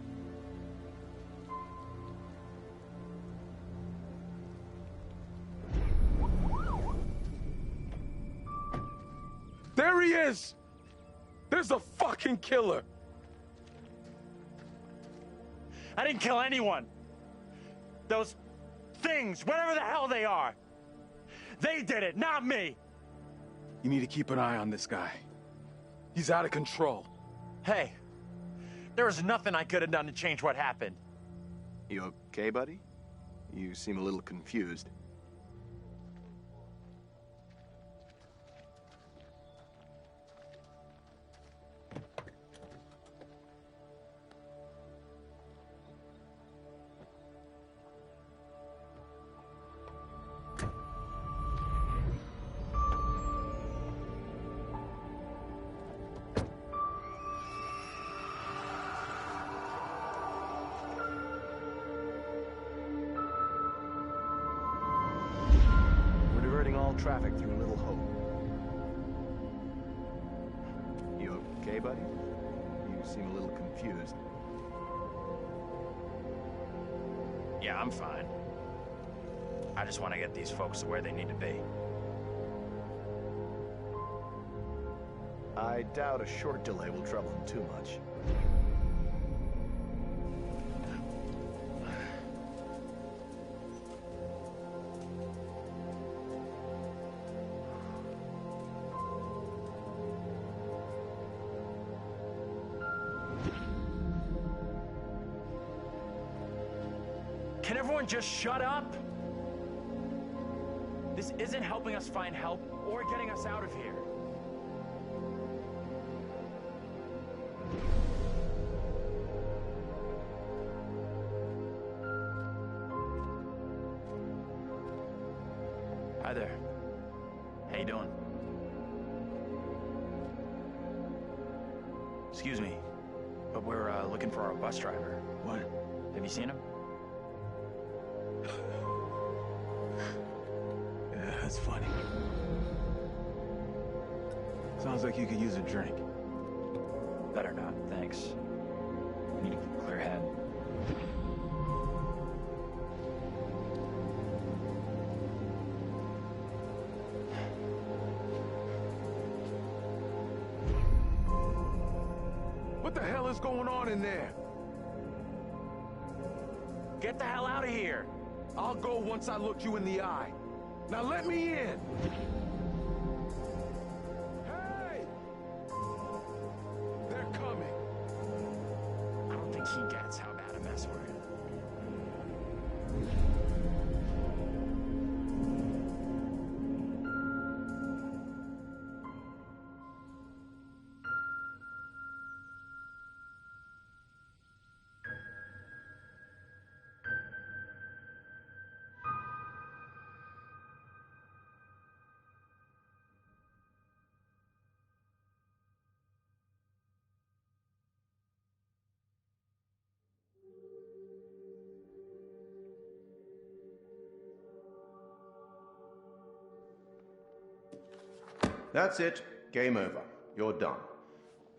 [SPEAKER 2] There he is! There's a fucking killer!
[SPEAKER 7] I didn't kill anyone! Those things, whatever the hell they are! They did it, not me!
[SPEAKER 2] You need to keep an eye on this guy. He's out of control.
[SPEAKER 7] Hey, there was nothing I could have done to change what happened.
[SPEAKER 3] You okay, buddy? You seem a little confused. All traffic through Little Hope. You okay, buddy? You seem a little confused.
[SPEAKER 7] Yeah, I'm fine. I just want to get these folks to where they need to be.
[SPEAKER 3] I doubt a short delay will trouble him too much.
[SPEAKER 7] Can everyone just shut up? This isn't helping us find help or getting us out of here. Hi there. How you doing? Excuse me, but we're looking for our bus driver. What? Have you seen him?
[SPEAKER 15] Yeah, that's funny. Sounds like you could use a drink.
[SPEAKER 7] Better not, thanks. Need a clear head.
[SPEAKER 2] What the hell is going on in there?
[SPEAKER 7] Get the hell out of here!
[SPEAKER 2] I'll go once I look you in the eye. Now let me in! Hey! They're coming.
[SPEAKER 7] I don't think he gets how bad a mess we're in.
[SPEAKER 14] That's it. Game over. You're done.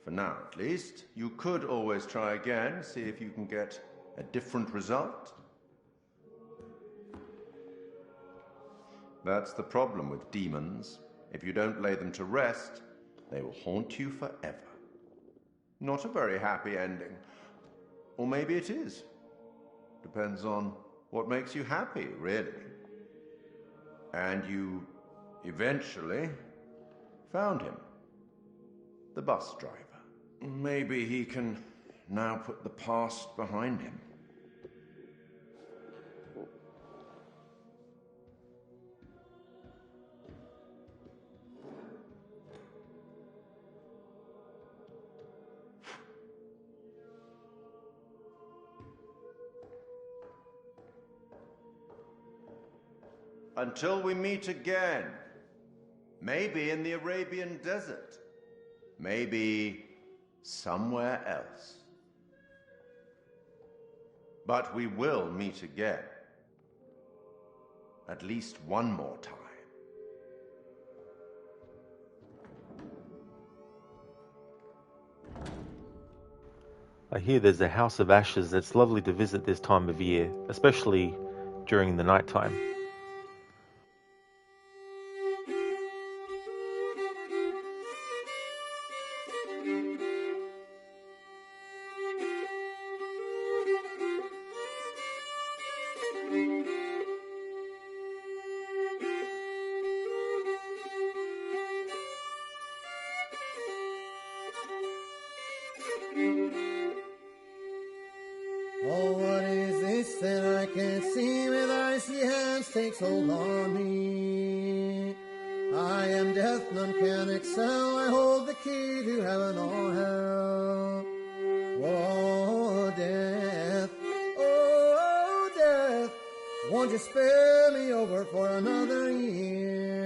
[SPEAKER 14] For now, at least. You could always try again, see if you can get a different result. That's the problem with demons. If you don't lay them to rest, they will haunt you forever. Not a very happy ending. Or maybe it is. Depends on what makes you happy, really. And you eventually found him. The bus driver. Maybe he can now put the past behind him. Until we meet again. Maybe in the Arabian desert. Maybe somewhere else. But we will meet again. At least one more time.
[SPEAKER 1] I hear there's a House of Ashes that's lovely to visit this time of year, especially during the night time.
[SPEAKER 16] Oh, what is this that I can't see with icy hands takes hold on me? I am death, none can excel. I hold the key to heaven or hell. Oh, death, oh, death, won't you spare me over for another year?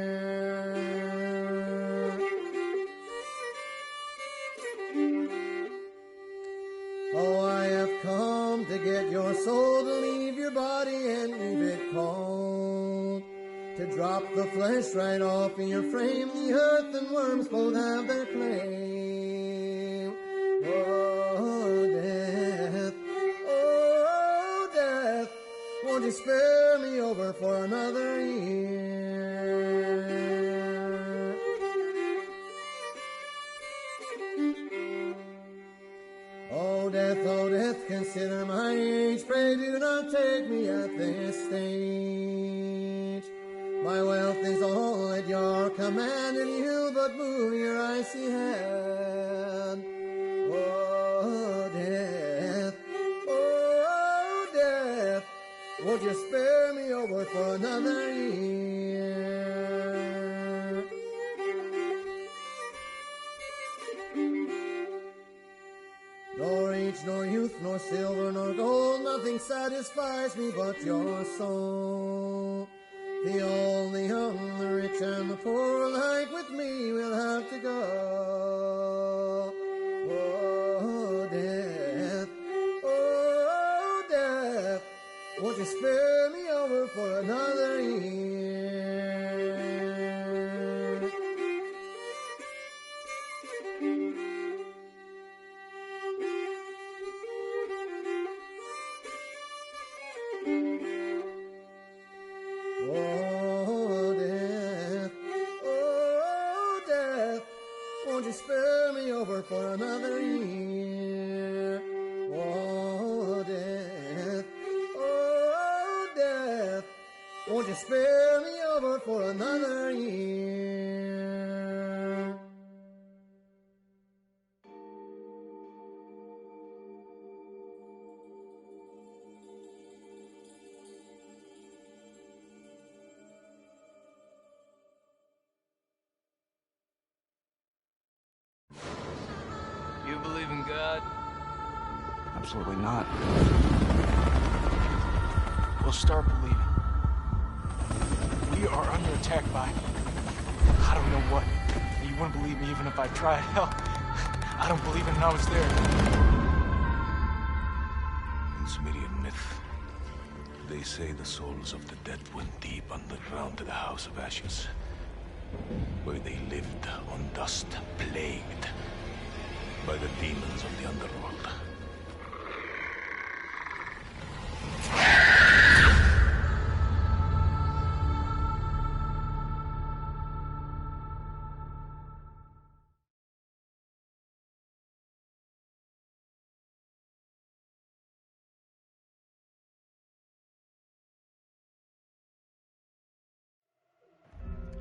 [SPEAKER 16] Oh, I have come to get your soul, to leave your body and leave it cold, to drop the flesh right off in your frame. The earth and worms both have their claim. Oh, death, won't you spare me over for another year? Oh, death, consider my age. Pray do not take me at this stage. My wealth is all at your command, and you but move your icy hand. Oh, death, won't you spare me over for another year? Nor age, nor youth, nor silver, nor gold, nothing satisfies me but your soul. The old, the young, the rich, and the poor alike with me will have to go. Oh, death, won't you spare me over for another year? Oh, death, won't you spare me over for another year? Oh, death, won't you spare me over for another year?
[SPEAKER 22] You believe in God?
[SPEAKER 23] Absolutely not.
[SPEAKER 13] We'll start believing. We are under attack by... I don't know what. You wouldn't believe me even if I tried. Hell, I don't believe it and I was there.
[SPEAKER 17] In Sumerian myth, they say the souls of the dead went deep underground to the House of Ashes, where they lived on dust, plagued by the demons of the underworld.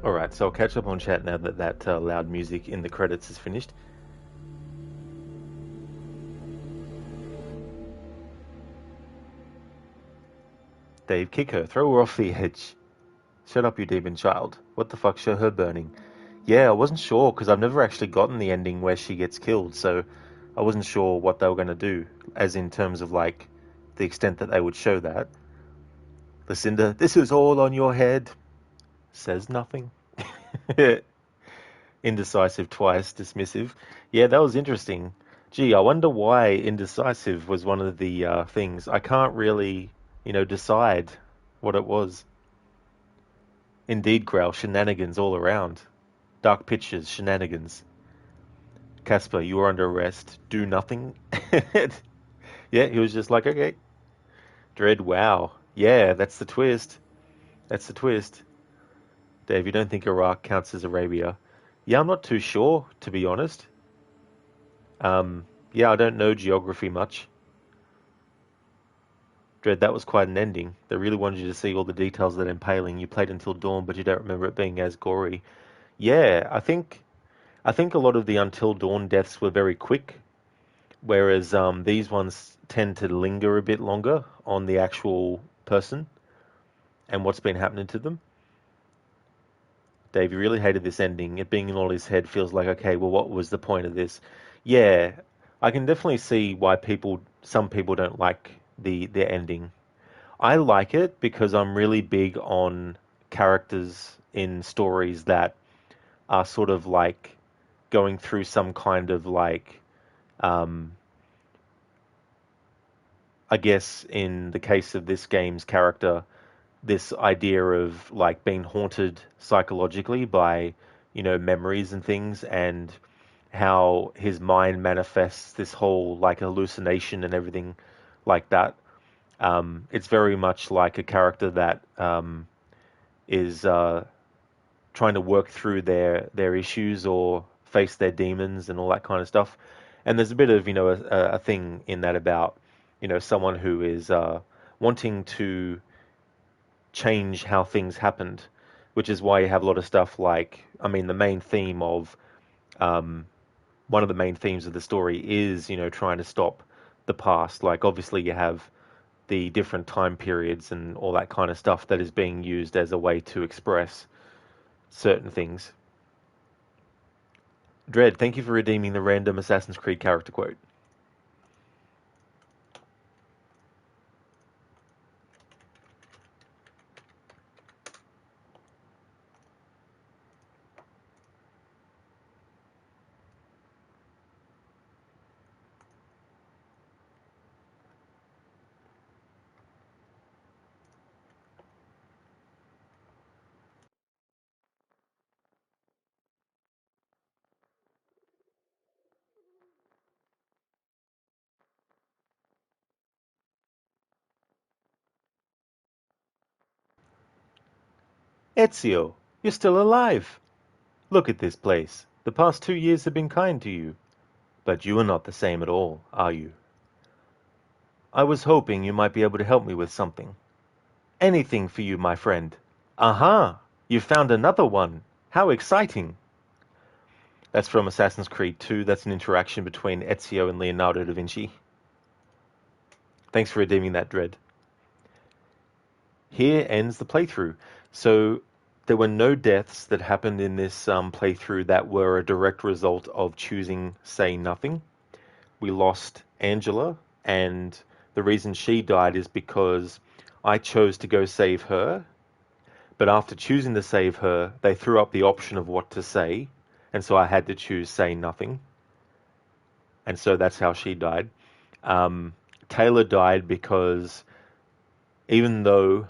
[SPEAKER 1] Alright, so I'll catch up on chat now that that loud music in the credits is finished. Dave, kick her. Throw her off the edge. Shut up, you demon child. What the fuck, show her burning. Yeah, I wasn't sure, because I've never actually gotten the ending where she gets killed, so I wasn't sure what they were going to do, as in terms of, like, the extent that they would show that. Lucinda, this is all on your head. Says nothing. Indecisive twice, dismissive. Yeah, that was interesting. Gee, I wonder why indecisive was one of the things. I can't really, decide what it was. Indeed, Growl, shenanigans all around. Dark pictures, shenanigans. Casper, you are under arrest. Do nothing. Yeah, he was just like, okay. Dredd, wow. Yeah, that's the twist. That's the twist. Dave, you don't think Iraq counts as Arabia? Yeah, I'm not too sure, to be honest. Yeah, I don't know geography much. Dredd, that was quite an ending. They really wanted you to see all the details of that impaling. You played until dawn, but you don't remember it being as gory. Yeah, I think a lot of the Until Dawn deaths were very quick, whereas these ones tend to linger a bit longer on the actual person and what's been happening to them. Dave, you really hated this ending. It being in all his head feels like, okay, well, what was the point of this? Yeah, I can definitely see why some people don't like the ending. I like it because I'm really big on characters in stories that are sort of like going through some kind of like, I guess in the case of this game's character, this idea of like being haunted psychologically by, memories and things, and how his mind manifests this whole like hallucination and everything like that. It's very much like a character that is trying to work through their issues or face their demons and all that kind of stuff. And there's a bit of a thing in that about someone who is wanting to change how things happened, which is why you have a lot of stuff like, I mean, the main theme of one of the main themes of the story is trying to stop the past. Like obviously you have the different time periods and all that kind of stuff that is being used as a way to express certain things. Dredd, thank you for redeeming the random Assassin's Creed character quote. Ezio, you're still alive. Look at this place. The past 2 years have been kind to you. But you are not the same at all, are you? I was hoping you might be able to help me with something. Anything for you, my friend. Aha! You found another one. How exciting! That's from Assassin's Creed 2. That's an interaction between Ezio and Leonardo da Vinci. Thanks for redeeming that, Dredd. Here ends the playthrough. So there were no deaths that happened in this playthrough that were a direct result of choosing Say Nothing. We lost Angela, and the reason she died is because I chose to go save her, but after choosing to save her, they threw up the option of what to say, and so I had to choose Say Nothing. And so that's how she died. Taylor died because even though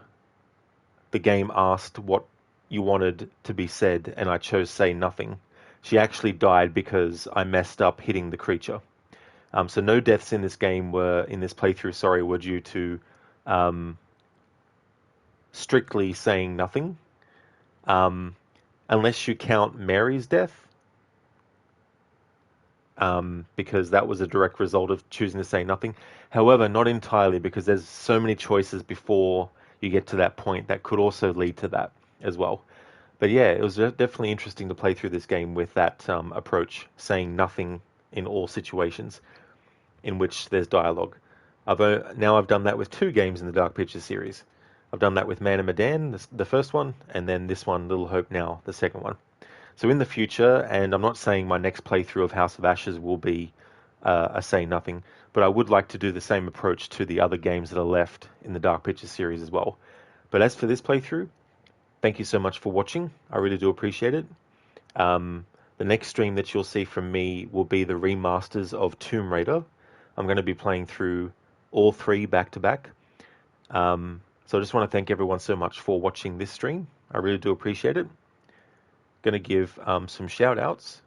[SPEAKER 1] the game asked what you wanted to be said and I chose Say Nothing, she actually died because I messed up hitting the creature. So no deaths in this game were due to strictly saying nothing, unless you count Mary's death, because that was a direct result of choosing to say nothing. However, not entirely, because there's so many choices before you get to that point that could also lead to that as well. But yeah, it was definitely interesting to play through this game with that approach, saying nothing in all situations in which there's dialogue. I've done that with 2 games in the Dark Pictures series. I've done that with Man of Medan, the first one, and then this one, Little Hope Now, the second one. So in the future, and I'm not saying my next playthrough of House of Ashes will be a Say Nothing, but I would like to do the same approach to the other games that are left in the Dark Pictures series as well. But as for this playthrough, thank you so much for watching. I really do appreciate it. The next stream that you'll see from me will be the remasters of Tomb Raider. I'm going to be playing through all 3 back to back. So I just want to thank everyone so much for watching this stream. I really do appreciate it. Going to give some shout outs.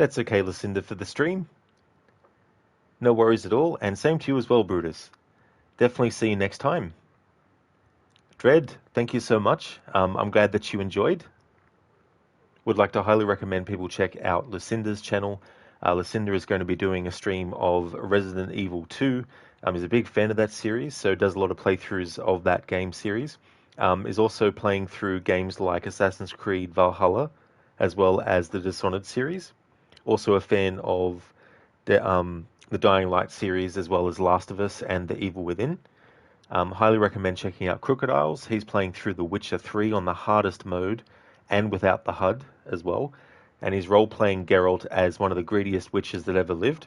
[SPEAKER 1] That's okay, Lucinda, for the stream. No worries at all, and same to you as well, Brutus. Definitely see you next time. Dread, thank you so much. I'm glad that you enjoyed. Would like to highly recommend people check out Lucinda's channel. Lucinda is going to be doing a stream of Resident Evil 2. He's a big fan of that series, so does a lot of playthroughs of that game series. Is also playing through games like Assassin's Creed Valhalla, as well as the Dishonored series. Also a fan of the Dying Light series, as well as Last of Us and The Evil Within. Highly recommend checking out Crooked Isles. He's playing through The Witcher 3 on the hardest mode and without the HUD as well. And he's role-playing Geralt as one of the greediest witches that ever lived.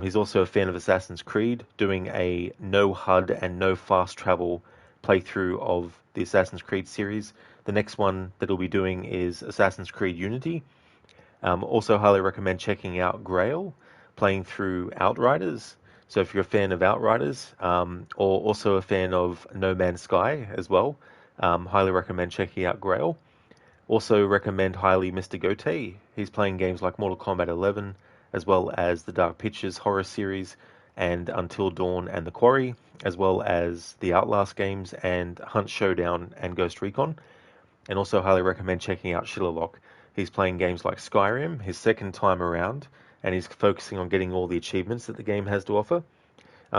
[SPEAKER 1] He's also a fan of Assassin's Creed, doing a no HUD and no fast travel playthrough of the Assassin's Creed series. The next one that he'll be doing is Assassin's Creed Unity. Also highly recommend checking out Grail, playing through Outriders. So if you're a fan of Outriders, or also a fan of No Man's Sky as well, highly recommend checking out Grail. Also recommend highly Mr. Gote. He's playing games like Mortal Kombat 11, as well as the Dark Pictures horror series, and Until Dawn and The Quarry, as well as the Outlast games, and Hunt Showdown and Ghost Recon. And also highly recommend checking out Shillerlock. He's playing games like Skyrim, his second time around, and he's focusing on getting all the achievements that the game has to offer.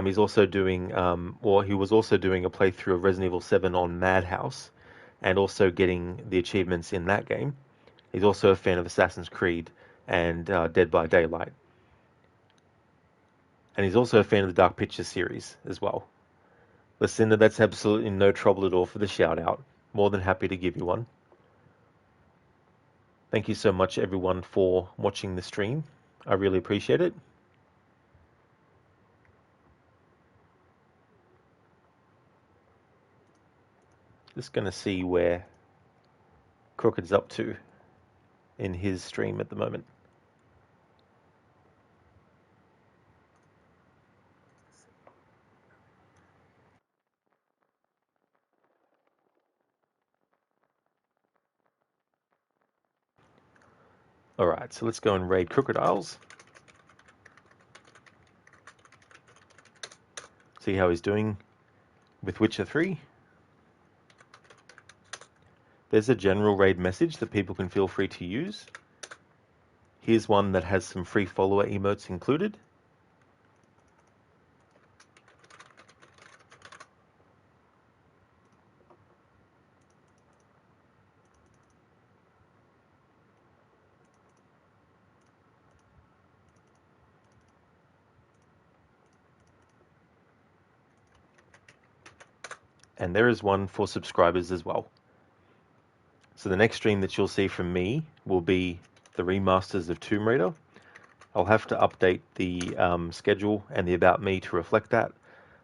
[SPEAKER 1] He's also doing, he was also doing a playthrough of Resident Evil 7 on Madhouse, and also getting the achievements in that game. He's also a fan of Assassin's Creed and Dead by Daylight. And he's also a fan of the Dark Pictures series as well. Lucinda, that's absolutely no trouble at all for the shout out. More than happy to give you one. Thank you so much, everyone, for watching the stream. I really appreciate it. Just going to see where Crooked's up to in his stream at the moment. Alright, so let's go and raid Crooked Isles. See how he's doing with Witcher 3. There's a general raid message that people can feel free to use. Here's one that has some free follower emotes included. And there is one for subscribers as well. So the next stream that you'll see from me will be the remasters of Tomb Raider. I'll have to update the schedule and the About Me to reflect that.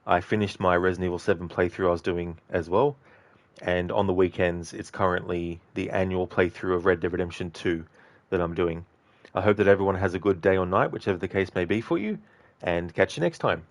[SPEAKER 1] I finished my Resident Evil 7 playthrough I was doing as well. And on the weekends, it's currently the annual playthrough of Red Dead Redemption 2 that I'm doing. I hope that everyone has a good day or night, whichever the case may be for you, and catch you next time.